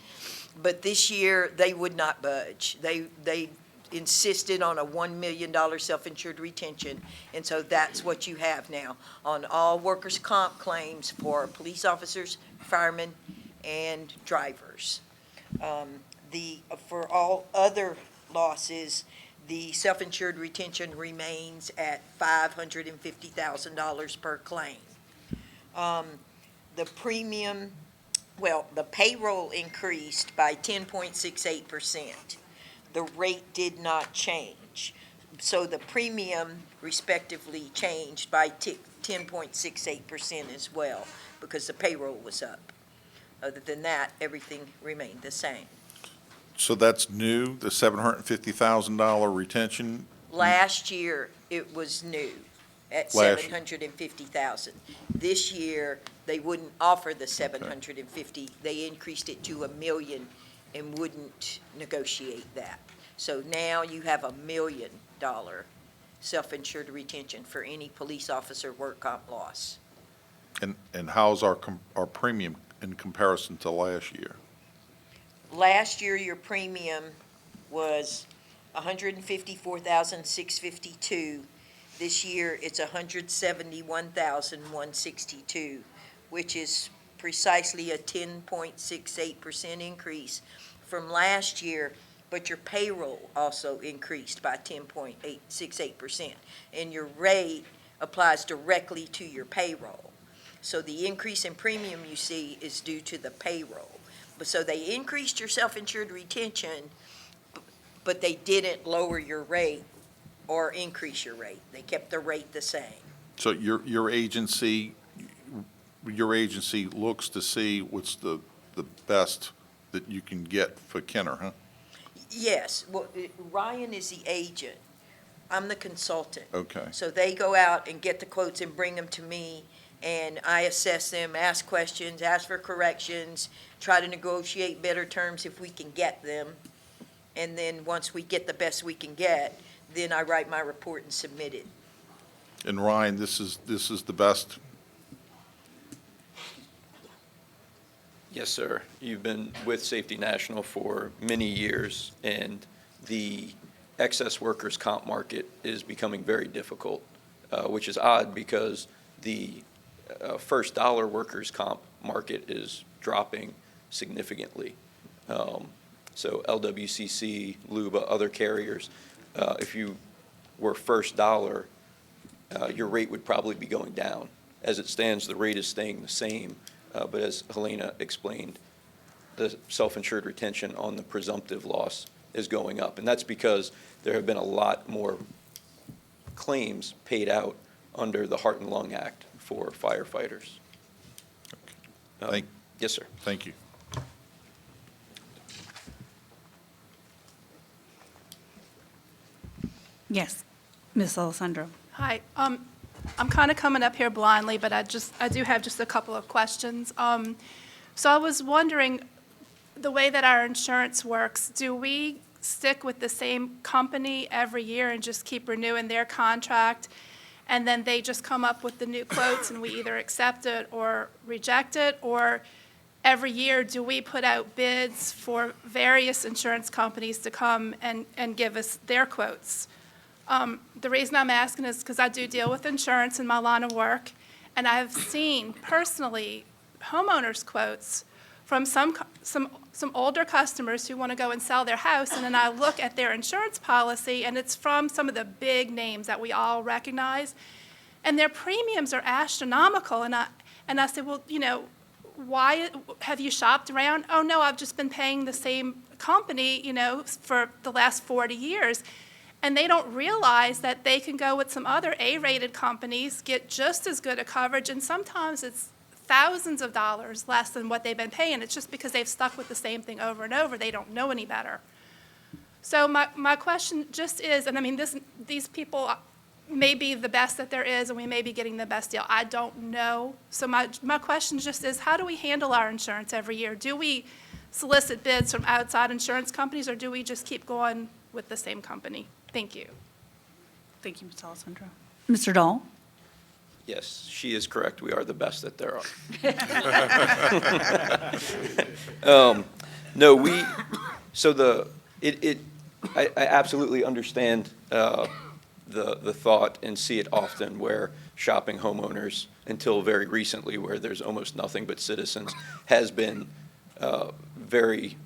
But this year, they would not budge. They insisted on a $1 million self-insured retention, and so that's what you have now on all workers' comp claims for police officers, firemen, and drivers. For all other losses, the self-insured retention remains at $550,000 per claim. The premium, well, the payroll increased by 10.68%. The rate did not change. So the premium respectively changed by 10.68% as well because the payroll was up. Other than that, everything remained the same. So that's new, the $750,000 retention? Last year, it was new at $750,000. This year, they wouldn't offer the $750,000. They increased it to $1 million and wouldn't negotiate that. So now you have $1 million self-insured retention for any police officer work comp loss. And how's our premium in comparison to last year? Last year, your premium was $154,652. This year, it's $171,162, which is precisely a 10.68% increase from last year, but your payroll also increased by 10.68%, and your rate applies directly to your payroll. So the increase in premium you see is due to the payroll. So they increased your self-insured retention, but they didn't lower your rate or increase your rate. They kept the rate the same. So your agency looks to see what's the best that you can get for Kenner, huh? Yes. Well, Ryan is the agent. I'm the consultant. Okay. So they go out and get the quotes and bring them to me, and I assess them, ask questions, ask for corrections, try to negotiate better terms if we can get them. And then once we get the best we can get, then I write my report and submit it. And Ryan, this is the best? Yes, sir. You've been with Safety National for many years, and the excess workers' comp market is becoming very difficult, which is odd because the first dollar workers' comp market is dropping significantly. So LWCC, LUBA, other carriers, if you were first dollar, your rate would probably be going down. As it stands, the rate is staying the same, but as Helena explained, the self-insured retention on the presumptive loss is going up. And that's because there have been a lot more claims paid out under the Heart and Lung Act for firefighters. Yes, sir. Thank you. Yes, Ms. Alessandro. Hi, I'm kind of coming up here blindly, but I do have just a couple of questions. So I was wondering, the way that our insurance works, do we stick with the same company every year and just keep renewing their contract? and then they just come up with the new quotes, and we either accept it or reject it? Or every year, do we put out bids for various insurance companies to come and give us their quotes? The reason I'm asking is because I do deal with insurance in my line of work, and I've seen personally homeowners' quotes from some older customers who want to go and sell their house, and then I look at their insurance policy, and it's from some of the big names that we all recognize, and their premiums are astronomical. And I say, well, you know, why have you shopped around? Oh, no, I've just been paying the same company, you know, for the last 40 years. And they don't realize that they can go with some other A-rated companies, get just as good a coverage, and sometimes it's thousands of dollars less than what they've been paying. It's just because they've stuck with the same thing over and over. They don't know any better. So my question just is, and I mean, these people may be the best that there is, and we may be getting the best deal. I don't know. So my question just is, how do we handle our insurance every year? Do we solicit bids from outside insurance companies, or do we just keep going with the same company? Thank you. Thank you, Ms. Alessandro. Mr. Dahl? Yes, she is correct. We are the best that there are. I absolutely understand the thought and see it often where shopping homeowners, until very recently, where there's almost nothing but Citizens, has been very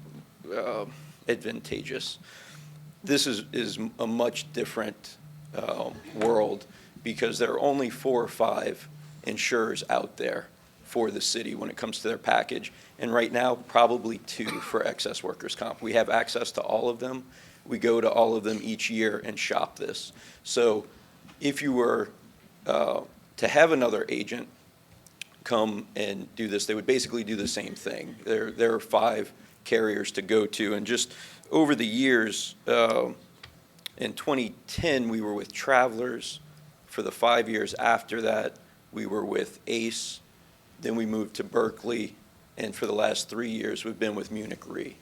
advantageous. This is a much different world, because there are only 4 or 5 insurers out there for the city when it comes to their package, and right now probably 2 for excess workers' comp. We have access to all of them. We go to all of them each year and shop this. So if you were to have another agent come and do this, they would basically do the same thing. There are 5 carriers to go to, and just over the years, in 2010, we were with Travelers. For the 5 years after that, we were with ACE. Then we moved to Berkeley, and for the last 3 years, we've been with Munich Re.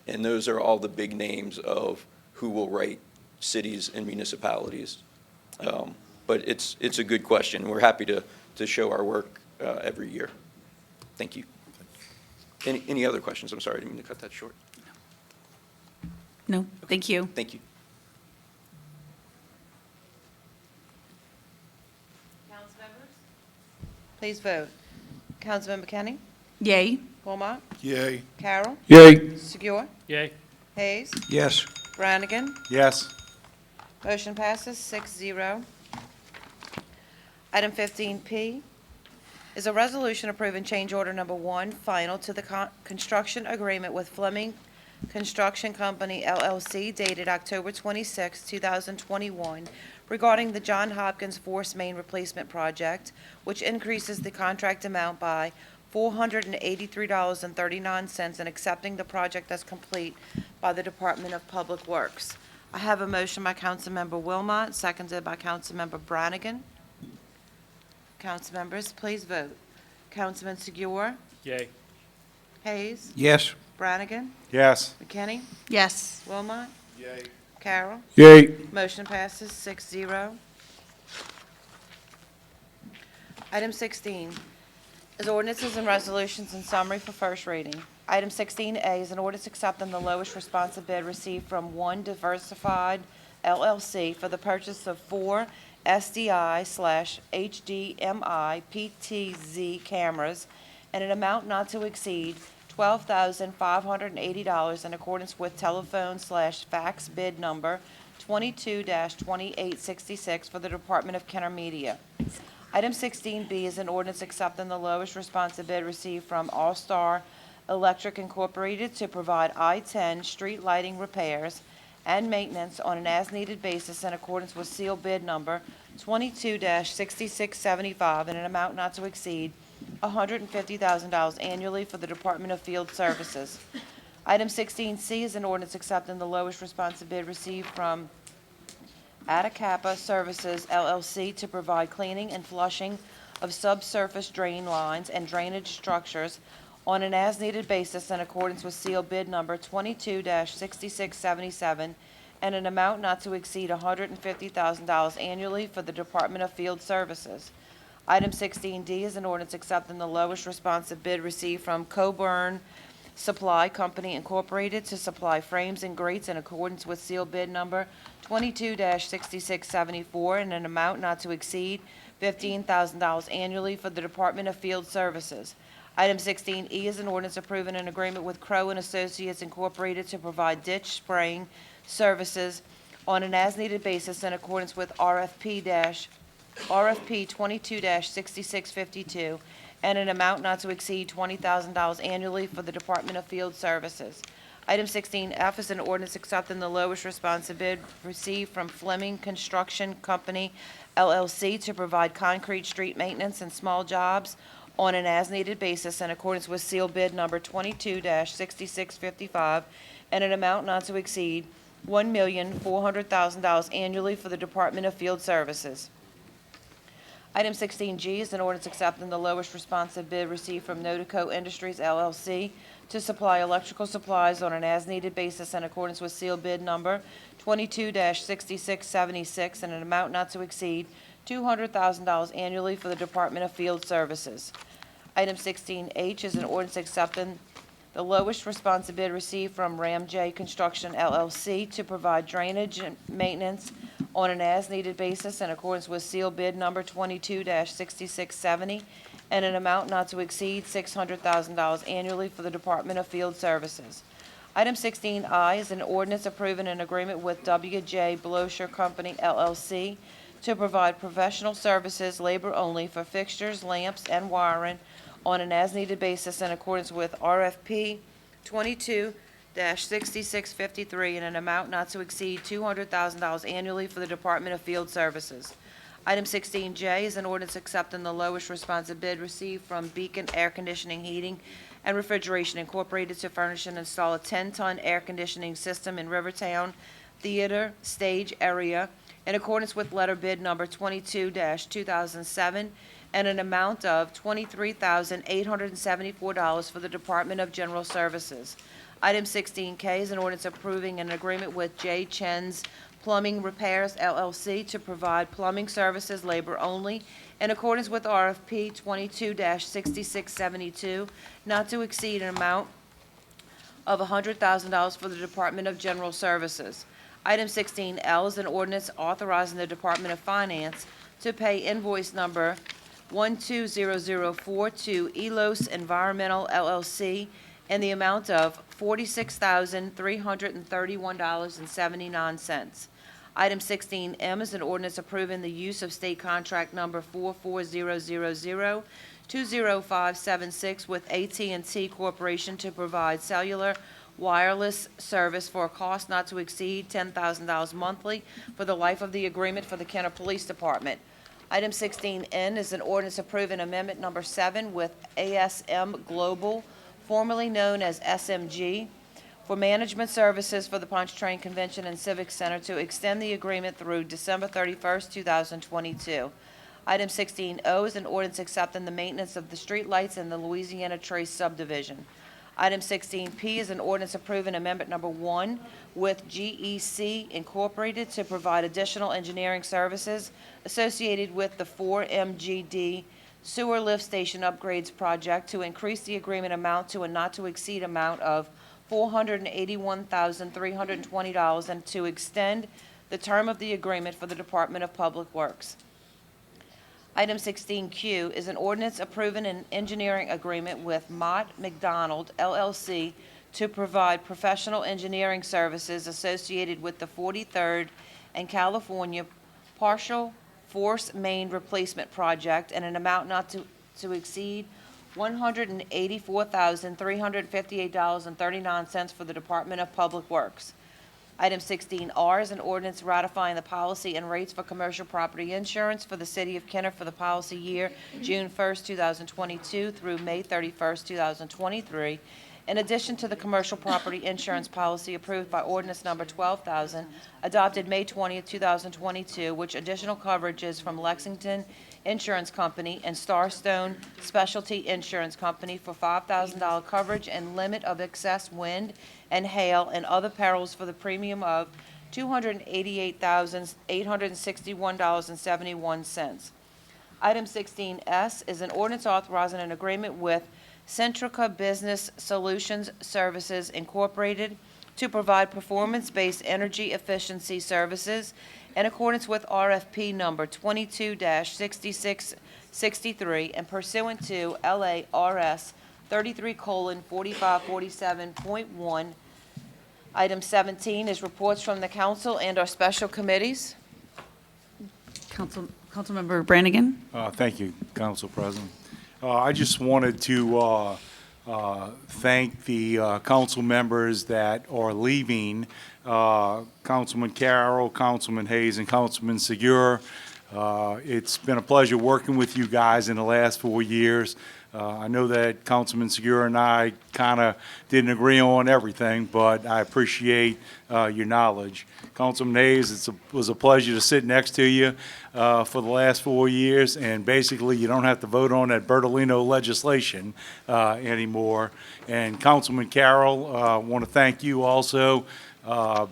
And those are all the big names of who will write cities and municipalities. But it's a good question. We're happy to show our work every year. Thank you. Any other questions? I'm sorry, I didn't mean to cut that short. No, thank you. Thank you. Please vote. Councilmember Kenny? Yay. Wilmot? Yay. Carroll? Yay. Segura? Yay. Hayes? Yes. Brannigan? Yes. Motion passes 6-0. Item 15P is a resolution approving change order number 1, final to the construction agreement with Fleming Construction Company LLC dated October 26, 2021, regarding the John Hopkins Force Main Replacement Project, which increases the contract amount by $483.39 and accepting the project as complete by the Department of Public Works. I have a motion by Councilmember Wilmot, seconded by Councilmember Brannigan. Councilmembers, please vote. Councilman Segura? Yay. Hayes? Yes. Brannigan? Yes. McKinney? Yes. Wilmot? Yay. Carroll? Yay. Motion passes 6-0. Item 16 is ordinances and resolutions in summary for first reading. Item 16A is an ordinance accepting the lowest responsive bid received from One Diversified LLC for the purchase of 4 SDI/HDMI PTZ cameras and an amount not to exceed $12,580 in accordance with telephone/fax bid number 22-2866 for the Department of Kenner Media. Item 16B is an ordinance accepting the lowest responsive bid received from All Star Electric Incorporated to provide I-10 street lighting repairs and maintenance on an as-needed basis in accordance with seal bid number 22-6675 and an amount not to exceed $150,000 annually for the Department of Field Services. Item 16C is an ordinance accepting the lowest responsive bid received from Atacapa Services LLC to provide cleaning and flushing of subsurface drain lines and drainage structures on an as-needed basis in accordance with seal bid number 22-6677 and an amount not to exceed $150,000 annually for the Department of Field Services. Item 16D is an ordinance accepting the lowest responsive bid received from Coburn Supply Company Incorporated to supply frames and grates in accordance with sealed bid number 22-6674 in an amount not to exceed $15,000 annually for the Department of Field Services. Item 16E is an ordinance approving an agreement with Crowe and Associates Incorporated to provide ditch spraying services on an as-needed basis in accordance with RFP 22-6652 and an amount not to exceed $20,000 annually for the Department of Field Services. Item 16F is an ordinance accepting the lowest responsive bid received from Fleming Construction Company, LLC, to provide concrete street maintenance and small jobs on an as-needed basis in accordance with sealed bid number 22-6655 and an amount not to exceed $1,400,000 annually for the Department of Field Services. Item 16G is an ordinance accepting the lowest responsive bid received from Notico Industries, LLC, to supply electrical supplies on an as-needed basis in accordance with sealed bid number 22-6676 and an amount not to exceed $200,000 annually for the Department of Field Services. Item 16H is an ordinance accepting the lowest responsive bid received from Ramjay Construction, LLC, to provide drainage and maintenance on an as-needed basis in accordance with sealed bid number 22-6670 and an amount not to exceed $600,000 annually for the Department of Field Services. Item 16I is an ordinance approving an agreement with W.J. Blosher Company, LLC, to provide professional services, labor only, for fixtures, lamps, and wiring on an as-needed basis in accordance with RFP 22-6653 and an amount not to exceed $200,000 annually for the Department of Field Services. Item 16J is an ordinance accepting the lowest responsive bid received from Beacon Air Conditioning, Heating, and Refrigeration Incorporated to furnish and install a 10-ton air conditioning system in Rivertown Theater Stage area in accordance with letter bid number 22-2007 and an amount of $23,874 for the Department of General Services. Item 16K is an ordinance approving an agreement with J. Chen's Plumbing Repairs, LLC, to provide plumbing services, labor only, in accordance with RFP 22-6672, not to exceed an amount of $100,000 for the Department of General Services. Item 16L is an ordinance authorizing the Department of Finance to pay invoice number 120004 to Elos Environmental, LLC, in the amount of $46,331.79. Item 16M is an ordinance approving the use of state contract number 44000-20576 with AT&T Corporation to provide cellular wireless service for a cost not to exceed $10,000 monthly for the life of the agreement for the Kenner Police Department. Item 16N is an ordinance approving amendment number 7 with ASM Global, formerly known as SMG, for management services for the Pontchartrain Convention and Civic Center to extend the agreement through December 31st, 2022. Item 16O is an ordinance accepting the maintenance of the streetlights in the Louisiana Trace subdivision. Item 16P is an ordinance approving amendment number 1 with GEC Incorporated to provide additional engineering services associated with the 4MGD Sewer Lift Station Upgrades Project to increase the agreement amount to a not-to-exceed amount of $481,320 and to extend the term of the agreement for the Department of Public Works. Item 16Q is an ordinance approving an engineering agreement with Mott McDonald, LLC, to provide professional engineering services associated with the 43rd and California Partial Force Main Replacement Project and an amount not to exceed $184,358.39 for the Department of Public Works. Item 16R is an ordinance ratifying the policy and rates for commercial property insurance for the City of Kenner for the policy year June 1st, 2022 through May 31st, 2023, in addition to the commercial property insurance policy approved by ordinance number 12,000, adopted May 20th, 2022, which additional coverages from Lexington Insurance Company and Starstone Specialty Insurance Company for $5,000 coverage and limit of excess wind and hail and other perils for the premium of $288,861.71. Item 16S is an ordinance authorizing an agreement with Centrica Business Solutions Services Incorporated to provide performance-based energy efficiency services in accordance with RFP number 22-6663 and pursuant to LARS 33:4547.1. Item 17 is reports from the council and our special committees. Councilmember Brannigan? Thank you, Council President. I just wanted to thank the council members that are leaving, Councilman Carroll, Councilman Hayes, and Councilman Segura. It's been a pleasure working with you guys in the last 4 years. I know that Councilman Segura and I kind of didn't agree on everything, but I appreciate your knowledge. Councilman Hayes, it was a pleasure to sit next to you for the last 4 years, and basically you don't have to vote on that Bertolino legislation anymore. And Councilman Carroll, I want to thank you also.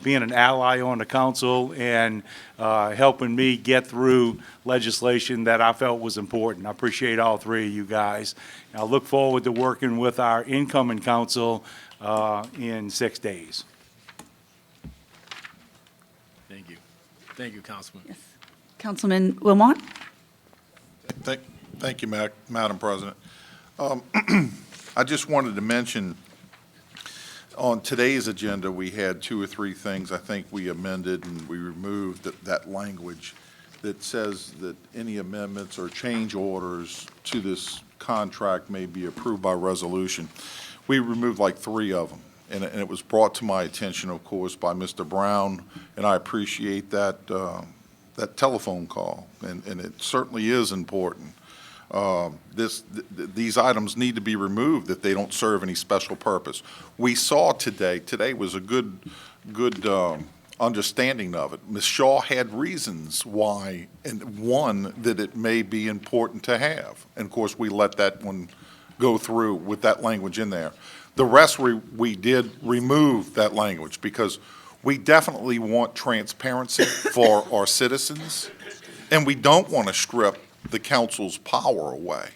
Being an ally on the council and helping me get through legislation that I felt was important. I appreciate all three of you guys. And I look forward to working with our incoming council in 6 days. Thank you. Thank you, Councilman. Yes. Councilman Wilmot? Thank you, Madam President. I just wanted to mention, on today's agenda, we had 2 or 3 things I think we amended, and we removed that language that says that any amendments or change orders to this contract may be approved by resolution. We removed like 3 of them, and it was brought to my attention, of course, by Mr. Brown, and I appreciate that telephone call, and it certainly is important. These items need to be removed if they don't serve any special purpose. We saw today was a good understanding of it. Ms. Shaw had reasons why, and one, that it may be important to have. And of course, we let that one go through with that language in there. The rest, we did remove that language because we definitely want transparency for our citizens, and we don't want to strip the council's power away,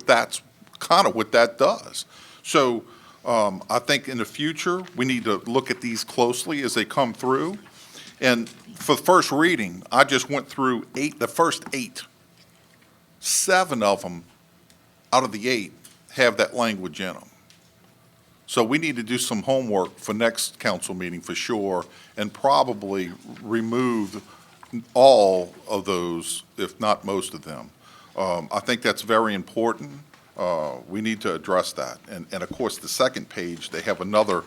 that's kind of what that does. So I think in the future, we need to look at these closely as they come through. And for the first reading, I just went through the first 8. 7 of them out of the 8 have that language in them. So we need to do some homework for next council meeting for sure, and probably remove all of those, if not most of them. I think that's very important. We need to address that. And of course, the second page, they have another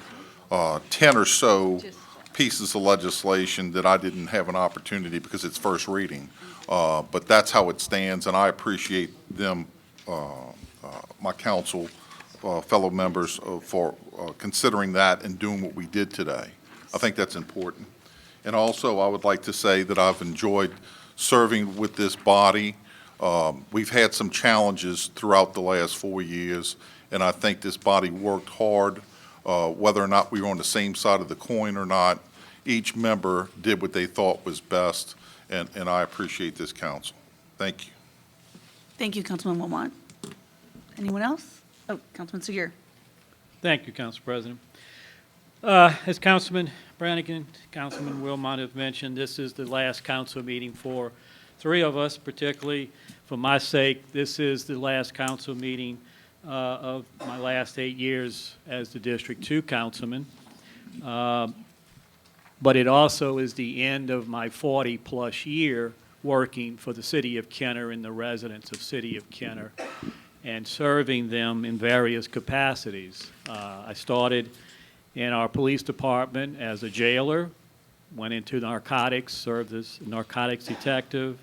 10 or so pieces of legislation that I didn't have an opportunity because it's first reading. But that's how it stands, and I appreciate them, my council fellow members, for considering that and doing what we did today. I think that's important. And also, I would like to say that I've enjoyed serving with this body. We've had some challenges throughout the last 4 years, and I think this body worked hard, whether or not we were on the same side of the coin or not. Each member did what they thought was best, and I appreciate this council. Thank you. Thank you, Councilman Wilmot. Anyone else? Oh, Councilman Segura. Thank you, Council President. As Councilman Brannigan, Councilman Wilmot have mentioned, this is the last council meeting for 3 of us, particularly for my sake. This is the last council meeting of my last 8 years as the District 2 councilman. But it also is the end of my 40-plus year working for the City of Kenner and the residents of City of Kenner and serving them in various capacities. I started in our police department as a jailer, went into narcotics, served as a narcotics detective,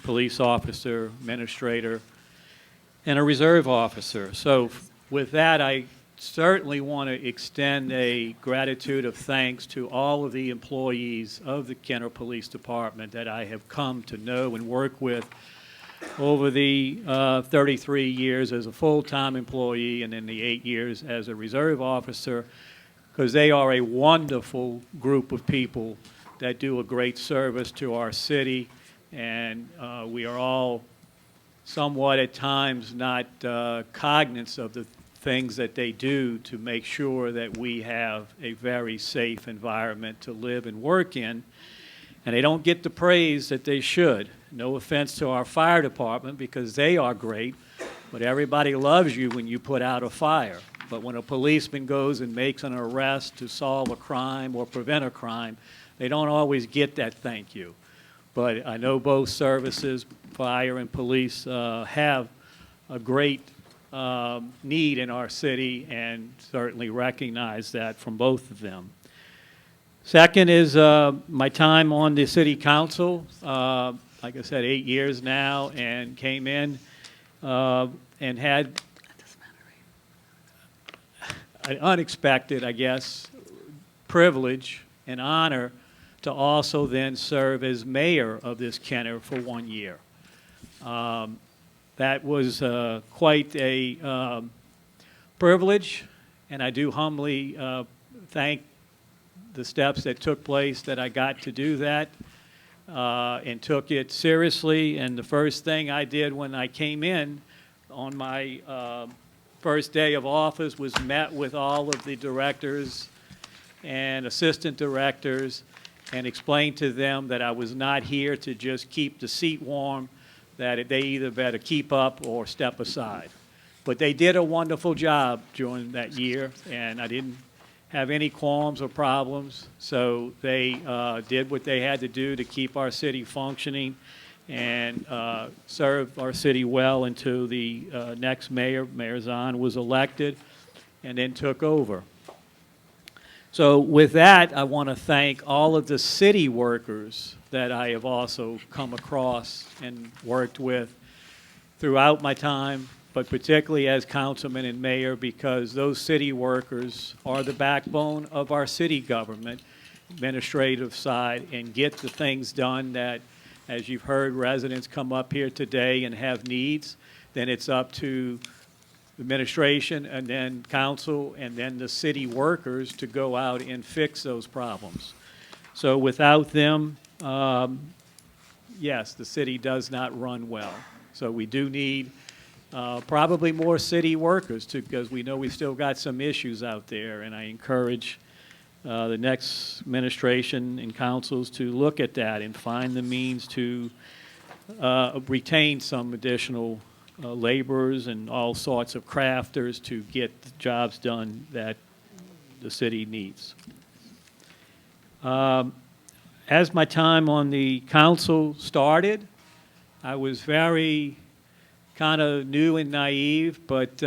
police officer, administrator, and a reserve officer. So with that, I certainly want to extend a gratitude of thanks to all of the employees of the Kenner Police Department that I have come to know and work with over the 33 years as a full-time employee and then the 8 years as a reserve officer, because they are a wonderful group of people that do a great service to our city, and we are all somewhat at times not cognizant of the things that they do to make sure that we have a very safe environment to live and work in. And they don't get the praise that they should. No offense to our fire department, because they are great, but everybody loves you when you put out a fire. But when a policeman goes and makes an arrest to solve a crime or prevent a crime, they don't always get that thank you. But I know both services, fire and police, have a great need in our city, and certainly recognize that from both of them. Second is my time on the city council. Like I said, 8 years now, and came in and had an unexpected, I guess, privilege and honor to also then serve as mayor of this Kenner for 1 year. That was quite a privilege, and I do humbly thank the steps that took place that I got to do that, and took it seriously. And the first thing I did when I came in on my first day of office was met with all of the directors and assistant directors and explained to them that I was not here to just keep the seat warm, that they either better keep up or step aside. But they did a wonderful job during that year, and I didn't have any qualms or problems. So they did what they had to do to keep our city functioning and serve our city well until the next mayor, Mayor Zahn, was elected and then took over. So with that, I want to thank all of the city workers that I have also come across and worked with throughout my time, but particularly as councilman and mayor, because those city workers are the backbone of our city government, administrative side, and get the things done that, as you've heard, residents come up here today and have needs, then it's up to administration and then council and then the city workers to go out and fix those problems. So without them, yes, the city does not run well. So we do need probably more city workers because we know we've still got some issues out there, and I encourage the next administration and councils to look at that and find the means to retain some additional laborers and all sorts of crafters to get the jobs done that the city needs. As my time on the council started, I was very kind of new and naive, but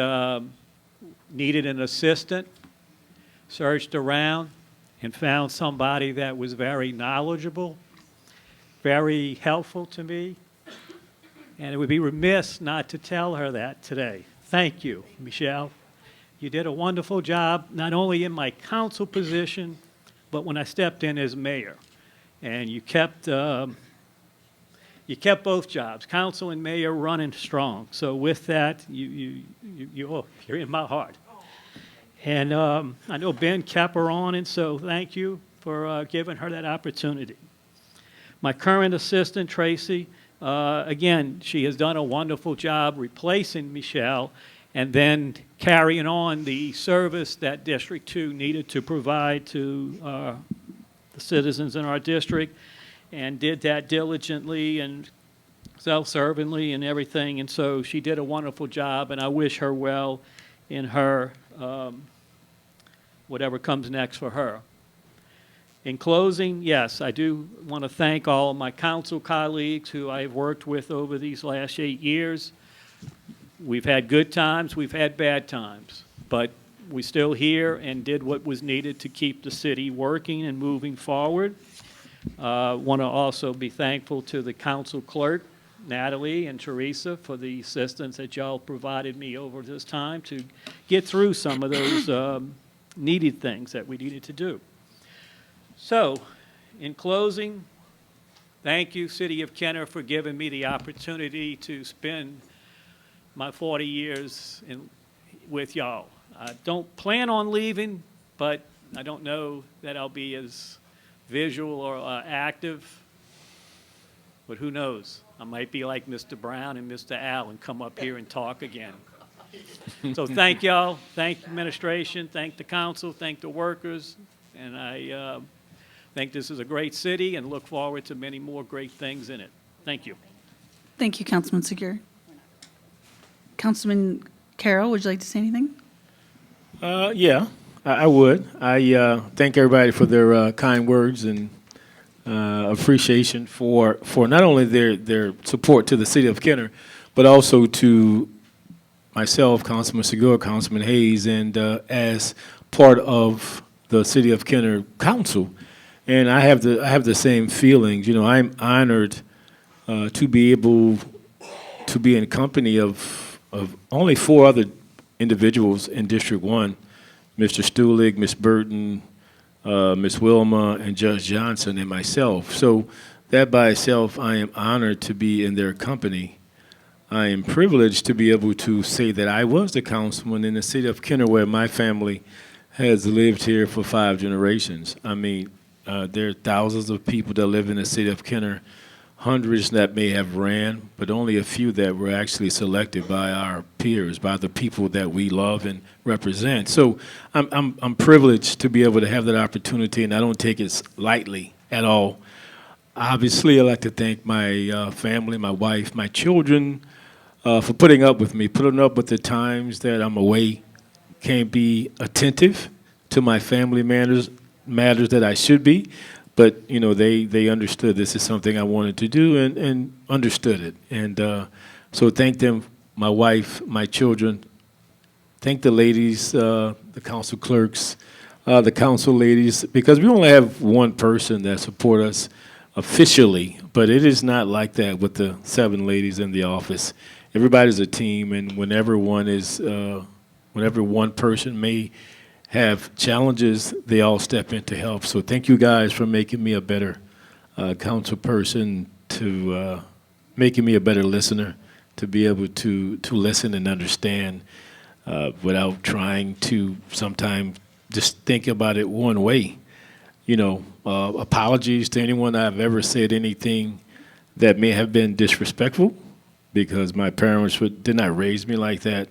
needed an assistant, searched around, and found somebody that was very knowledgeable, very helpful to me, and it would be remiss not to tell her that today. Thank you, Michelle. You did a wonderful job, not only in my council position, but when I stepped in as mayor. And you kept both jobs, council and mayor, running strong. So with that, you're in my heart. And I know Ben kept her on, and so thank you for giving her that opportunity. My current assistant, Tracy, again, she has done a wonderful job replacing Michelle and then carrying on the service that District 2 needed to provide to the citizens in our district, and did that diligently and self-servantly and everything. And so she did a wonderful job, and I wish her well in her whatever comes next for her. In closing, yes, I do want to thank all of my council colleagues who I have worked with over these last 8 years. We've had good times, we've had bad times, but we're still here and did what was needed to keep the city working and moving forward. Want to also be thankful to the council clerk, Natalie and Teresa, for the assistance that y'all provided me over this time to get through some of those needed things that we needed to do. So, in closing, thank you, City of Kenner, for giving me the opportunity to spend my 40 years with y'all. I don't plan on leaving, but I don't know that I'll be as visual or active. But who knows? I might be like Mr. Brown and Mr. Allen, come up here and talk again. So thank y'all, thank the administration, thank the council, thank the workers, and I think this is a great city and look forward to many more great things in it. Thank you. Thank you, Councilman Segura. Councilman Carroll, would you like to say anything? Yeah, I would. I thank everybody for their kind words and appreciation for not only their support to the city of Kenner, but also to myself, Councilman Segura, Councilman Hayes, and as part of the city of Kenner Council. And I have the same feelings. You know, I'm honored to be able to be in company of only 4 other individuals in District 1, Mr. Stulig, Ms. Burton, Ms. Wilma, and Judge Johnson, and myself. So that by itself, I am honored to be in their company. I am privileged to be able to say that I was the councilman in the city of Kenner, where my family has lived here for 5 generations. I mean, there are thousands of people that live in the city of Kenner, hundreds that may have ran, but only a few that were actually selected by our peers, by the people that we love and represent. So I'm privileged to be able to have that opportunity, and I don't take it lightly at all. Obviously, I'd like to thank my family, my wife, my children, for putting up with me, putting up with the times that I'm away, can't be attentive to my family matters that I should be. But, you know, they understood this is something I wanted to do and understood it. And so thank them, my wife, my children. Thank the ladies, the council clerks, the council ladies, because we only have one person that support us officially, but it is not like that with the 7 ladies in the office. Everybody's a team, and whenever one person may have challenges, they all step in to help. So thank you guys for making me a better council person, to making me a better listener, to be able to listen and understand without trying to sometimes just think about it one way. You know, apologies to anyone I've ever said anything that may have been disrespectful, because my parents did not raise me like that.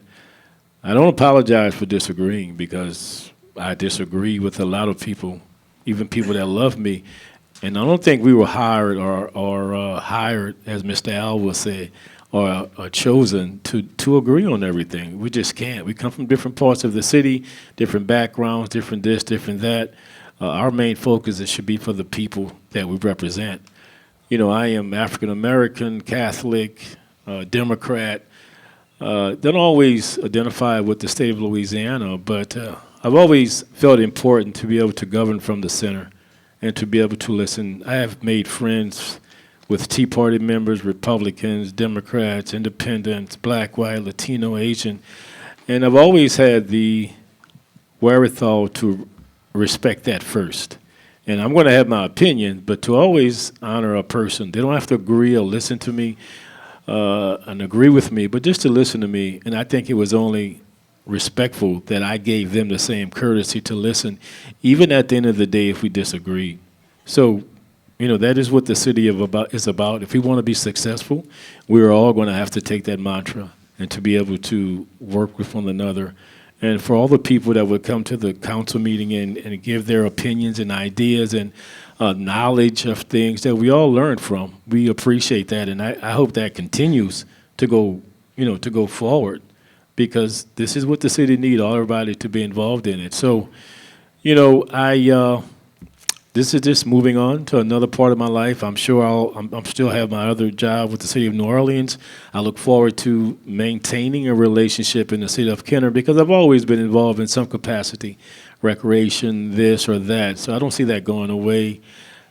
I don't apologize for disagreeing, because I disagree with a lot of people, even people that love me. And I don't think we were hired or hired, as Mr. Al will say, or chosen to agree on everything. We just can't. We come from different parts of the city, different backgrounds, different this, different that. Our main focus should be for the people that we represent. You know, I am African American, Catholic, Democrat. Don't always identify with the state of Louisiana, but I've always felt it important to be able to govern from the center and to be able to listen. I have made friends with Tea Party members, Republicans, Democrats, Independents, Black, White, Latino, Asian, and I've always had the wherewithal to respect that first. And I'm going to have my opinion, but to always honor a person. They don't have to agree or listen to me and agree with me, but just to listen to me. And I think it was only respectful that I gave them the same courtesy to listen, even at the end of the day if we disagree. So, you know, that is what the city is about. If we want to be successful, we're all going to have to take that mantra and to be able to work with one another. And for all the people that would come to the council meeting and give their opinions and ideas and knowledge of things that we all learn from, we appreciate that. And I hope that continues to go, you know, to go forward, because this is what the city needs, all everybody to be involved in it. So, you know, this is just moving on to another part of my life. I'm sure I'm still have my other job with the city of New Orleans. I look forward to maintaining a relationship in the city of Kenner, because I've always been involved in some capacity, recreation, this or that. So I don't see that going away.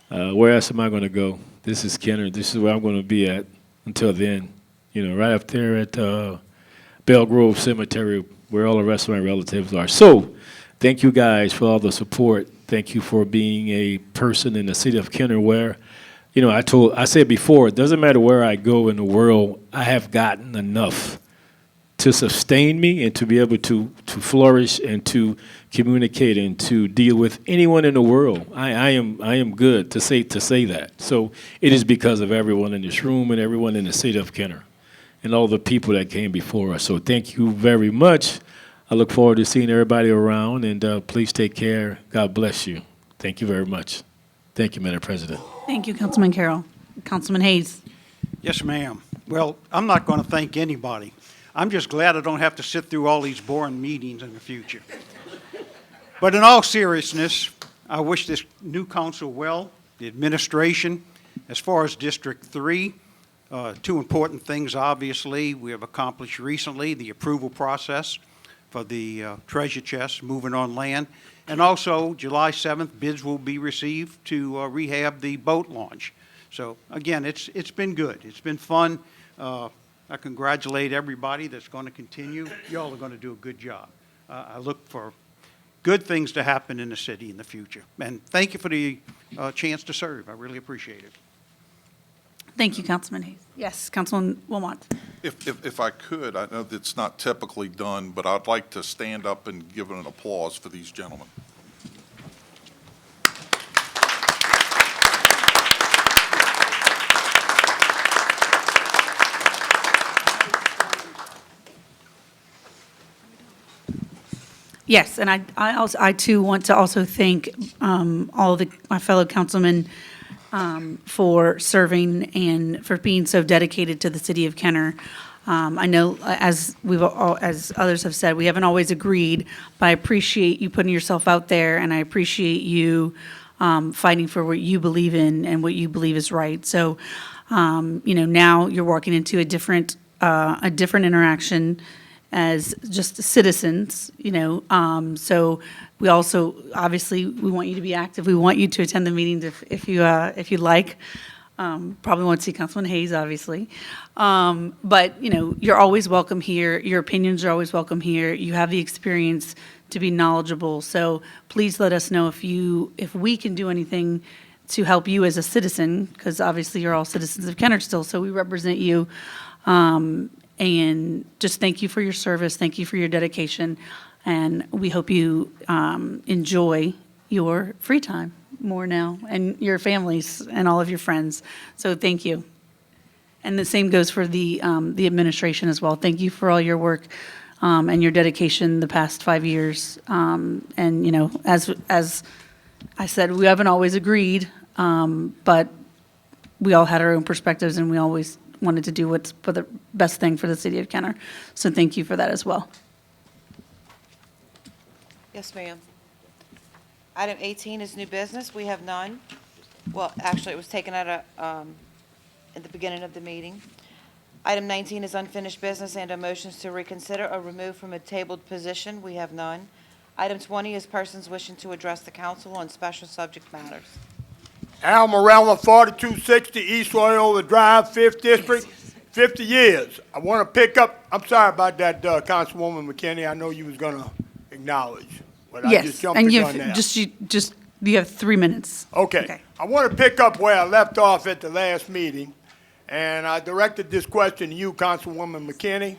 Where else am I going to go? This is Kenner. This is where I'm going to be at until then. You know, right up there at Bell Grove Cemetery, where all the rest of my relatives are. So thank you guys for all the support. Thank you for being a person in the city of Kenner where, you know, I said before, it doesn't matter where I go in the world, I have gotten enough to sustain me and to be able to flourish and to communicate and to deal with anyone in the world. I am good to say that. So it is because of everyone in this room and everyone in the city of Kenner and all the people that came before us. So thank you very much. I look forward to seeing everybody around, and please take care. God bless you. Thank you very much. Thank you, Madam President. Thank you, Councilman Carroll. Councilman Hayes. Yes, ma'am. Well, I'm not going to thank anybody. I'm just glad I don't have to sit through all these boring meetings in the future. But in all seriousness, I wish this new council well, the administration. As far as District 3, two important things, obviously, we have accomplished recently, the approval process for the treasure chest moving on land. And also, July 7th, bids will be received to rehab the boat launch. So, again, it's been good. It's been fun. I congratulate everybody that's going to continue. Y'all are going to do a good job. I look for good things to happen in the city in the future. And thank you for the chance to serve. I really appreciate it. Thank you, Councilman Hayes. Yes, Councilman Wilmot. If I could, I know that's not typically done, but I'd like to stand up and give an applause for these gentlemen. Yes, and I too want to also thank all of my fellow councilmen for serving and for being so dedicated to the city of Kenner. I know, as others have said, we haven't always agreed, but I appreciate you putting yourself out there, and I appreciate you fighting for what you believe in and what you believe is right. So, now you're walking into a different interaction as just citizens, so we also, obviously, we want you to be active. We want you to attend the meetings if you'd like. Probably won't see Councilman Hayes, obviously. But, you're always welcome here. Your opinions are always welcome here. You have the experience to be knowledgeable. So please let us know if we can do anything to help you as a citizen, because obviously you're all citizens of Kenner still, so we represent you. And just thank you for your service. Thank you for your dedication. And we hope you enjoy your free time more now, and your families and all of your friends. So thank you. And the same goes for the administration as well. Thank you for all your work and your dedication the past 5 years. And, as I said, we haven't always agreed, but we all had our own perspectives, and we always wanted to do what's for the best thing for the city of Kenner. So thank you for that as well. Yes, ma'am. Item 18 is new business. We have none. Well, actually, it was taken out at the beginning of the meeting. Item 19 is unfinished business and motions to reconsider or remove from a tabled position. We have none. Item 20 is persons wishing to address the council on special subject matters. Al Morella, 4260 East Loyola Drive, 5th District, 50 years. I want to pick up, I'm sorry about that, Councilwoman McKinney. I know you was going to acknowledge, but I just jumped the gun now. You have 3 minutes. Okay. I want to pick up where I left off at the last meeting, and I directed this question to you, Councilwoman McKinney,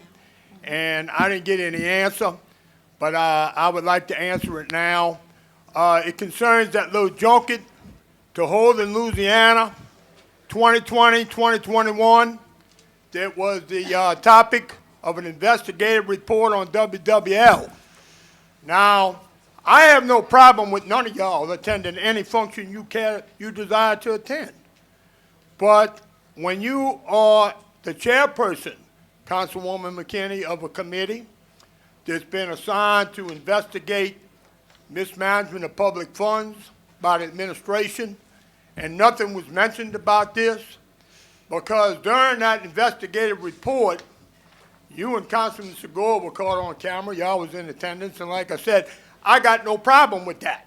and I didn't get any answer, but I would like to answer it now. It concerns that little junket to hold in Louisiana, 2020, 2021. That was the topic of an investigative report on WWL. Now, I have no problem with none of y'all attending any function you desire to attend. But when you are the chairperson, Councilwoman McKinney, of a committee that's been assigned to investigate mismanagement of public funds by the administration, and nothing was mentioned about this, because during that investigative report, you and Councilman Segura were caught on camera. Y'all was in attendance, and like I said, I got no problem with that.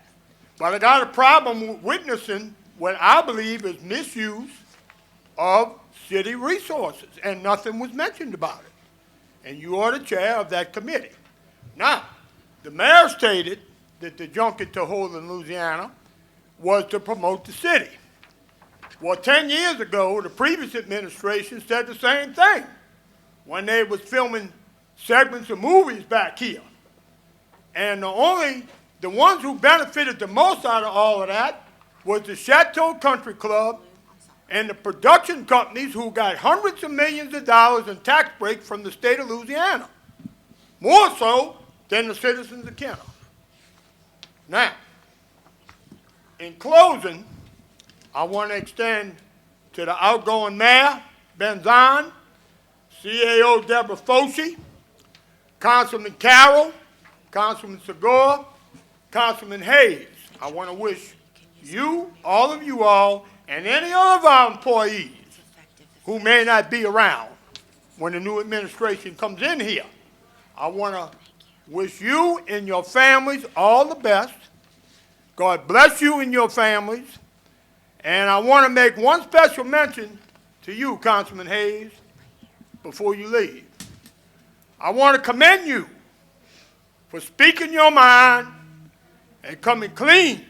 But I got a problem with witnessing what I believe is misuse of city resources, and nothing was mentioned about it. And you are the chair of that committee. Now, the mayor stated that the junket to hold in Louisiana was to promote the city. Well, 10 years ago, the previous administration said the same thing when they was filming segments of movies back here. And the ones who benefited the most out of all of that was the Chateau Country Club and the production companies who got hundreds of millions of dollars in tax breaks from the state of Louisiana. More so than the citizens of Kenner. Now, in closing, I want to extend to the outgoing mayor, Benzon, CAO Deborah Foshee, Councilman Carroll, Councilman Segura, Councilman Hayes. I want to wish you, all of you all, and any of our employees who may not be around when the new administration comes in here, I want to wish you and your families all the best. God bless you and your families. And I want to make one special mention to you, Councilman Hayes, before you leave. I want to commend you for speaking your mind and coming clean,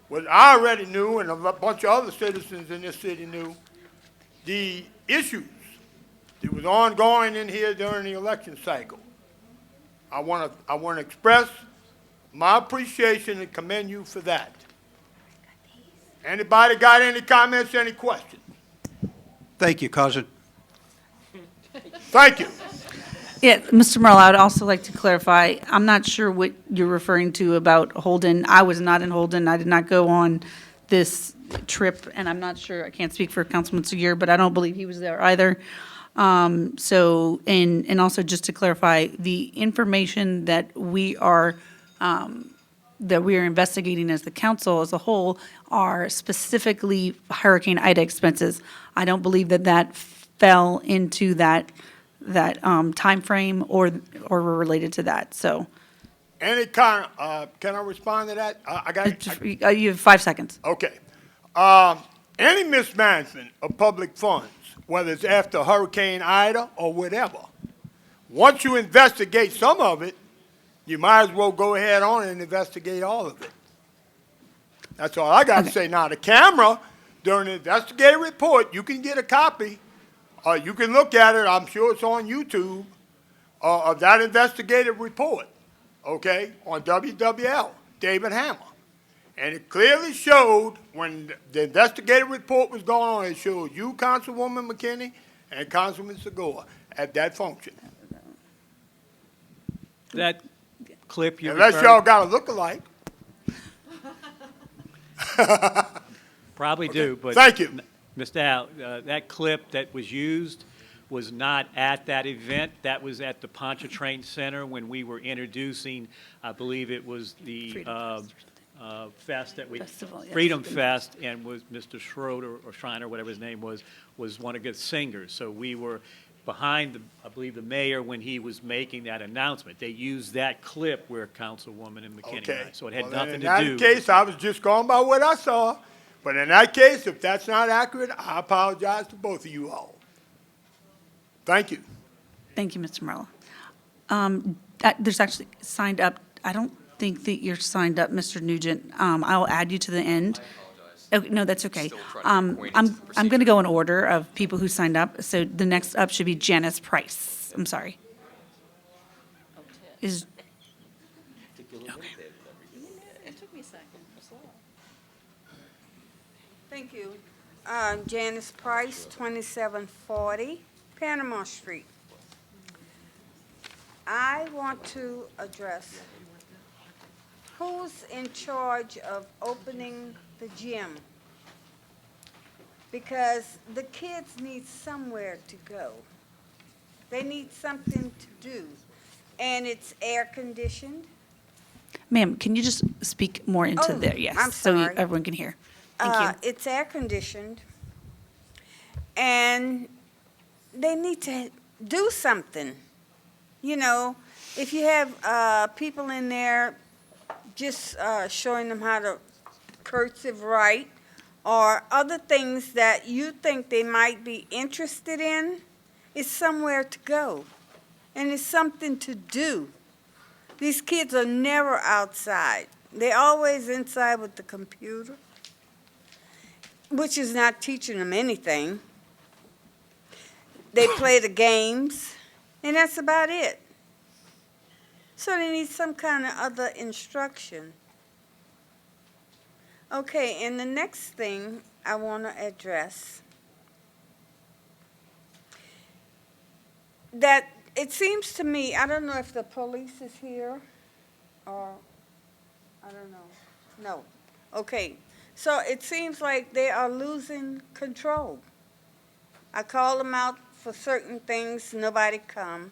what I already knew and a bunch of other citizens in this city knew, the issues that was ongoing in here during the election cycle. I want to express my appreciation and commend you for that. Anybody got any comments, any questions? Thank you, cousin. Thank you. Yeah, Mr. Merle, I would also like to clarify, I'm not sure what you're referring to about Holden. I was not in Holden. I did not go on this trip, and I'm not sure, I can't speak for Councilman Segura, but I don't believe he was there either. And also just to clarify, the information that we are investigating as the council as a whole are specifically Hurricane Ida expenses. I don't believe that fell into that timeframe or were related to that, so. Any kind, can I respond to that? You have 5 seconds. Okay. Any mismanagement of public funds, whether it's after Hurricane Ida or whatever, once you investigate some of it, you might as well go ahead on and investigate all of it. That's all I got to say. Now, the camera, during the investigative report, you can get a copy. You can look at it. I'm sure it's on YouTube of that investigative report, okay, on WWL, David Hammer. And it clearly showed, when the investigative report was going on, it showed you, Councilwoman McKinney, and Councilman Segura at that function. That clip you Unless y'all got a look-alike. Probably do, but. Thank you. Mr. Al, that clip that was used was not at that event. That was at the Pontchartrain Center when we were introducing, I believe it was the fest that we, Festival, yes. Freedom Fest, and was Mr. Schroeder or Schreiner, whatever his name was one of the singers. So we were behind, I believe, the mayor when he was making that announcement. They used that clip where Councilwoman and McKinney Okay. were. So it had Well, nothing in to that do. case, I was just going by what I saw. But in that case, if that's not accurate, I apologize to both of you all. Thank you. Thank you, Mr. Merle. There's actually signed up, I don't think that you're signed up, Mr. Nugent. I'll add you to the end. Okay, no, that's okay. I'm going to go in order of people who signed up. So the next up should be Janice Price. I'm sorry. Is, Thank you. Janice Price, 2740 Panama Street. I want to address who's in charge of opening the gym? Because the kids need somewhere to go. They need something to do, and it's air-conditioned. ma'am, can you just speak more into Oh, there? Yes. I'm So sorry. everyone can hear. Thank you. It's air-conditioned, and they need to do something. You know, if you have people in there just showing them how to cursive write or other things that you think they might be interested in, it's somewhere to go, and it's something to do. These kids are never outside. They're always inside with the computer, which is not teaching them anything. They play the games, And that's about it. So they need some kind of other instruction. Okay, and the next thing I want to address, that it seems to me, I don't know if the police is here, or, I don't know. No. Okay, so it seems like they are losing control. I call them out for certain things, nobody come.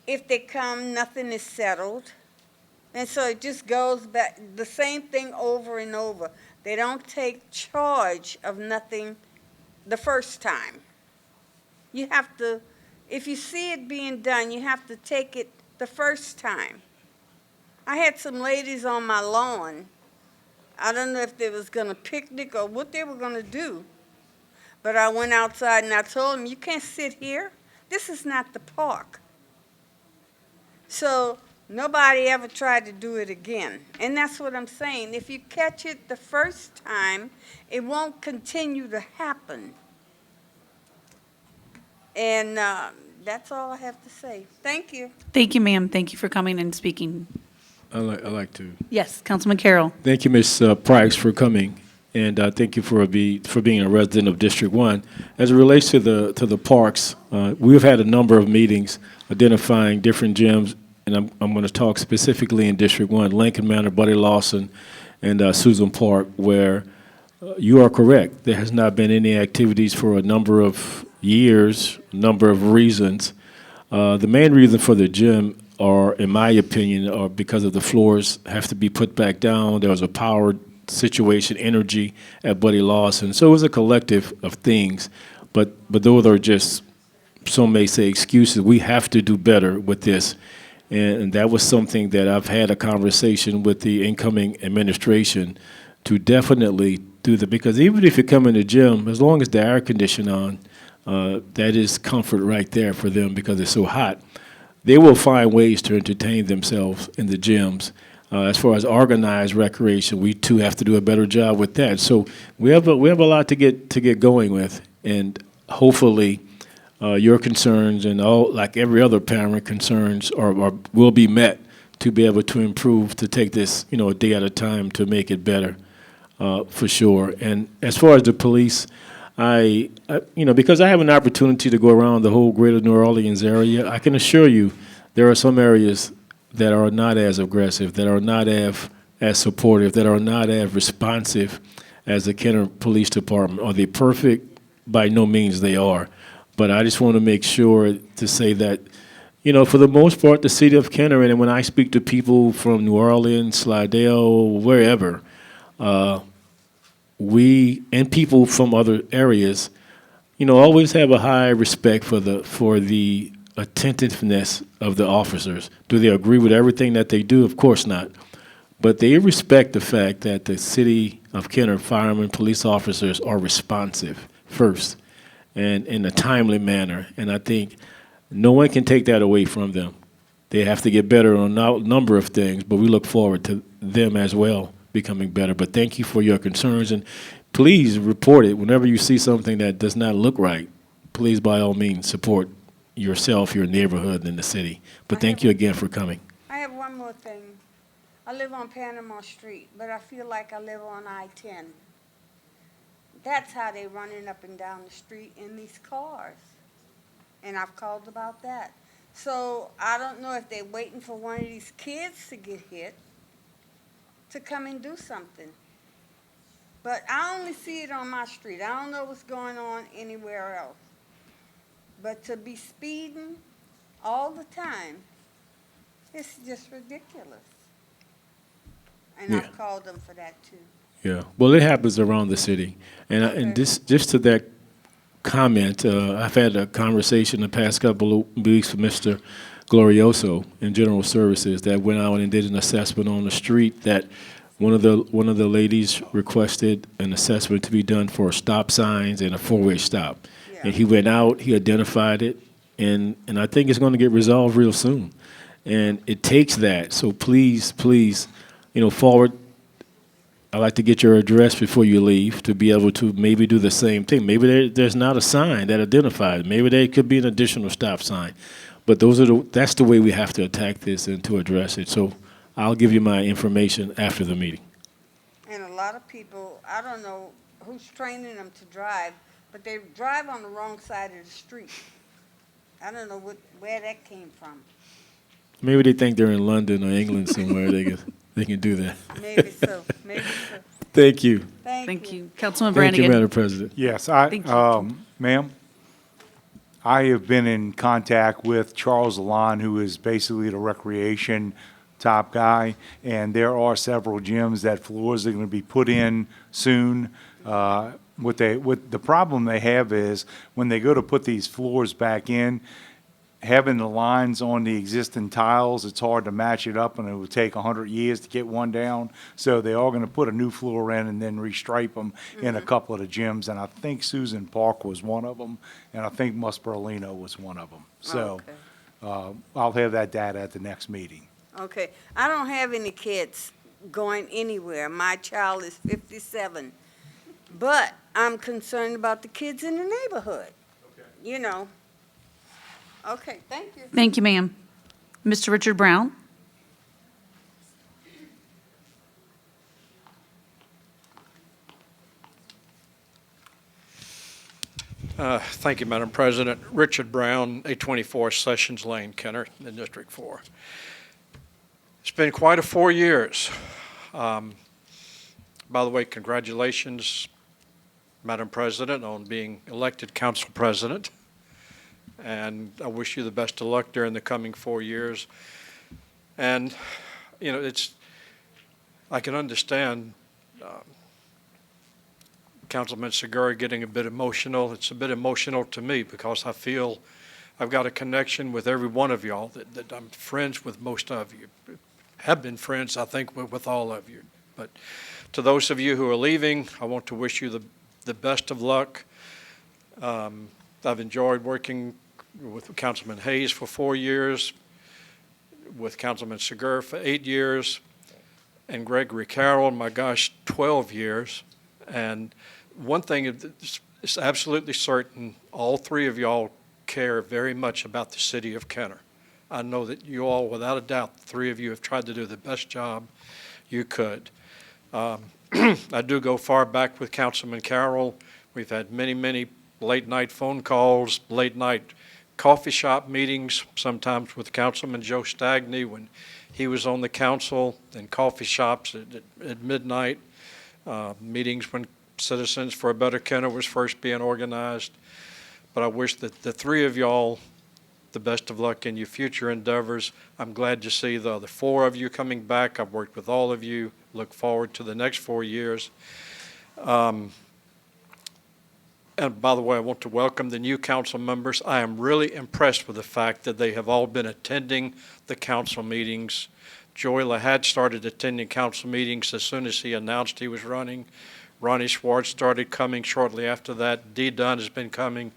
If they come, nothing is settled. And so it just goes back, the same thing over and over. They don't take charge of nothing the first time. You have to, if you see it being done, you have to take it the first time. I had some ladies on my lawn. I don't know if they was going to picnic or what they were going to do. But I went outside and I told them, you can't sit here. This is not the park. So nobody ever tried to do it again. And that's what I'm saying. If you catch it the first time, it won't continue to happen. And that's all I have to say. Thank you. Thank you, ma'am. Thank you for coming and speaking. I like to. Yes, Councilman Carroll. Thank you, Ms. Price, for coming, and thank you for being a resident of District 1. As it relates to the parks, we've had a number of meetings identifying different gyms, and I'm going to talk specifically in District 1, Lincoln Manor, Buddy Lawson, and Susan Park, where you are correct. There has not been any activities for a number of years, a number of reasons. The main reason for the gym are, in my opinion, are because of the floors have to be put back down. There was a power situation, energy at Buddy Lawson. So it was a collective of things. But those are just, some may say, excuses. We have to do better with this. And that was something that I've had a conversation with the incoming administration to definitely do that. Because even if you come in the gym, as long as the air conditioning on, that is comfort right there for them because it's so hot. They will find ways to entertain themselves in the gyms. As far as organized recreation, we too have to do a better job with that. So we have a lot to get going with, and hopefully your concerns and all, like every other parent concerns, will be met to be able to improve, to take this a day at a time to make it better, for sure. And as far as the police, I because I have an opportunity to go around the whole greater New Orleans area, I can assure you there are some areas that are not as aggressive, that are not as supportive, that are not as responsive as the Kenner Police Department. Are they perfect? By no means they are. But I just want to make sure to say that, for the most part, the city of Kenner, and when I speak to people from New Orleans, Slidell, wherever, we and people from other areas, always have a high respect for the attentiveness of the officers. Do they agree with everything that they do? Of course not. But they respect the fact that the city of Kenner firemen, police officers are responsive first and in a timely manner. And I think no one can take that away from them. They have to get better on a number of things, but we look forward to them as well becoming better. But thank you for your concerns, and please report it whenever you see something that does not look right. Please, by all means, support yourself, your neighborhood, and the city. But thank you again for coming. I have one more thing. I live on Panama Street, but I feel like I live on I-10. That's how they running up and down the street in these cars. And I've called about that. So I don't know if they're waiting for one of these kids to get hit to come and do something. But I only see it on my street. I don't know what's going on anywhere else. But to be speeding all the time, it's just ridiculous. And Yeah. I've called them for that too. Yeah, well, it happens around the city. And just to that comment, I've had a conversation the past couple of weeks with Mr. Glorioso in General Services that went out and did an assessment on the street that one of the ladies requested an assessment to be done for stop signs and a four-way stop. Yeah. And he went out, he identified it, and I think it's going to get resolved real soon. And it takes that. So please, forward I'd like to get your address before you leave to be able to maybe do the same thing. Maybe there's not a sign that identifies. Maybe there could be an additional stop sign. But that's the way we have to attack this and to address it. So I'll give you my information after the meeting. And a lot of people, I don't know who's training them to drive, but they drive on the wrong side of the street. I don't know where that came from. Maybe they think they're in London or England somewhere. They can do that. Maybe so, maybe so. Thank you. Thank you. Councilman Thank Brannigan. you, Madam President. Yes, Thank you. ma'am, I have been in contact with Charles Alon, who is basically the recreation top guy, and there are several gyms that floors are going to be put in soon. What the problem they have is when they go to put these floors back in, having the lines on the existing tiles, it's hard to match it up, and it would take 100 years to get one down. So they are going to put a new floor in and then restripe them in a couple of the gyms. And I think Susan Park was one of them, and I think Musperlino was one of them. So I'll have that data at the next meeting. Okay, I don't have any kids going anywhere. My child is 57. But I'm concerned about the kids in the neighborhood. You know. Okay, thank you. Thank you, ma'am. Mr. Richard Brown? Thank you, Madam President. Richard Brown, 824 Sessions Lane, Kenner, in District 4. It's been quite a 4 years. By the way, congratulations, Madam President, on being elected council president. And I wish you the best of luck during the coming 4 years. And, you know, I can understand Councilman Segura getting a bit emotional. It's a bit emotional to me because I feel I've got a connection with every one of y'all, that I'm friends with most of you. Have been friends, I think, with all of you. But to those of you who are leaving, I want to wish you the best of luck. I've enjoyed working with Councilman Hayes for 4 years, with Councilman Segura for 8 years, and Gregory Carroll, my gosh, 12 years. And one thing is absolutely certain, all three of y'all care very much about the city of Kenner. I know that you all, without a doubt, the three of you have tried to do the best job you could. I do go far back with Councilman Carroll. We've had many, many late-night phone calls, late-night coffee shop meetings, sometimes with Councilman Joe Stagney when he was on the council, and coffee shops at midnight, meetings when Citizens for a Better Kenner was first being organized. But I wish that the three of y'all the best of luck in your future endeavors. I'm glad to see the other four of you coming back. I've worked with all of you. Look forward to the next 4 years. And by the way, I want to welcome the new council members. I am really impressed with the fact that they have all been attending the council meetings. Joy Lahat started attending council meetings as soon as he announced he was running. Ronnie Schwartz started coming shortly after that. Dee Dunn has been coming.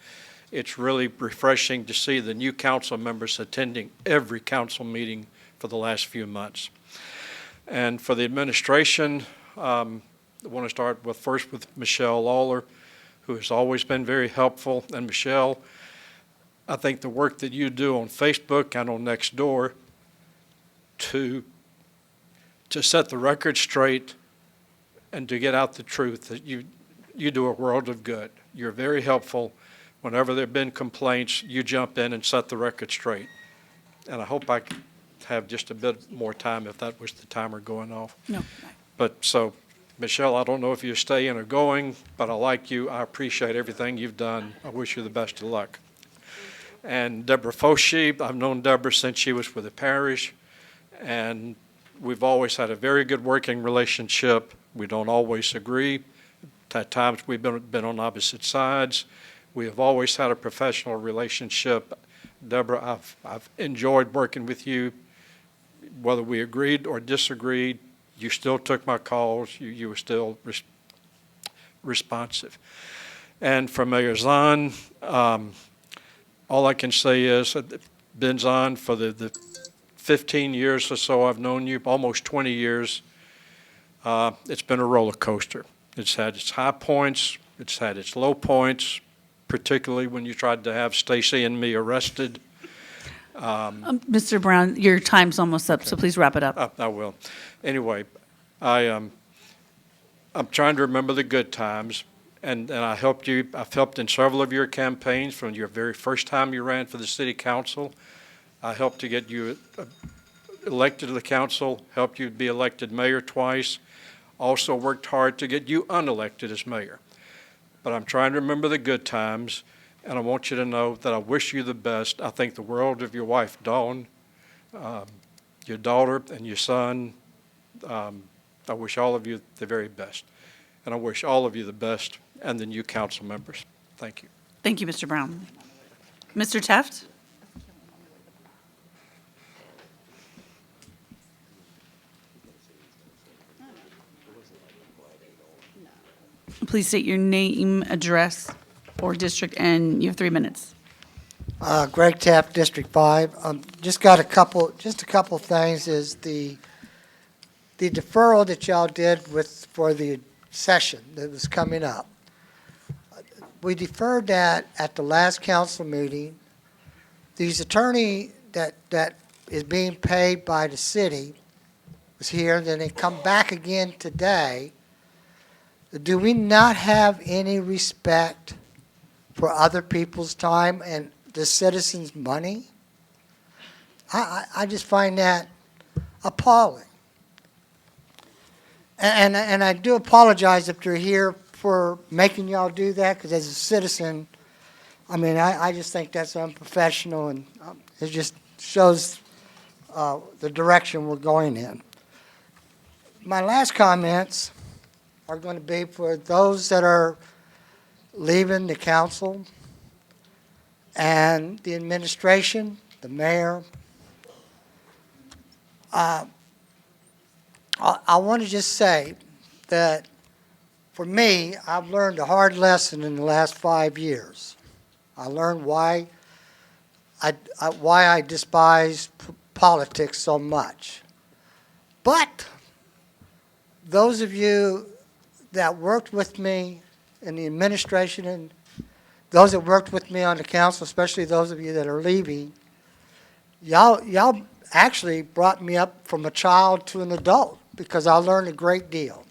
It's really refreshing to see the new council members attending every council meeting for the last few months. And for the administration, I want to start first with Michelle Lawler, who has always been very helpful. And Michelle, I think the work that you do on Facebook and on Nextdoor to set the record straight and to get out the truth, that you do a world of good. You're very helpful. Whenever there have been complaints, you jump in and set the record straight. And I hope I can have just a bit more time if that was the timer going off. No. But so, Michelle, I don't know if you're staying or going, but I like you. I appreciate everything you've done. I wish you the best of luck. And Deborah Foshee, I've known Deborah since she was with the parish, and we've always had a very good working relationship. We don't always agree. At times we've been on opposite sides. We have always had a professional relationship. Deborah, I've enjoyed working with you. Whether we agreed or disagreed, you still took my calls. You were still responsive. And for Mayor Zahn, all I can say is, been Zahn for the 15 years or so I've known you, almost 20 years. It's been a roller coaster. It's had its high points, it's had its low points, particularly when you tried to have Stacy and me arrested. Mr. Brown, your time's almost up, so please wrap it up. I will. Anyway, I'm trying to remember the good times, and I helped you. I've helped in several of your campaigns from your very first time you ran for the city council. I helped to get you elected to the council, helped you be elected mayor twice, also worked hard to get you unelected as mayor. But I'm trying to remember the good times, and I want you to know that I wish you the best. I think the world of your wife, Dawn, your daughter, and your son. I wish all of you the very best. And I wish all of you the best, and the new council members. Thank you. Thank you, Mr. Brown. Mr. Teft? Please state your name, address, or district, and you have 3 minutes. Greg Taft, District 5. Just got a couple things. Is the deferral that y'all did for the session that was coming up. We deferred that at the last council meeting. These attorney that is being paid by the city was here, then they come back again today. Do we not have any respect for other people's time and the citizens' money? I just find that appalling. And I do apologize if you're here for making y'all do that, because as a citizen, I mean, I just think that's unprofessional, and it just shows the direction we're going in. My last comments are going to be for those that are leaving the council and the administration, the mayor. I want to just say that for me, I've learned a hard lesson in the last 5 years. I learned why I despise politics so much. But those of you that worked with me in the administration and those that worked with me on the council, especially those of you that are leaving, y'all actually brought me up from a child to an adult, because I learned a great deal,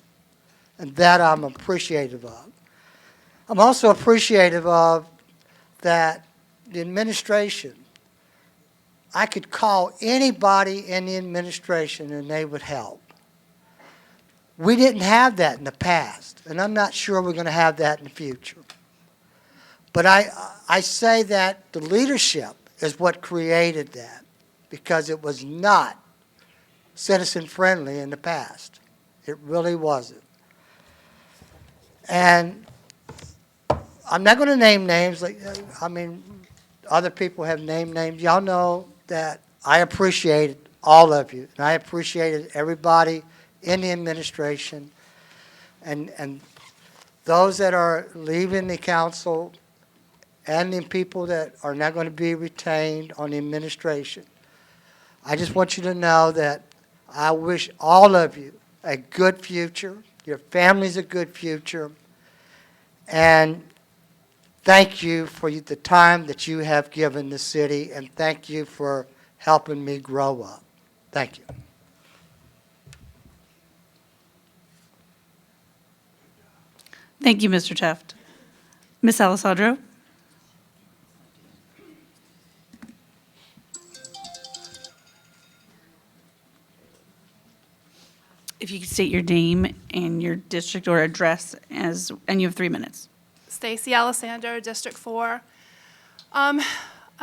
and that I'm appreciative of. I'm also appreciative of that the administration, I could call anybody in the administration and they would help. We didn't have that in the past, and I'm not sure we're going to have that in the future. But I say that the leadership is what created that, because it was not citizen-friendly in the past. It really wasn't. And I'm not going to name names. I mean, other people have named names. Y'all know that I appreciated all of you, and I appreciated everybody in the administration, and those that are leaving the council, and the people that are not going to be retained on the administration. I just want you to know that I wish all of you a good future, your families a good future, and thank you for the time that you have given the city, and thank you for helping me grow up. Thank you. Thank you, Mr. Teft. Ms. Alessandro? If you could state your name and your district or address, and you have 3 minutes. Stacy Alessandro, District 4. I'm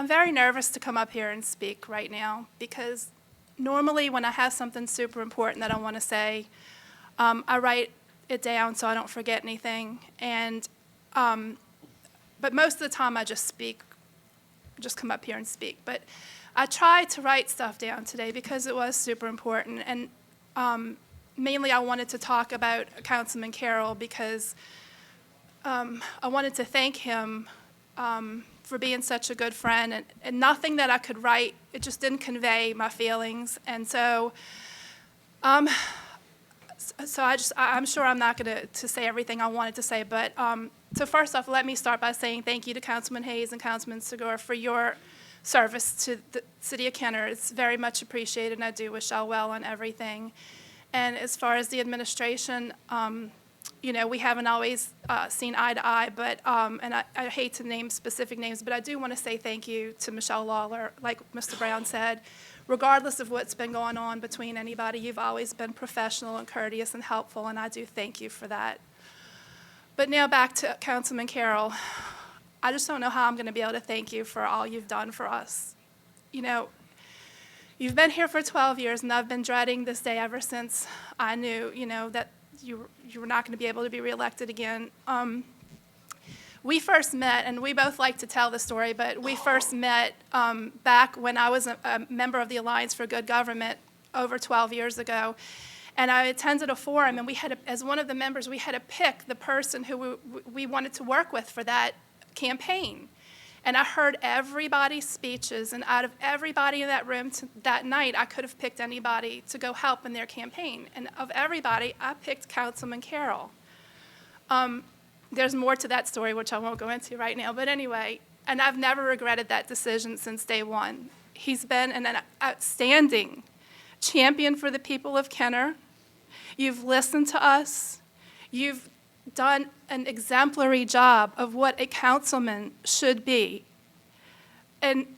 very nervous to come up here and speak right now, because normally when I have something super important that I want to say, I write it down so I don't forget anything. And but most of the time I just come up here and speak. But I tried to write stuff down today because it was super important. And mainly I wanted to talk about Councilman Carroll, because I wanted to thank him for being such a good friend, and nothing that I could write, it just didn't convey my feelings. And so I'm sure I'm not going to say everything I wanted to say, but so first off, let me start by saying thank you to Councilman Hayes and Councilman Segura for your service to the City of Kenner. It's very much appreciated, and I do wish y'all well on everything. And as far as the administration, we haven't always seen eye to eye, but and I hate to name specific names, but I do want to say thank you to Michelle Lawler, like Mr. Brown said. Regardless of what's been going on between anybody, you've always been professional and courteous and helpful, and I do thank you for that. But now back to Councilman Carroll. I just don't know how I'm going to be able to thank you for all you've done for us. You've been here for 12 years, and I've been dreading this day ever since I knew, that you were not going to be able to be reelected again. We first met, and we both like to tell the story, but we first met back when I was a member of the Alliance for Good Government over 12 years ago. And I attended a forum, and as one of the members, we had to pick the person who we wanted to work with for that campaign. And I heard everybody's speeches, and out of everybody in that room that night, I could have picked anybody to go help in their campaign. And of everybody, I picked Councilman Carroll. There's more to that story, which I won't go into right now. But anyway, and I've never regretted that decision since day one. He's been an outstanding champion for the people of Kenner. You've listened to us. You've done an exemplary job of what a councilman should be. And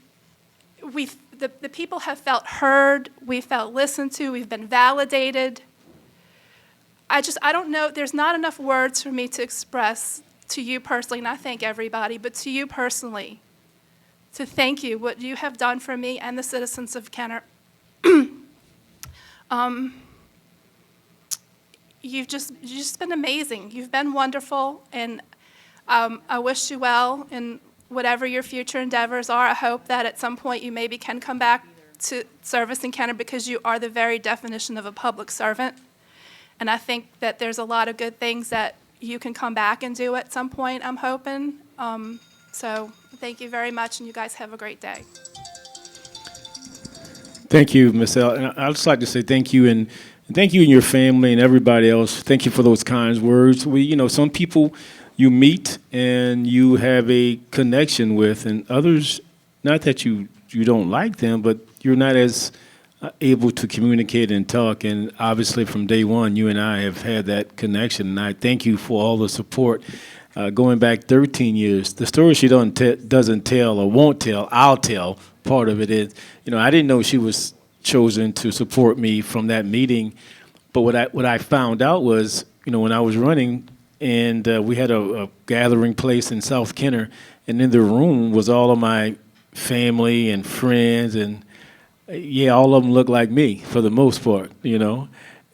the people have felt heard. We felt listened to. We've been validated. I don't know, there's not enough words for me to express to you personally, and I thank everybody, but to you personally, to thank you, what you have done for me and the citizens of Kenner. You've just been amazing. You've been wonderful, and I wish you well in whatever your future endeavors are. I hope that at some point you maybe can come back to service in Kenner, because you are the very definition of a public servant. And I think that there's a lot of good things that you can come back and do at some point, I'm hoping. So thank you very much, and you guys have a great day. Thank you, Ms. L. And I'd just like to say thank you, and thank you and your family and everybody else. Thank you for those kind words. Some people you meet and you have a connection with, and others, not that you don't like them, but you're not as able to communicate and talk. And obviously from day one, you and I have had that connection, and I thank you for all the support. Going back 13 years, the story she doesn't tell or won't tell, I'll tell. Part of it is, I didn't know she was chosen to support me from that meeting, but what I found out was, when I was running, and we had a gathering place in South Kenner, and in the room was all of my family and friends, and yeah, all of them look like me for the most part,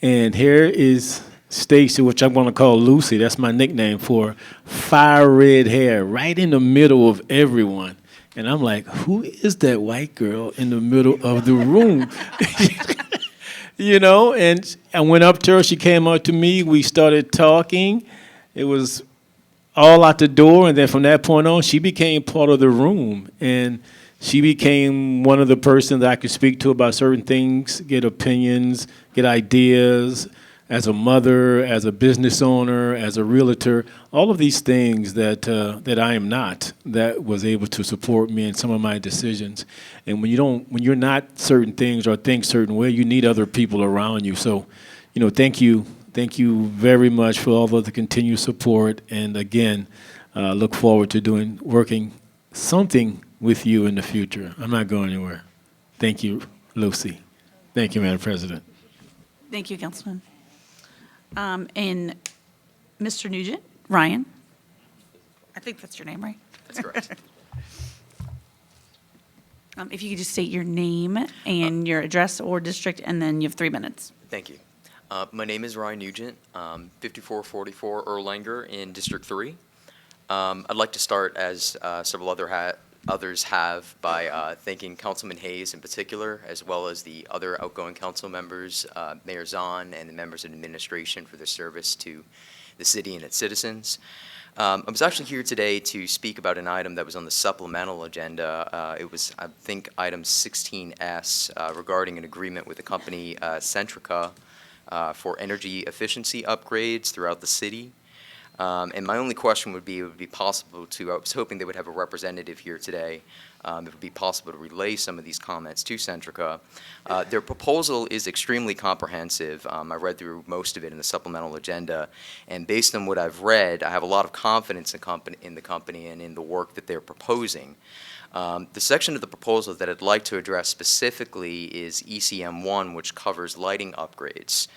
And here is Stacy, which I'm going to call Lucy. That's my nickname for fire red hair, right in the middle of everyone. And I'm like, who is that white girl in the middle of the room? And I went up to her. She came up to me. We started talking. It was all out the door. And then from that point on, she became part of the room. And she became one of the persons that I could speak to about certain things, get opinions, get ideas, as a mother, as a business owner, as a realtor, all of these things that I am not, that was able to support me in some of my decisions. And when you're not certain things or think certain way, you need other people around you. So, thank you very much for all of the continued support. And again, look forward to working something with you in the future. I'm not going anywhere. Thank you, Lucy. Thank you, Madam President. Thank you, Councilman. And Mr. Nugent, Ryan, I think that's your name, right? That's correct. If you could just state your name and your address or district, and then you have 3 minutes. Thank you. My name is Ryan Nugent, 5444 Erlanger in District 3. I'd like to start, as several others have, by thanking Councilman Hayes in particular, as well as the other outgoing council members, Mayor Zahn, and the members of administration for their service to the city and its citizens. I was actually here today to speak about an item that was on the supplemental agenda. It was, I think, item 16S regarding an agreement with the company Centrica for energy efficiency upgrades throughout the city. And my only question would be, it would be possible to, I was hoping they would have a representative here today, it would be possible to relay some of these comments to Centrica. Their proposal is extremely comprehensive. I read through most of it in the supplemental agenda, and based on what I've read, I have a lot of confidence in the company and in the work that they're proposing. The section of the proposal that I'd like to address specifically is ECM1, which covers lighting upgrades.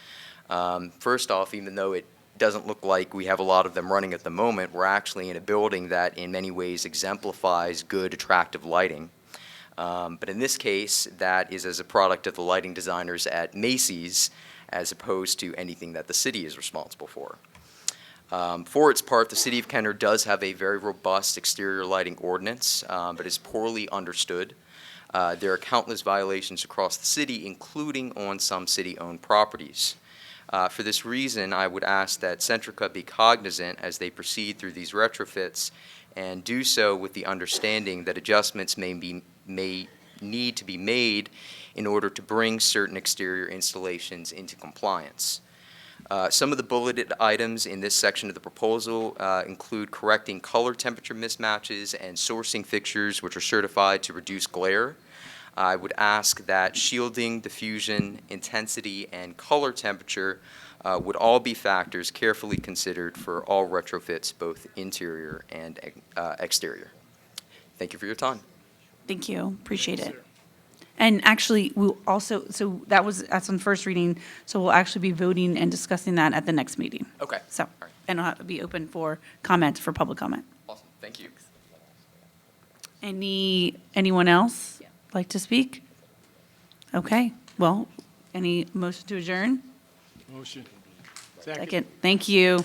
First off, even though it doesn't look like we have a lot of them running at the moment, we're actually in a building that in many ways exemplifies good, attractive lighting. But in this case, that is as a product of the lighting designers at Macy's, as opposed to anything that the city is responsible for. For its part, the City of Kenner does have a very robust exterior lighting ordinance, but is poorly understood. There are countless violations across the city, including on some city-owned properties. For this reason, I would ask that Centrica be cognizant as they proceed through these retrofits and do so with the understanding that adjustments may need to be made in order to bring certain exterior installations into compliance. Some of the bulleted items in this section of the proposal include correcting color temperature mismatches and sourcing fixtures which are certified to reduce glare. I would ask that shielding, diffusion, intensity, and color temperature would all be factors carefully considered for all retrofits, both interior and exterior. Thank you for your time. Thank you, appreciate it. And actually, we'll also, so that's on first reading, so we'll actually be voting and discussing that at the next meeting. Okay. So, and it'll be open for comment, for public comment. Awesome. Thank you. Anyone else like to speak? Okay, well, any motion to adjourn? Motion. Second. Thank you.